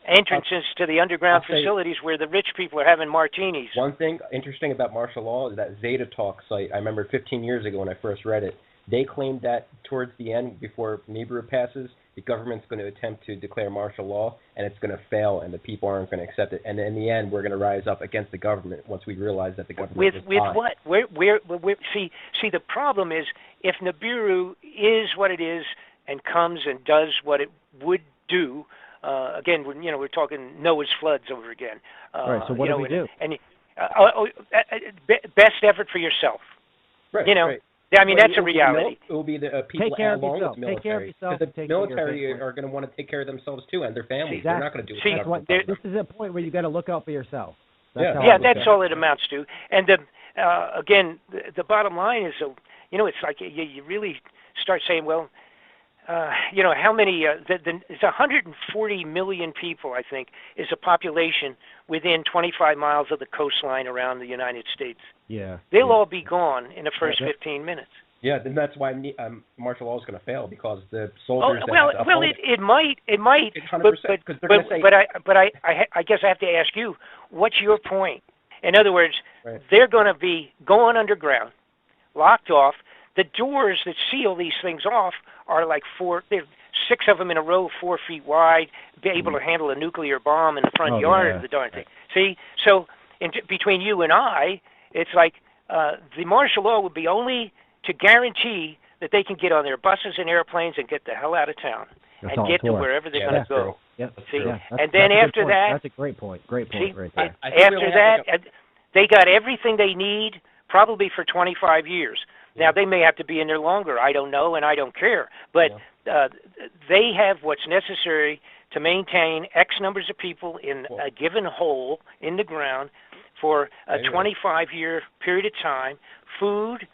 entrances to the underground facilities where the rich people are having martinis. One thing interesting about martial law is that Zeta Talk site. I remember 15 years ago when I first read it. They claimed that towards the end, before Nibiru passes, the government's going to attempt to declare martial law, and it's going to fail, and the people aren't going to accept it. And in the end, we're going to rise up against the government once we realize that the government is with what? See, the problem is if Nibiru is what it is and comes and does what it would do. Again, we're talking Noah's floods over again. Right. So what do we do? Best effort for yourself. Right. Right. I mean, that's a reality. It will be the people along with the military. Take care of yourself. Because the military are going to want to take care of themselves, too, and their families. Exactly. They're not going to do it. This is a point where you got to look out for yourself. That's all it amounts to. And, again, the bottom line is, it's like you really start saying, well, how many, it's 140 million people, I think, is a population within 25 miles of the coastline around the United States. Yeah. They'll all be gone in the first 15 minutes. Yeah, then that's why martial law is going to fail, because the soldiers. It might. 100%, but I guess I have to ask you, what's your point? In other words, they're going to be going underground, locked off. The doors that seal these things off are like 6 of them in a row, 4 feet wide, be able to handle a nuclear bomb in the front yard of the darn thing. See, so between you and I, it's like the martial law would be only to guarantee that they can get on their buses and airplanes and get the hell out of town and get to wherever they're going to go. See, and then after that, that's a great point. Great point right there. After that, they got everything they need, probably for 25 years. Now, they may have to be in there longer. I don't know, and I don't care. But they have what's necessary to maintain X numbers of people in a given hole in the ground for a 25-year period of time, food,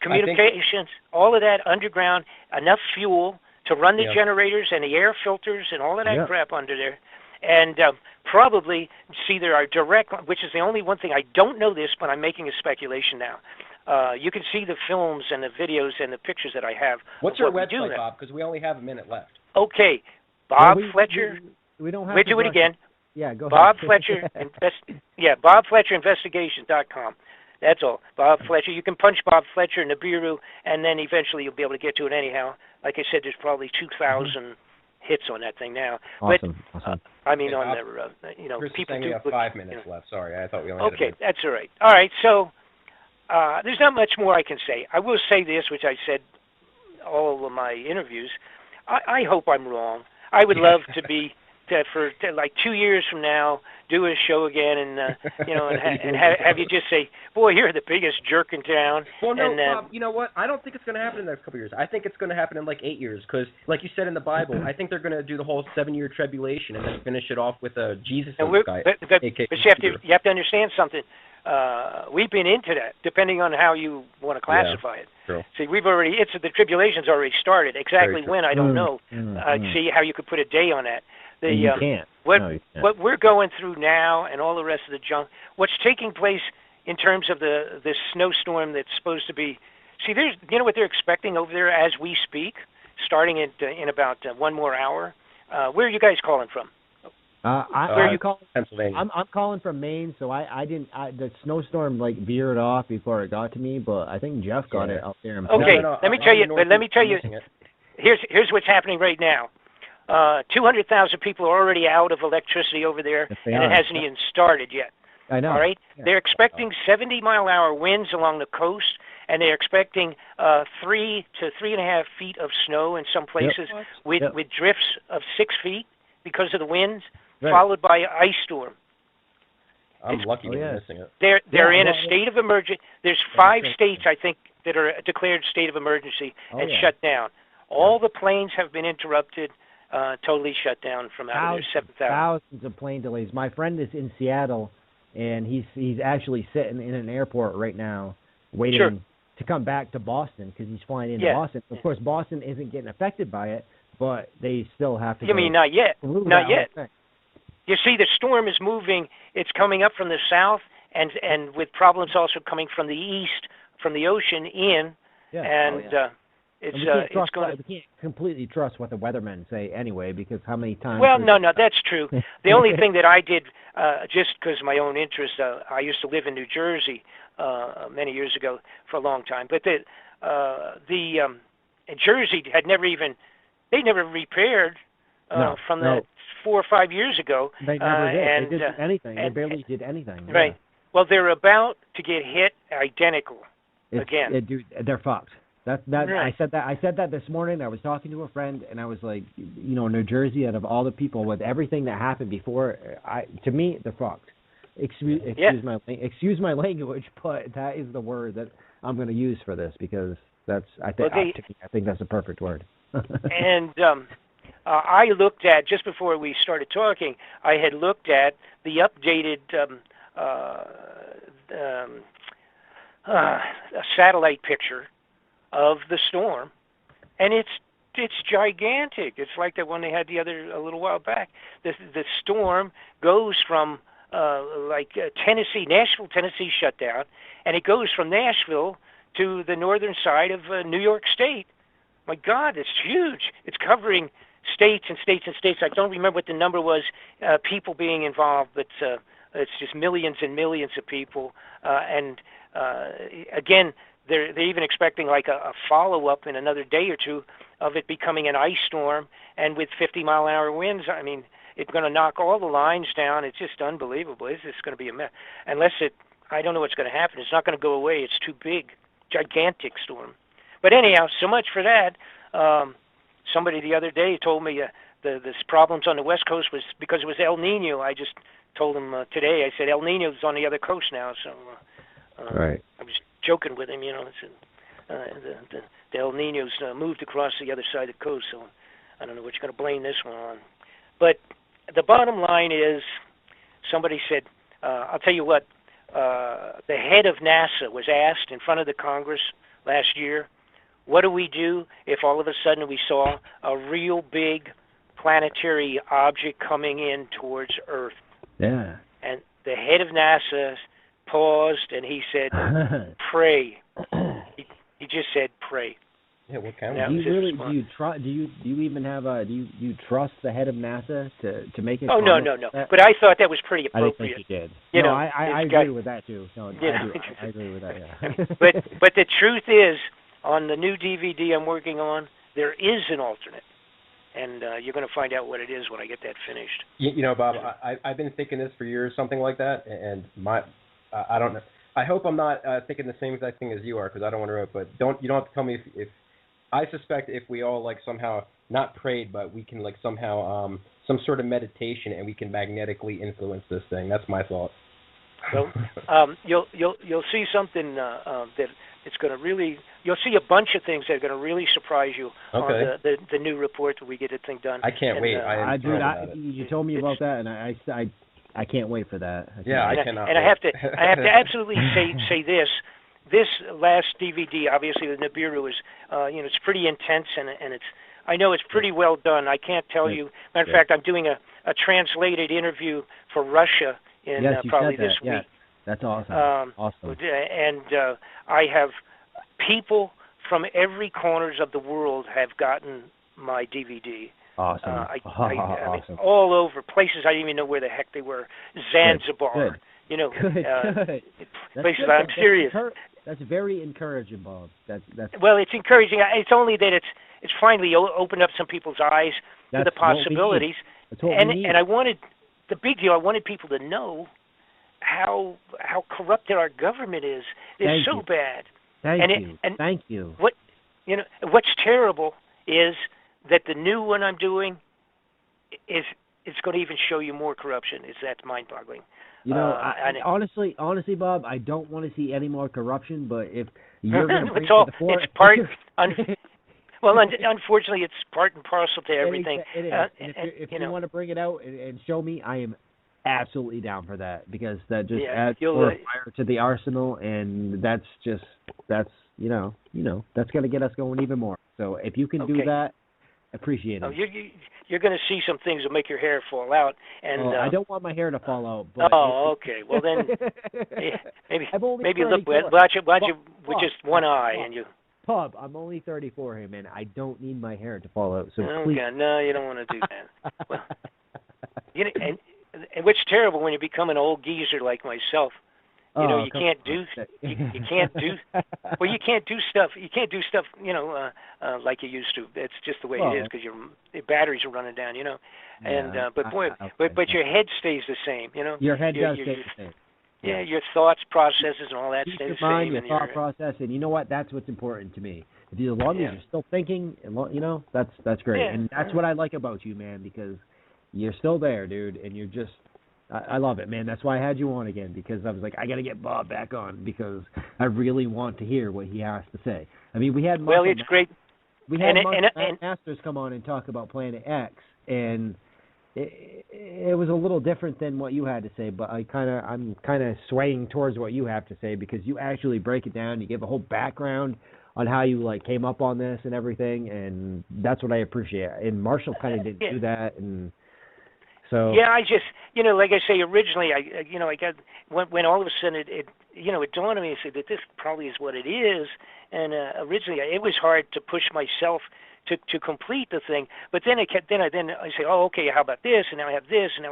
communications, all of that underground, enough fuel to run the generators and the air filters and all of that crap under there. And probably, see, there are direct, which is the only one thing, I don't know this, but I'm making a speculation now. You can see the films and the videos and the pictures that I have. What's your website, Bob? Because we only have a minute left. Okay. Bob Fletcher. We don't have to do it again. Yeah, go Bob ahead. Fletcher. BobFletcherInvestigation.com. That's all. Bob Fletcher. You can punch Bob Fletcher Nibiru, and then eventually you'll be able to get to it anyhow. Like I said, there's probably 2,000 hits on that thing now. Awesome. I mean, on their, Chris people do. We have 5 minutes left. Sorry, I thought we only had a minute. That's all right. All right, so there's not much more I can say. I will say this, which I said all of my interviews. I hope I'm wrong. I would love to be for like 2 years from now, do a show again, and and have you just say, "Boy, you're the biggest jerk in town." Well, no, Bob. You know what? I don't think it's going to happen in the next couple of years. I think it's going to happen in like 8 years, because, like you said in the Bible, I think they're going to do the whole 7-year tribulation and then finish it off with a Jesus guy. But you have to understand something. We've been into that, depending on how you want to classify it. True. See, the tribulation's already started. Exactly when, I don't know. See how you could put a day on that. You can't. What we're going through now and all the rest of the junk, what's taking place in terms of this snowstorm that's supposed to be, see, you know what they're expecting over there as we speak, starting in about 1 more hour? Where are you guys calling from? Where are you calling? Pennsylvania. I'm calling from Maine, so the snowstorm veered off before it got to me, but I think Jeff got it out there. Okay, let me tell you. Here's what's happening right now. 200,000 people are already out of electricity over there, and it hasn't even started yet. I know. All right? Yeah. They're expecting 70-mile-an-hour winds along the coast, and they're expecting 3 to 3.5 feet of snow in some places with drifts of 6 feet because of the winds, followed by an ice storm. I'm lucky to be missing it. They're in a state of emergency. There's 5 states, I think, that are declared state of emergency and shut down. All the planes have been interrupted. Totally shut down from out of there, 7,000. Thousands of plane delays. My friend is in Seattle, and he's actually sitting in an airport right now, waiting to come back to Boston because he's flying into Boston. Of course, Boston isn't getting affected by it, but they still have to. You mean not yet? Not yet. You see, the storm is moving. It's coming up from the south, and with problems also coming from the east, from the ocean in, It's we can't completely trust what the weathermen say anyway, because how many times... Well, no, that's true. The only thing that I did, just because of my own interest, I used to live in New Jersey many years ago for a long time, but Jersey had they never repaired from that 4 or 5 years ago. They never did. They did anything. They barely did anything. Right. Yeah. Well, they're about to get hit identical again. Dude, they're fucked. Right. I said that this morning. I was talking to a friend, and I was like, New Jersey, out of all the people, with everything that happened before, to me, they're fucked. Excuse my language, but that is the word that I'm going to use for this, because I think that's a perfect word. And I looked at, just before we started talking, I had looked at the updated satellite picture of the storm, and it's gigantic. It's like the one they had a little while back. The storm goes from Tennessee, Nashville, Tennessee shut down, and it goes from Nashville to the northern side of New York State. My God, it's huge. It's covering states and states and states. I don't remember what the number was, people being involved, but it's just millions and millions of people. Again, they're even expecting like a follow-up in another day or two of it becoming an ice storm, and with 50-mile-an-hour winds, I mean, it's going to knock all the lines down. It's just unbelievable. It's just going to be a mess. I don't know what's going to happen. It's not going to go away. It's too big. Gigantic storm. But anyhow, so much for that. Somebody the other day told me this problems on the West Coast was because it was El Nino. I just told him today, I said, El Nino's on the other coast now. So right. I was joking with him, the El Nino's moved across the other side of the coast, so I don't know what you're going to blame this one on. But the bottom line is, somebody said, I'll tell you what, the head of NASA was asked in front of the Congress last year, what do we do if all of a sudden we saw a real big planetary object coming in towards Earth? Yeah. And the head of NASA paused and he said, pray. He just said, pray. Yeah, what kind of? Do you even have do you trust the head of NASA to make it? Oh no. But I thought that was pretty appropriate. I think you did. You know, I agree with that too. No, I agree with that. Yeah. but the truth is, on the new DVD I'm working on, there is an alternate, and you're going to find out what it is when I get that finished. You know, Bob, I've been thinking this for years, something like that, and I don't know. I hope I'm not thinking the same exact thing as you are, because I don't want to ruin it. But you don't have to tell me if I suspect if we all like somehow not prayed, but we can like somehow some sort of meditation, and we can magnetically influence this thing. That's my thought. Well, you'll see something that it's going to really. You'll see a bunch of things that are going to really surprise you on the new report that we get the thing done. I can't wait. You told me about that, and I can't wait for that. I cannot. And I have to absolutely say this. This last DVD, obviously the Nibiru, is it's pretty intense, and I know it's pretty well done. I can't tell you. Matter of fact, I'm doing a translated interview for Russia in probably this week. That's awesome. Awesome. And I have people from every corners of the world have gotten my DVD. Awesome. I mean, all over places I didn't even know where the heck they were. Zanzibar. Good. You know, good. Places I'm serious. That's very encouraging, Bob. That's well, it's encouraging. It's only that it's finally opened up some people's eyes to the possibilities. And I wanted the big deal. I wanted people to know how corrupted our government is. It's so bad. Thank you. What's terrible is that the new one I'm doing it's going to even show you more corruption. That's mind-boggling. You know, honestly, Bob, I don't want to see any more corruption. But if you're going to bring it to the fore, it's part. Well, unfortunately, it's part and parcel to everything. It is. If you want to bring it out and show me, I am absolutely down for that, because that just adds more fire to the arsenal, and that's going to get us going even more. So if you can do that, appreciate it. You're going to see some things that make your hair fall out, and I don't want my hair to fall out. But okay. Well then, maybe look. Watch it with just one eye, and you. Pub, I'm only 34 here, man. I don't need my hair to fall out. So please. God, no, you don't want to do that. Well, and what's terrible when you become an old geezer like myself. You can't do stuff. You can't do stuff. Like you used to. It's just the way it is, because your batteries are running down. But your head stays the same. Your head does stay the same. Yeah, your thoughts, processes, and all that stay the same. Your thought process, and you know what? That's what's important to me. As long as you're still thinking, that's great. Yeah. And that's what I like about you, man, because you're still there, dude, and you're just. I love it, man. That's why I had you on again, because I was like, I got to get Bob back on, because I really want to hear what he has to say. I mean, we had it's great. We had Masters come on and talk about Planet X, and it was a little different than what you had to say, but I'm kind of swaying towards what you have to say, because you actually break it down. You give a whole background on how you came up on this and everything, and that's what I appreciate. And Marshall kind of didn't do that, and. So yeah, I just like I say, originally I got when all of a sudden it dawned on me, I said that this probably is what it is, and originally it was hard to push myself to complete the thing, but then I say, oh, okay, how about this, and now I have this, and now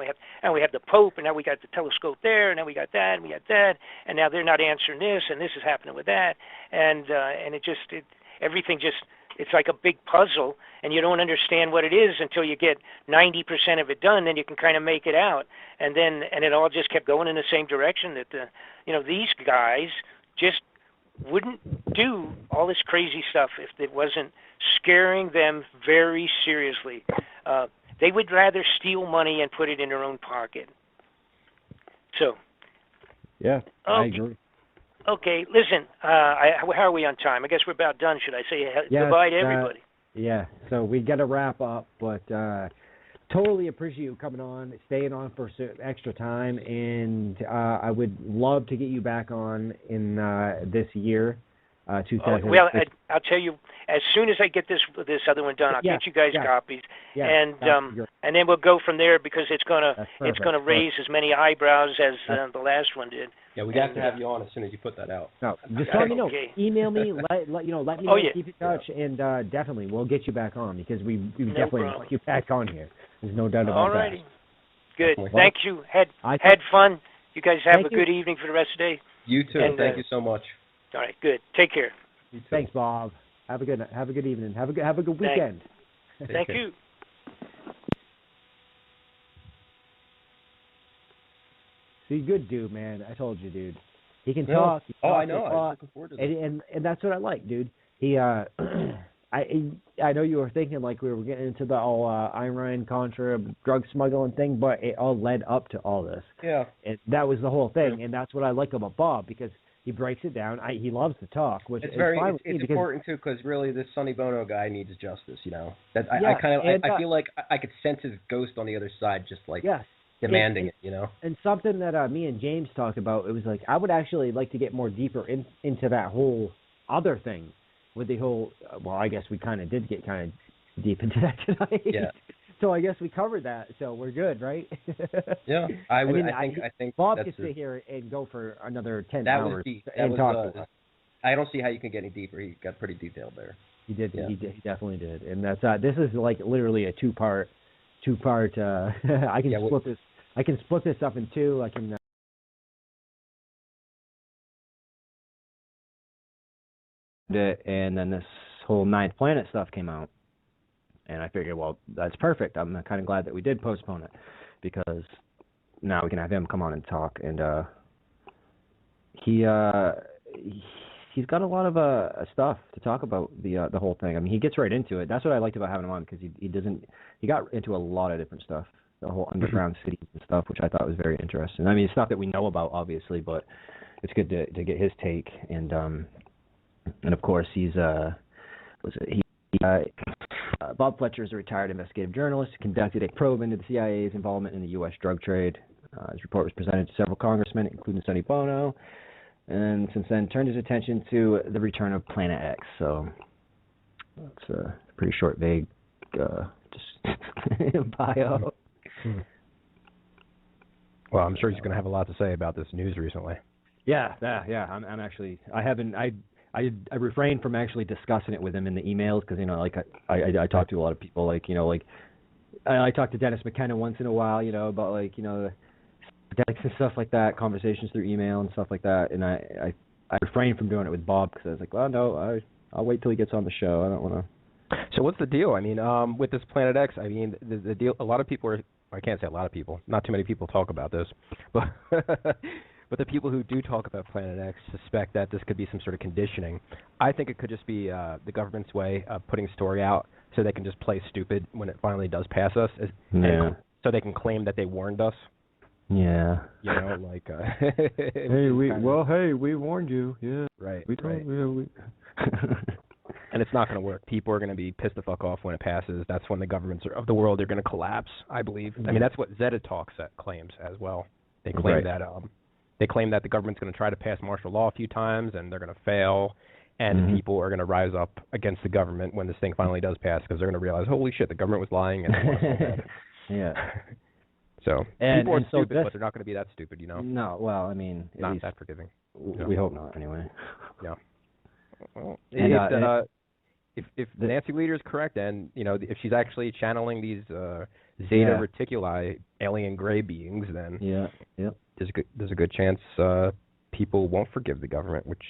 we have the Pope, and now we got the telescope there, and now we got that, and we got that, and now they're not answering this, and this is happening with that, and everything just. It's like a big puzzle, and you don't understand what it is until you get 90% of it done. Then you can kind of make it out, and it all just kept going in the same direction. That these guys just wouldn't do all this crazy stuff if it wasn't scaring them very seriously. They would rather steal money and put it in their own pocket. So. Yeah, I agree. Okay, listen, how are we on time? I guess we're about done. Should I say goodbye to everybody? So we got to wrap up, but totally appreciate you coming on, staying on for extra time, and I would love to get you back on in this year. 2000. Well, I'll tell you, as soon as I get this other one done, I'll get you guys copies, and then we'll go from there, because it's gonna raise as many eyebrows as the last one did. Yeah, we have to have you on as soon as you put that out. No, just let me know. Okay. Email me. Let me know. Keep in touch, and definitely we'll get you back on, because we definitely want you back on here. There's no doubt about that. All righty. Good. Well, thank you. Had fun. You guys have a good evening for the rest of the day. You too. And, thank you so much. All right. Good. Take care. Thanks, Bob. Have a good evening. Have a good weekend. Thank you. See, good dude, man. I told you, dude. He can talk. I know. I'm looking forward to that. And that's what I like, dude. He I know you were thinking like we were getting into the all Iran Contra drug smuggling thing, but it all led up to all this. Yeah. And that was the whole thing, and that's what I like about Bob, because he breaks it down. He loves to talk, which it's is fine with me, it's important too, because really this Sonny Bono guy needs justice. You know, that I feel like I could sense his ghost on the other side, just like demanding it. You know, and something that me and James talked about. It was like I would actually like to get more deeper into that whole other thing with the whole. Well, I guess we kind of did get kind of deep into that tonight. Yeah. So I guess we covered that, so we're good, right? Yeah, I think Bob could sit here and go for another 10 hours. Was deep. And talk. I don't see how you can get any deeper. He got pretty detailed there. He did. Yeah. He definitely did. And that's this is like literally a two-part. I can split this. I can split this up in two. I can. And then this whole Ninth Planet stuff came out. And I figured, well, that's perfect. I'm kind of glad that we did postpone it, because now we can have him come on and talk. And he's got a lot of stuff to talk about the whole thing. I mean, he gets right into it. That's what I liked about having him on, because he got into a lot of different stuff, the whole underground cities and stuff, which I thought was very interesting. I mean, it's stuff that we know about, obviously, but it's good to get his take. And of course, Bob Fletcher is a retired investigative journalist who conducted a probe into the CIA's involvement in the U.S. drug trade. His report was presented to several congressmen, including Sonny Bono, and since then turned his attention to the return of Planet X. So it's a pretty short, vague just bio. Well, I'm sure he's going to have a lot to say about this news recently. Yeah. I'm actually. I refrained from actually discussing it with him in the emails, because like I talk to a lot of people, like I talk to Dennis McKenna once in a while, about the and stuff like that, conversations through email and stuff like that, and I refrained from doing it with Bob, because I was like, well, no, I'll wait till he gets on the show. I don't want to. So what's the deal? I mean, with this Planet X, I mean, the deal. A lot of people I can't say a lot of people. Not too many people talk about this, but. But the people who do talk about Planet X suspect that this could be some sort of conditioning. I think it could just be the government's way of putting a story out so they can just play stupid when it finally does pass us. So they can claim that they warned us. Yeah. Like... hey, we warned you. Yeah. Right. We told you. And it's not going to work. People are going to be pissed the fuck off when it passes. That's when the governments of the world are going to collapse, I believe. I mean, that's what Zeta Talks claims as well. They claim that... They claim that the government's going to try to pass martial law a few times, and they're going to fail, and people are going to rise up against the government when this thing finally does pass, because they're going to realize, holy shit, the government was lying. And yeah. So people are stupid, but they're not going to be that stupid, No, well, I mean, not that forgiving. We hope not, anyway. Yeah. Well, if the Nancy leader is correct, and if she's actually channeling these Zeta Reticuli alien gray beings, then there's a good chance people won't forgive the government, which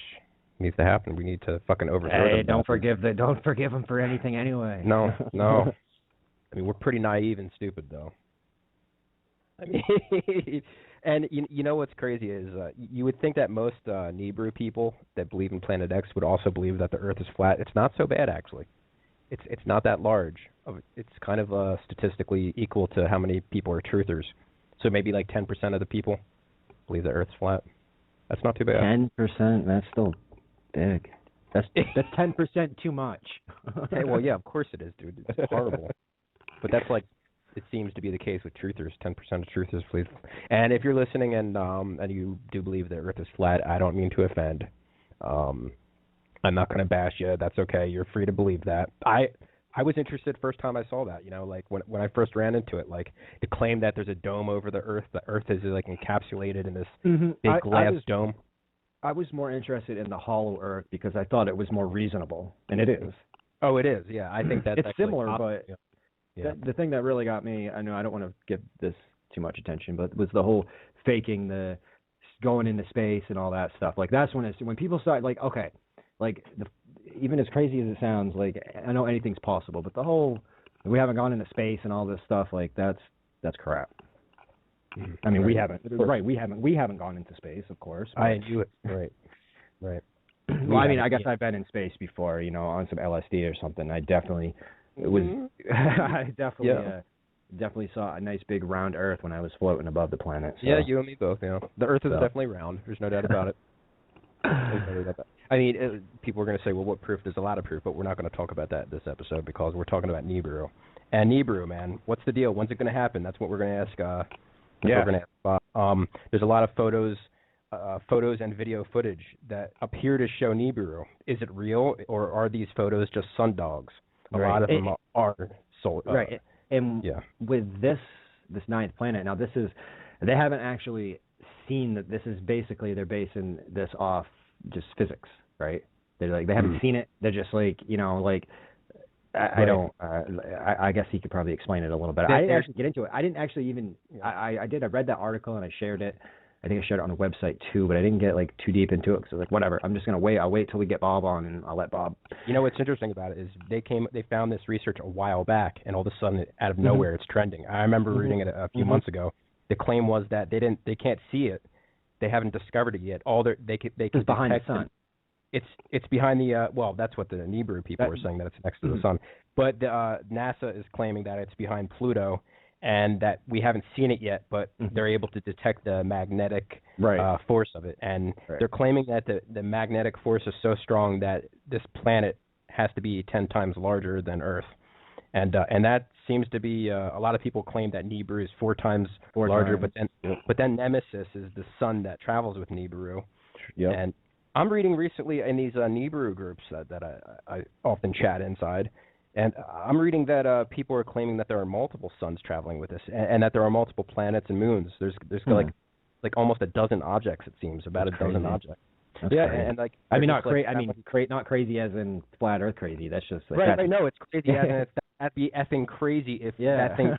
needs to happen. We need to fucking overthrow them. Don't forgive them for anything anyway. No. I mean, we're pretty naive and stupid, though. I mean, and you know what's crazy is you would think that most Nibiru people that believe in Planet X would also believe that the Earth is flat. It's not so bad, actually. It's not that large. It's kind of statistically equal to how many people are truthers. So maybe like 10% of the people believe the Earth's flat. That's not too bad. 10%, that's still big. That's 10% too much. Hey, well, yeah, of course it is, dude. It's horrible. But that's like it seems to be the case with truthers. 10% of truthers believe. And if you're listening and you do believe the Earth is flat, I don't mean to offend. I'm not going to bash you. That's okay. You're free to believe that. I was interested first time I saw that. You know, like when I first ran into it, like the claim that there's a dome over the Earth is like encapsulated in this big glass dome. I was more interested in the hollow Earth because I thought it was more reasonable, and it is. Oh, it is. Yeah, I think that's it's similar, but yeah. The thing that really got me, I know I don't want to give this too much attention, but was the whole faking the going into space and all that stuff. Like that's when people start like, okay, like even as crazy as it sounds, like I know anything's possible, but the whole we haven't gone into space and all this stuff, like that's crap. I mean, we haven't gone into space, of course. I knew it. Right. Well, I mean, I guess I've been in space before, you know, on some LSD or something. I definitely definitely saw a nice big round Earth when I was floating above the planet. So. Yeah, you and me both. You know, the Earth is definitely round. There's no doubt about it. I mean, people are going to say, well, what proof? There's a lot of proof, but we're not going to talk about that this episode because we're talking about Nibiru. And Nibiru, man, what's the deal? When's it going to happen? That's what we're going to ask. We're going to ask. There's a lot of photos and video footage that appear to show Nibiru. Is it real, or are these photos just sun dogs? A lot of them are sold. Right. And with this ninth planet, now they haven't actually seen that. This is basically they're basing this off just physics, right? They're like they haven't seen it. They're just like, you know, like I don't. I guess he could probably explain it a little bit. I didn't actually get into it. I didn't actually even. I read that article and I shared it. I think I shared it on a website too, but I didn't get like too deep into it because like whatever. I'm just gonna wait. I'll wait till we get Bob on, and I'll let Bob. You know what's interesting about it is they found this research a while back, and all of a sudden, out of nowhere, it's trending. I remember reading it a few months ago. The claim was that they can't see it. They haven't discovered it yet. They can behind the sun. It's behind the that's what the Nibiru people were saying, that it's next to the sun. But NASA is claiming that it's behind Pluto, and that we haven't seen it yet, but they're able to detect the magnetic force of it. And they're claiming that the magnetic force is so strong that this planet has to be 10 times larger than Earth. And that seems to be a lot of people claim that Nibiru is 4 times larger, but then Nemesis is the sun that travels with Nibiru. Yep. And I'm reading recently in these Nibiru groups that I often chat inside, and I'm reading that people are claiming that there are multiple suns traveling with us, and that there are multiple planets and moons. There's like almost a dozen objects, it seems, about That's a dozen crazy. objects. That's yeah, crazy. and like I mean, not crazy. I mean, not crazy as in flat Earth crazy. That's just like right. No, it's crazy as in that'd be effing crazy if that thing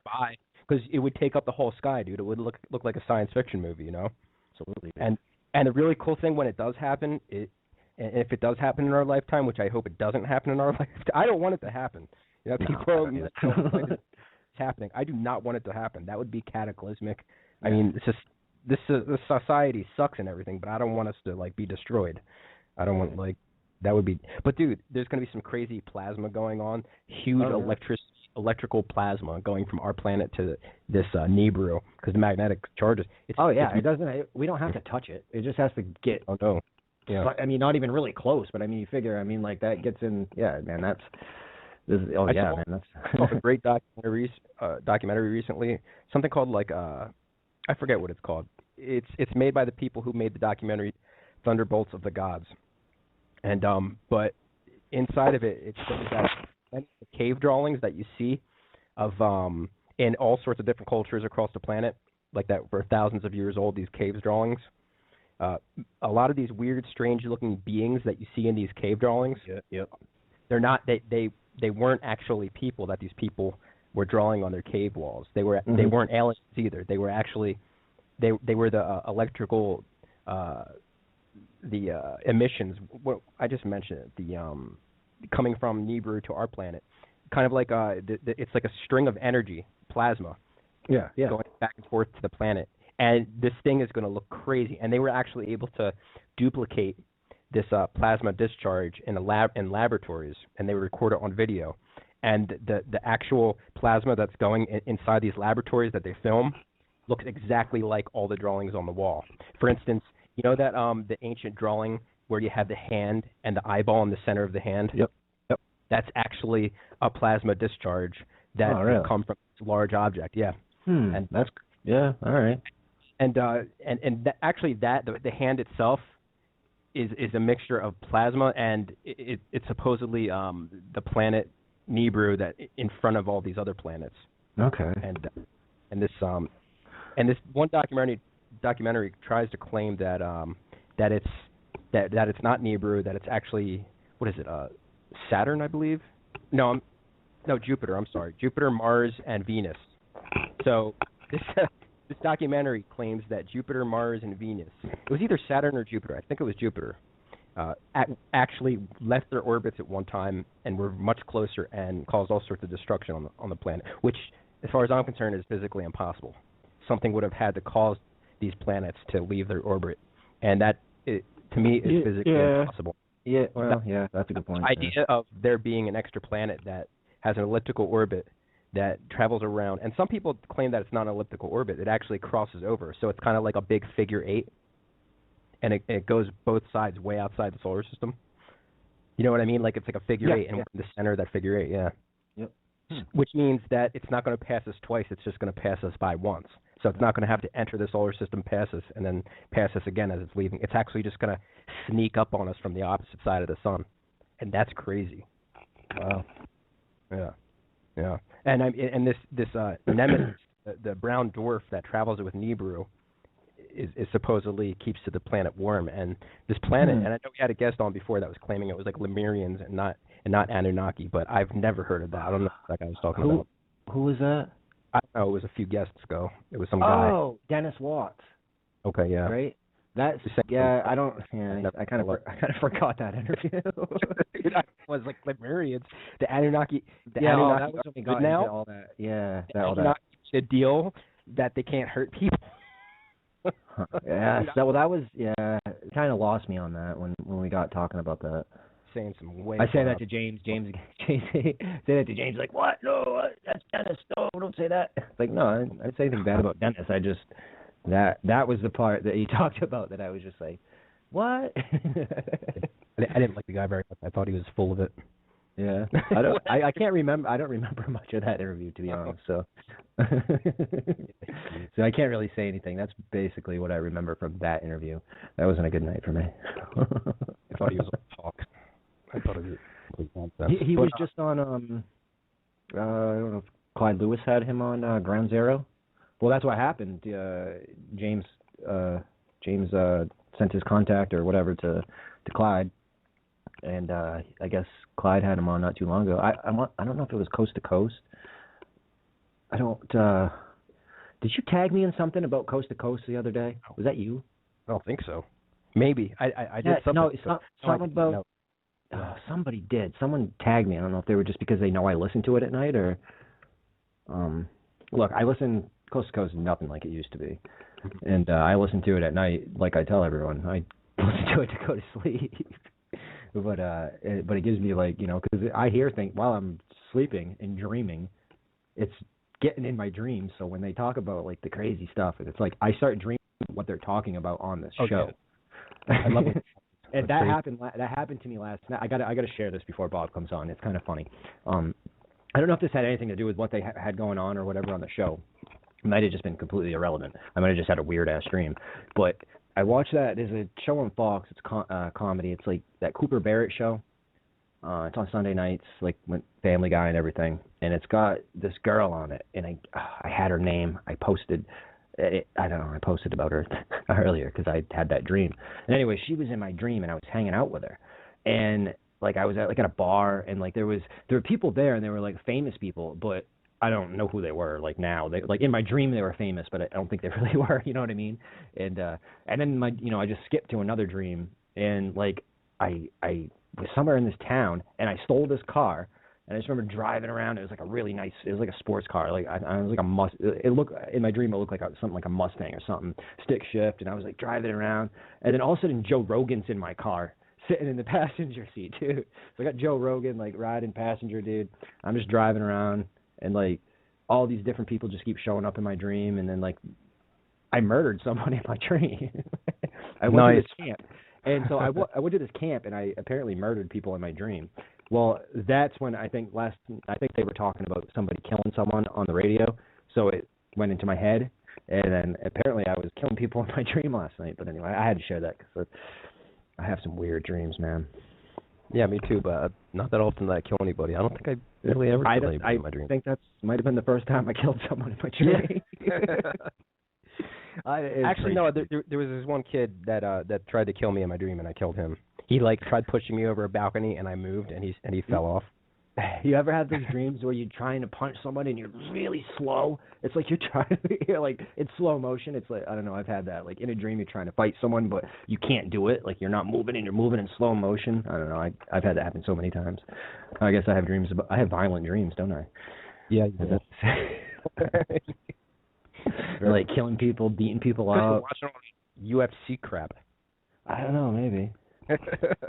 by, because it would take up the whole sky, dude. It would look like a science fiction movie, you know. Absolutely. And the really cool thing when it does happen, and if it does happen in our lifetime, which I hope it doesn't happen in our lifetime, I don't want it to happen. You know, people it's happening. I do not want it to happen. That would be cataclysmic. I mean, it's just this society sucks and everything, but I don't want us to like be destroyed. I don't want that would be. But dude, there's going to be some crazy plasma going on. Huge electrical plasma going from our planet to this Nibiru because the magnetic charges. It doesn't. We don't have to touch it. It just has to get. Oh no. Yeah. I mean, not even really close, but I mean, you figure. I mean, like that gets in. Yeah, man. That's. Man. That's a great documentary recently. Something called I forget what it's called. It's made by the people who made the documentary Thunderbolts of the Gods, and but inside of it, it's that cave drawings that you see of in all sorts of different cultures across the planet, like that were thousands of years old. These cave drawings. A lot of these weird, strange-looking beings that you see in these cave drawings, they're not. They weren't actually people that these people were drawing on their cave walls. They weren't aliens either. They were actually they were the electrical emissions. What I just mentioned it. The coming from Nibiru to our planet, kind of like it's like a string of energy, plasma, going back and forth to the planet. And this thing is going to look crazy. And they were actually able to duplicate this plasma discharge in laboratories, and they would record it on video. And the actual plasma that's going inside these laboratories that they film looks exactly like all the drawings on the wall. For instance, you know that the ancient drawing where you have the hand and the eyeball in the center of the hand? Yep. That's actually a plasma discharge that come from large object. Yeah. And that's all right. And actually, the hand itself is a mixture of plasma, and it's supposedly the planet Nibiru that in front of all these other planets. Okay. And this one documentary tries to claim that it's not Nibiru, that it's actually, what is it? Saturn, I believe. No, Jupiter. I'm sorry, Jupiter, Mars, and Venus. So this documentary claims that Jupiter, Mars, and Venus, it was either Saturn or Jupiter, I think it was Jupiter, actually left their orbits at one time and were much closer and caused all sorts of destruction on the planet, which, as far as I'm concerned, is physically impossible. Something would have had to cause these planets to leave their orbit, and that, to me, is physically impossible. Yeah, well, that's a good point. The idea of there being an extra planet that has an elliptical orbit that travels around, and some people claim that it's not an elliptical orbit. It actually crosses over, so it's kind of like a big figure 8, and it goes both sides way outside the solar system. You know what I mean? Like it's like a figure 8, and we're in the center of that figure 8, Yep. Which means that it's not going to pass us twice, it's just going to pass us by once. So it's not going to have to enter the solar system, pass us, and then pass us again as it's leaving. It's actually just going to sneak up on us from the opposite side of the sun, and that's crazy. Wow. Yeah. And this Nemesis, the brown dwarf that travels with Nibiru, is supposedly keeps to the planet warm. And this planet, and I know we had a guest on before that was claiming it was like Lemurians and not Anunnaki, but I've never heard of that. I don't know what that guy was talking about. Who was that? I don't know. It was a few guests ago. It was some guy. Oh, Dennis Watts. Okay, yeah. Right. That's I don't. Yeah, I kind of forgot that interview. I was like Lemurians, the Anunnaki. Anunnaki that was when we got into all that. Yeah, Anunnaki the deal that they can't hurt people. Yeah. So that was it kind of lost me on that when we got talking about that. Saying some way. I say that to James. James say that to James. Like, what? No, that's Dennis. No, don't say that. It's like, no, I didn't say anything bad about Dennis. I just that was the part that he talked about that I was just like, what? I didn't like the guy very much. I thought he was full of it. Yeah, I can't remember. I don't remember much of that interview, to be honest. So, so I can't really say anything. That's basically what I remember from that interview. That wasn't a good night for me. I thought he was a talk. I thought it was complete nonsense. He was just on. I don't know if Clyde Lewis had him on Ground Zero. Well, that's what happened. James sent his contact or whatever to Clyde. And I guess Clyde had him on not too long ago. I don't know if it was Coast to Coast. I don't. Did you tag me in something about Coast to Coast the other day? Was that you? I don't think so. Maybe I did something. No, something about. Somebody did. Someone tagged me. I don't know if they were just because they know I listen to it at night or. Look, I listen. Coast to Coast is nothing like it used to be, and I listen to it at night. Like I tell everyone, I listen to it to go to sleep. But it gives me because I hear things while I'm sleeping and dreaming, it's getting in my dreams. So when they talk about like the crazy stuff, it's like I start dreaming what they're talking about on this show. I love it. And that happened to me last night. I gotta share this before Bob comes on. It's kind of funny. I don't know if this had anything to do with what they had going on or whatever on the show. It might have just been completely irrelevant. I might have just had a weird ass dream, but. I watched that. There's a show on Fox. It's comedy. It's like that Cooper Barrett show. It's on Sunday nights, like with Family Guy and everything. And it's got this girl on it. And I had her name. I posted. I don't know. I posted about her earlier because I had that dream. And anyway, she was in my dream, and I was hanging out with her. And like I was at a bar, and like there were people there, and they were like famous people, but. I don't know who they were. Like now, in my dream they were famous, but I don't think they really were. You know what I mean? And then I just skipped to another dream, and like I was somewhere in this town, and I stole this car, and I just remember driving around. It was like a really nice. It was like a sports car. Like I was like It looked in my dream. It looked like something like a Mustang or something, stick shift, and I was like driving around, and then all of a sudden Joe Rogan's in my car. Sitting in the passenger seat, too. So I got Joe Rogan like riding passenger, dude. I'm just driving around. And, like, all these different people just keep showing up in my dream. And then, like, I murdered someone in my dream. I went to this camp. And so I went to this camp, and I apparently murdered people in my dream. Well, that's when I think they were talking about somebody killing someone on the radio, so it went into my head, and then apparently I was killing people in my dream last night. But anyway, I had to share that because I have some weird dreams, man. Yeah, me too, but not that often that I kill anybody. I don't think I really ever kill anybody in my dreams. I think that might have been the first time I killed someone in my dream. Actually, no. There was this one kid that tried to kill me in my dream, and I killed him. He tried pushing me over a balcony, and I moved, and he fell off. You ever have those dreams where you're trying to punch somebody and you're really slow? It's like you're like it's slow motion. It's like, I don't know, I've had that. Like in a dream you're trying to fight someone but you can't do it. Like you're not moving and you're moving in slow motion. I don't know. I've had that happen so many times. I guess I have violent dreams, don't I? Yeah. Like killing people, beating people up. Watching UFC crap. I don't know, maybe.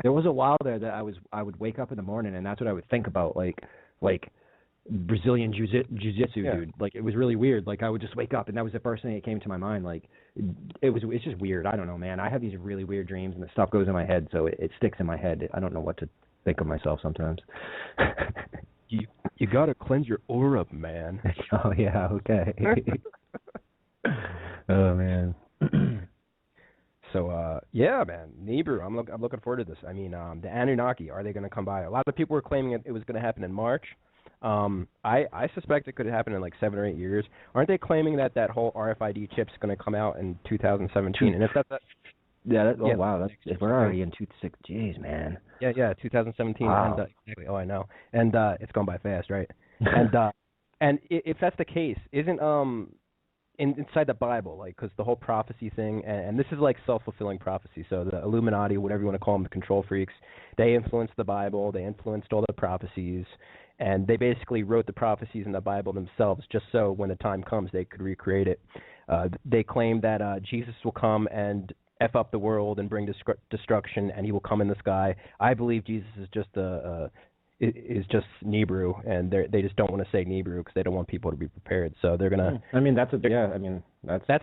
There was a while there that I would wake up in the morning and that's what I would think about, like Brazilian jiu-jitsu, dude. Like it was really weird. Like I would just wake up and that was the first thing that came to my mind. Like it's just weird. I don't know, man. I have these really weird dreams and the stuff goes in my head, so it sticks in my head. I don't know what to think of myself sometimes. You gotta cleanse your aura, man. Oh yeah, okay. Oh man. So yeah, man, Nibiru. I'm looking forward to this. I mean, the Anunnaki, are they going to come by? A lot of people were claiming it was going to happen in March. I suspect it could happen in like 7 or 8 years. Aren't they claiming that whole RFID chip's going to come out in 2017? And if that's wow, we're already in 26. Jeez, man. Yeah, 2017. Wow. And, exactly. Oh, I know. And it's gone by fast, right? And if that's the case, isn't inside the Bible, like, because the whole prophecy thing, and this is like self-fulfilling prophecy. So the Illuminati, whatever you want to call them, the control freaks, they influenced the Bible, they influenced all the prophecies, and they basically wrote the prophecies in the Bible themselves just so when the time comes they could recreate it. They claim that Jesus will come and F up the world and bring destruction, and he will come in the sky. I believe Jesus is just is just Nibiru, and they just don't want to say Nibiru because they don't want people to be prepared. So they're gonna. I mean, that's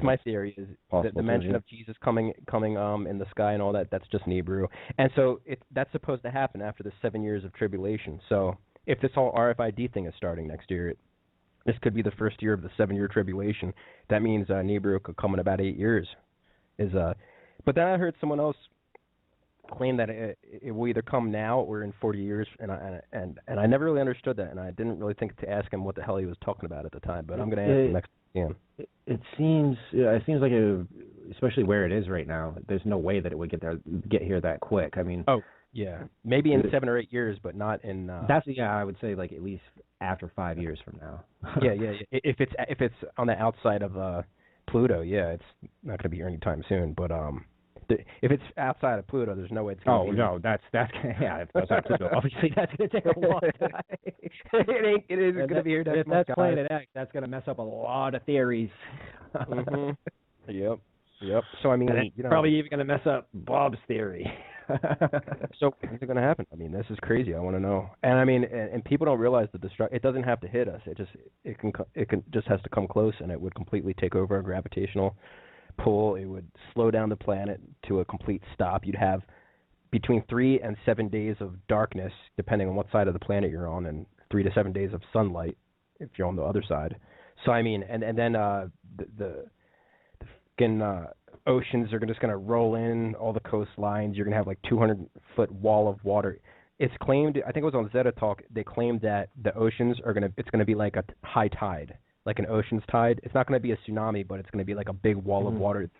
my theory. Is the mention of Jesus coming in the sky and all that. That's just Nibiru, and so that's supposed to happen after the 7 years of tribulation. So if this whole RFID thing is starting next year, this could be the first year of the 7-year tribulation. That means Nibiru could come in about 8 years. But then I heard someone else claim that it will either come now or in 40 years, and I never really understood that, and I didn't really think to ask him what the hell he was talking about at the time. But I'm going to ask him next time. It seems like especially where it is right now, there's no way that it would get here that quick. I mean, yeah, maybe in 7 or 8 years, but not in. I would say like at least after 5 years from now. yeah. If it's on the outside of Pluto, yeah, it's not going to be here anytime soon. But if it's outside of Pluto, there's no way it's going to be. Oh, no, that's yeah, if it's outside Pluto, obviously that's going to take a long time. It is going to be here next month. If that's Planet X, that's going to mess up a lot of theories. Mm-hmm. Yep. So I mean, probably even going to mess up Bob's theory. So what's going to happen? I mean, this is crazy. I want to know. And I mean, and people don't realize that it doesn't have to hit us. It can just has to come close, and it would completely take over a gravitational pull. It would slow down the planet to a complete stop. You'd have between 3 and 7 days of darkness, depending on what side of the planet you're on, and 3 to 7 days of sunlight if you're on the other side. So I mean, and then the oceans are just going to roll in all the coastlines. You're going to have like 200-foot wall of water. It's claimed, I think it was on Zeta Talk, they claimed that the oceans it's going to be like a high tide, like an ocean's tide. It's not going to be a tsunami, but it's going to be like a big wall of water that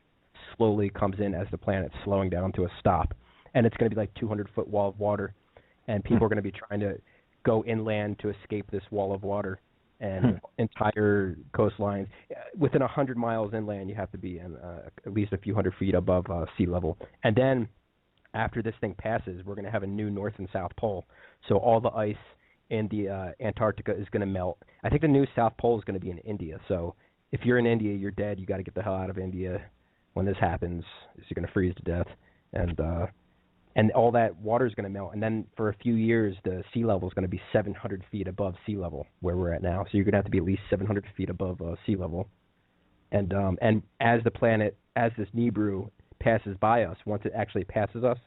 slowly comes in as the planet's slowing down to a stop. And it's going to be like 200-foot wall of water, and people are going to be trying to go inland to escape this wall of water. And entire coastlines. Within 100 miles inland, you have to be in, at least a few hundred feet above sea level. And then after this thing passes, we're going to have a new North and South Pole. So all the ice in the Antarctica is going to melt. I think the new South Pole is going to be in India. So if you're in India, you're dead. You got to get the hell out of India when this happens. You're going to freeze to death. And all that water is going to melt. And then for a few years, the sea level is going to be 700 feet above sea level, where we're at now. So you're going to have to be at least 700 feet above sea level. And as this Nibiru passes by us, once it actually passes us,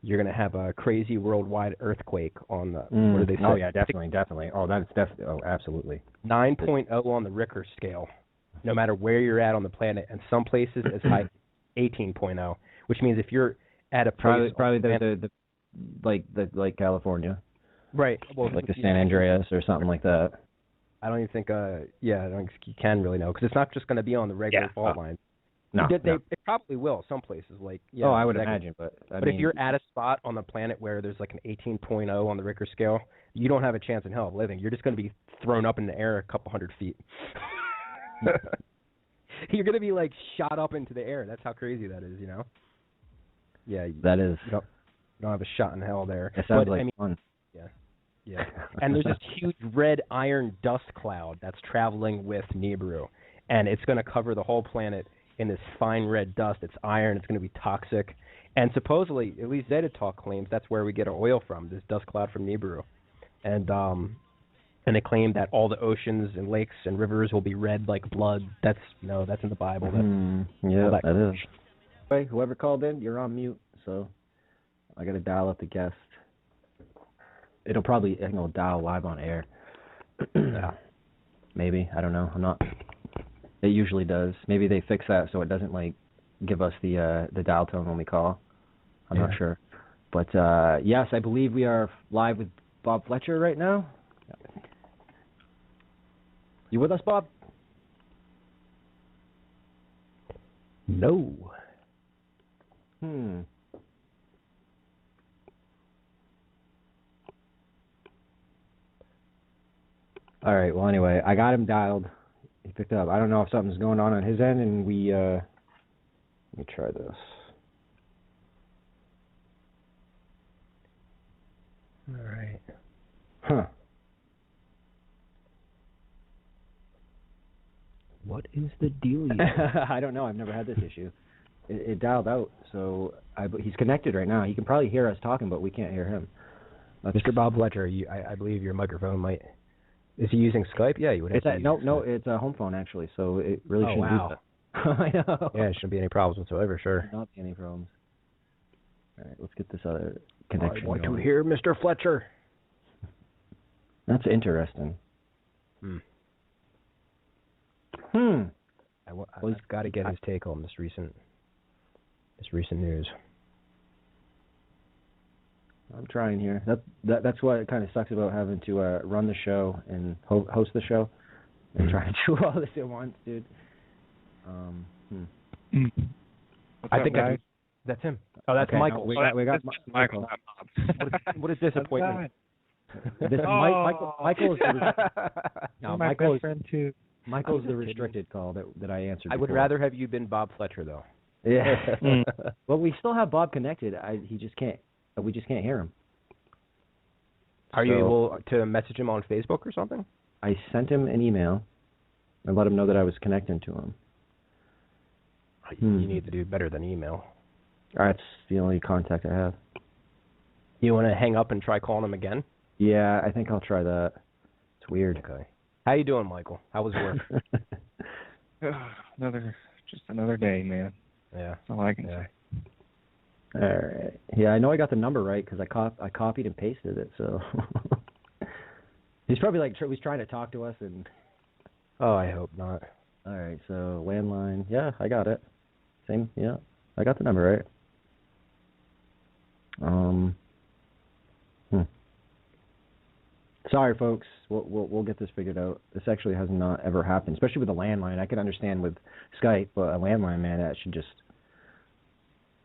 you're going to have a crazy worldwide earthquake on the, what do they say? Oh, yeah, definitely. Oh, that's definitely, absolutely. 9.0 on the Richter scale, no matter where you're at on the planet, and some places as high as 18.0, which means if you're at a place... Probably like California. Right. Well, like the San Andreas or something like that. I don't even think, I don't think you can really know, because it's not just going to be on the regular fault line. No, It probably will, some places. Like I would imagine, but if you're at a spot on the planet where there's like an 18.0 on the Richter scale, you don't have a chance in hell of living. You're just going to be thrown up in the air a couple hundred feet. You're going to be like shot up into the air. That's how crazy that is, you know? Yeah. That is. You don't have a shot in hell there. It sounds like fun. Yeah. And there's this huge red iron dust cloud that's traveling with Nibiru. And it's going to cover the whole planet in this fine red dust. It's iron. It's going to be toxic. And supposedly, at least Zeta Talk claims that's where we get our oil from, this dust cloud from Nibiru. And they claim that all the oceans and lakes and rivers will be red like blood. That's in the Bible. That is. Hey, whoever called in, you're on mute, so I got to dial up the guest. It'll probably dial live on air. Yeah. Maybe. I don't know. I'm not... It usually does. Maybe they fix that so it doesn't give us the dial tone when we call. I'm not sure. But yes, I believe we are live with Bob Fletcher right now. You with us, Bob? No. All right. Well, anyway, I got him dialed. He picked up. I don't know if something's going on his end, and we, let me try this. All right. Huh. What is the deal? I don't know. I've never had this issue. It dialed out, so he's connected right now. He can probably hear us talking, but we can't hear him. Mr. Bob Fletcher, I believe your microphone might... Is he using Skype? Yeah, you would have to use No, it's a home phone, actually, so it really shouldn't be that. I know. Yeah, it shouldn't be any problems whatsoever, sure. There not be any problems. All right, let's get this other connection I want going. to hear Mr. Fletcher. That's interesting. I've got to get his take on this recent news. I'm trying here. That's what kind of sucks about having to run the show and host the show and try to do all this at once, dude. I think that's him. Oh, that's Michael. No, we got Michael. What a disappointment. Michael is my best friend too. Michael's the restricted call that I answered. I would rather have you been Bob Fletcher, though. Yeah. Well, we still have Bob connected. We just can't hear him. Are you able to message him on Facebook or something? I sent him an email and let him know that I was connecting to him. You need to do better than email. That's the only contact I have. You want to hang up and try calling him again? Yeah, I think I'll try that. It's weird. Okay. How you doing, Michael? How was work? Another day, man. Yeah. That's all I can say. All right. Yeah, I know I got the number right because I copied and pasted it. So he's probably he's trying to talk to us and. Oh, I hope not. All right. So landline. Yeah, I got it. Same. Yeah, I got the number right. Sorry, folks. We'll get this figured out. This actually has not ever happened, especially with a landline. I can understand with Skype, but a landline, man, that should just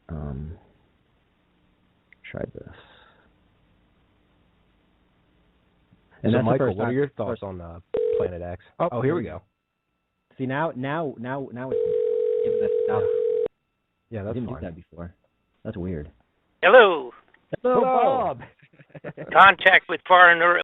try this. And so, Michael, what are your thoughts on Planet X? Oh, here we go. See now it's giving us stuff. Yeah, that's I didn't fine. do that before. That's weird. Hello. Hello, Bob. Contact with foreign